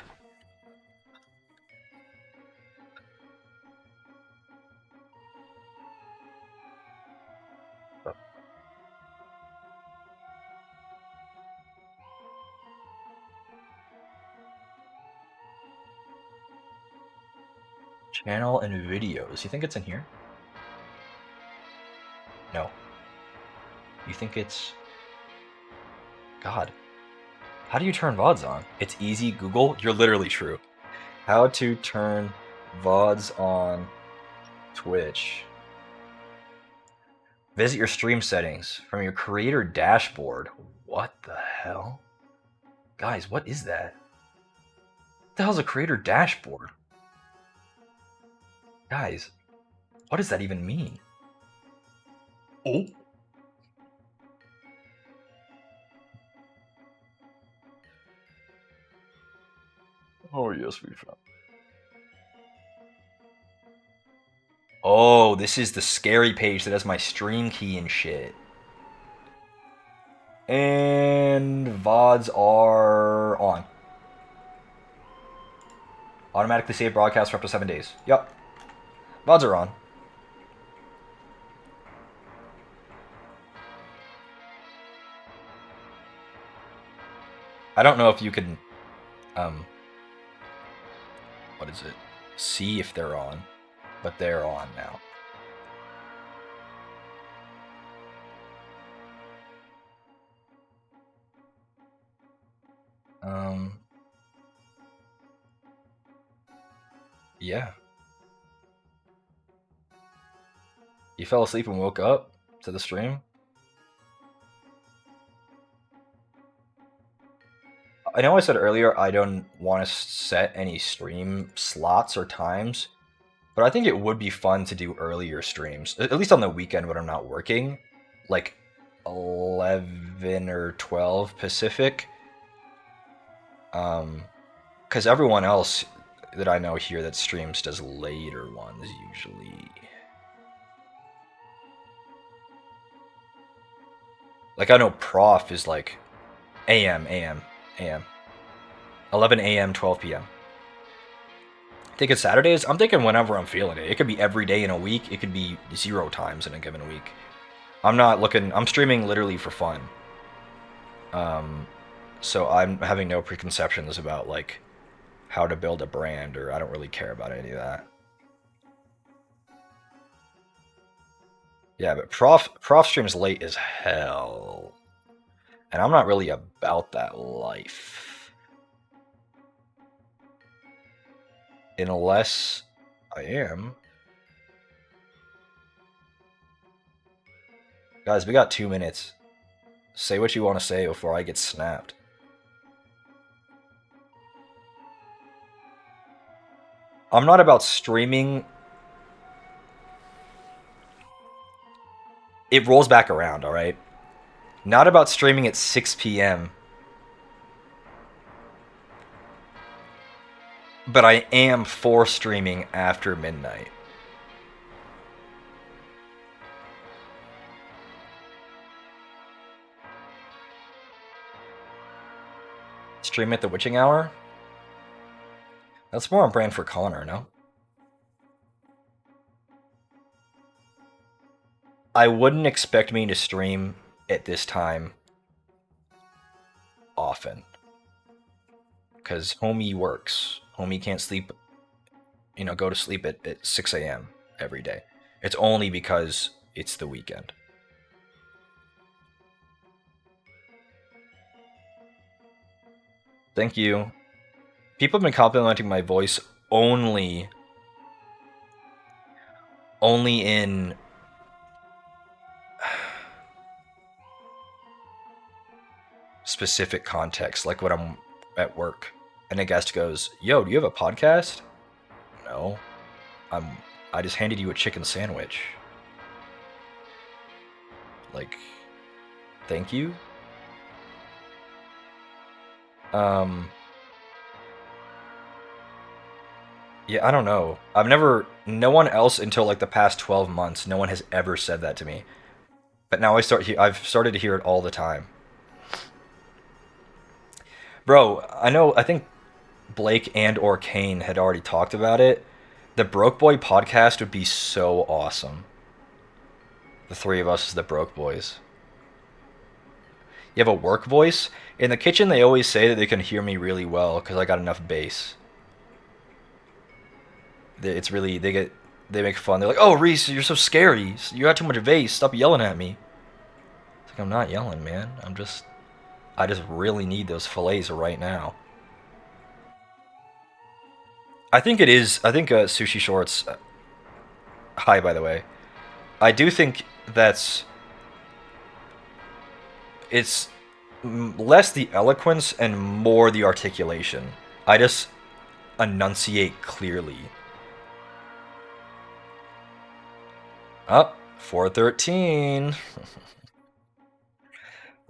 Channel and videos. You think it's in here? No. You think it's... God. How do you turn VODs on? It's easy, Google. You're literally true. How to turn VODs on Twitch. Visit your stream settings from your creator dashboard. What the hell? Guys, what is that? What the hell's a creator dashboard? Guys, what does that even mean? Oh. Oh, yes, we found. Oh, this is the scary page that has my stream key and shit. And VODs are on. Automatically save broadcast for up to 7 days. Yep. VODs are on. I don't know if you can, what is it? See if they're on, but they're on now. Yeah. You fell asleep and woke up to the stream? I know I said earlier I don't want to set any stream slots or times, but I think it would be fun to do earlier streams, at least on the weekend when I'm not working, like 11 or 12 Pacific. Because everyone else that I know here that streams does later ones usually. Like I know Prof is like AM, AM, AM. 11 a.m., 12 p.m. Thinking Saturdays? I'm thinking whenever I'm feeling it. It could be every day in a week. It could be 0 times in a given week. I'm not looking... I'm streaming literally for fun. So I'm having no preconceptions about, like, how to build a brand, or I don't really care about any of that. Yeah, but Prof streams late as hell. And I'm not really about that life. Unless I am. Guys, we got 2 minutes. Say what you want to say before I get snapped. I'm not about streaming. It rolls back around, alright? Not about streaming at 6 p.m. But I am for streaming after midnight. Stream at the witching hour? That's more on brand for Connor, no? I wouldn't expect me to stream at this time often. Because homie works. Homie can't sleep, go to sleep at 6 a.m. every day. It's only because it's the weekend. Thank you. People have been complimenting my voice only in specific context, like when I'm at work and a guest goes, "Yo, do you have a podcast?" No. I just handed you a chicken sandwich. Like, thank you. Yeah, I don't know. No one else until like the past 12 months, no one has ever said that to me. But now I've started to hear it all the time. Bro, I think Blake and or Kane had already talked about it. The Broke Boy podcast would be so awesome. The three of us as the Broke Boys. You have a work voice? In the kitchen, they always say that they can hear me really well because I got enough bass. It's really they make fun. They're like, "Oh, Reese, you're so scary. You got too much vase. Stop yelling at me." It's like I'm not yelling, man. I just really need those fillets right now. I think it is. I think sushi shorts. Hi, by the way. I do think that's it's less the eloquence and more the articulation. I just enunciate clearly. Up, 413.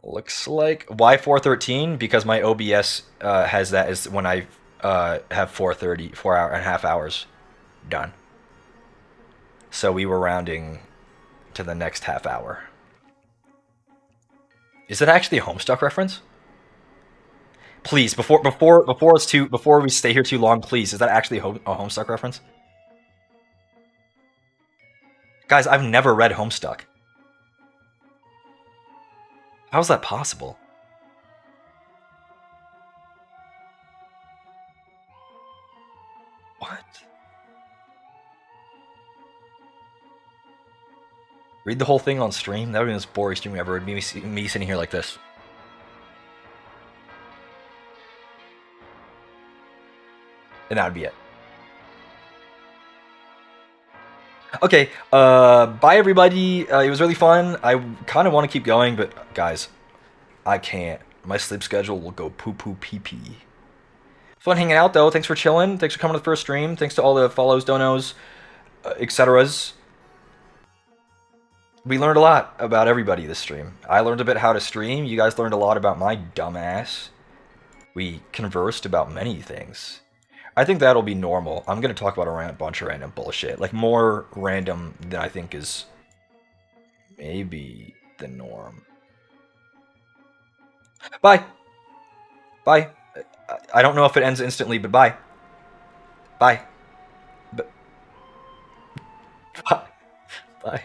Looks like why 413? Because my OBS has that as when I have 4:30, 4 hour and a half hours done. So we were rounding to the next half hour. Is it actually a Homestuck reference? Please, before we stay here too long, please, is that actually a Homestuck reference? Guys, I've never read Homestuck. How is that possible? What? Read the whole thing on stream? That would be the most boring stream ever. It'd be me sitting here like this. And that would be it. Okay, bye everybody. It was really fun. I kind of want to keep going, but guys, I can't. My sleep schedule will go poo poo pee pee. Fun hanging out though. Thanks for chilling. Thanks for coming to the first stream. Thanks to all the follows, donos, etceteras. We learned a lot about everybody this stream. I learned a bit how to stream. You guys learned a lot about my dumbass. We conversed about many things. I think that'll be normal. I'm gonna talk about a bunch of random bullshit, like more random than I think is maybe the norm. Bye. Bye. I don't know if it ends instantly, but bye. Bye. Bye. Bye.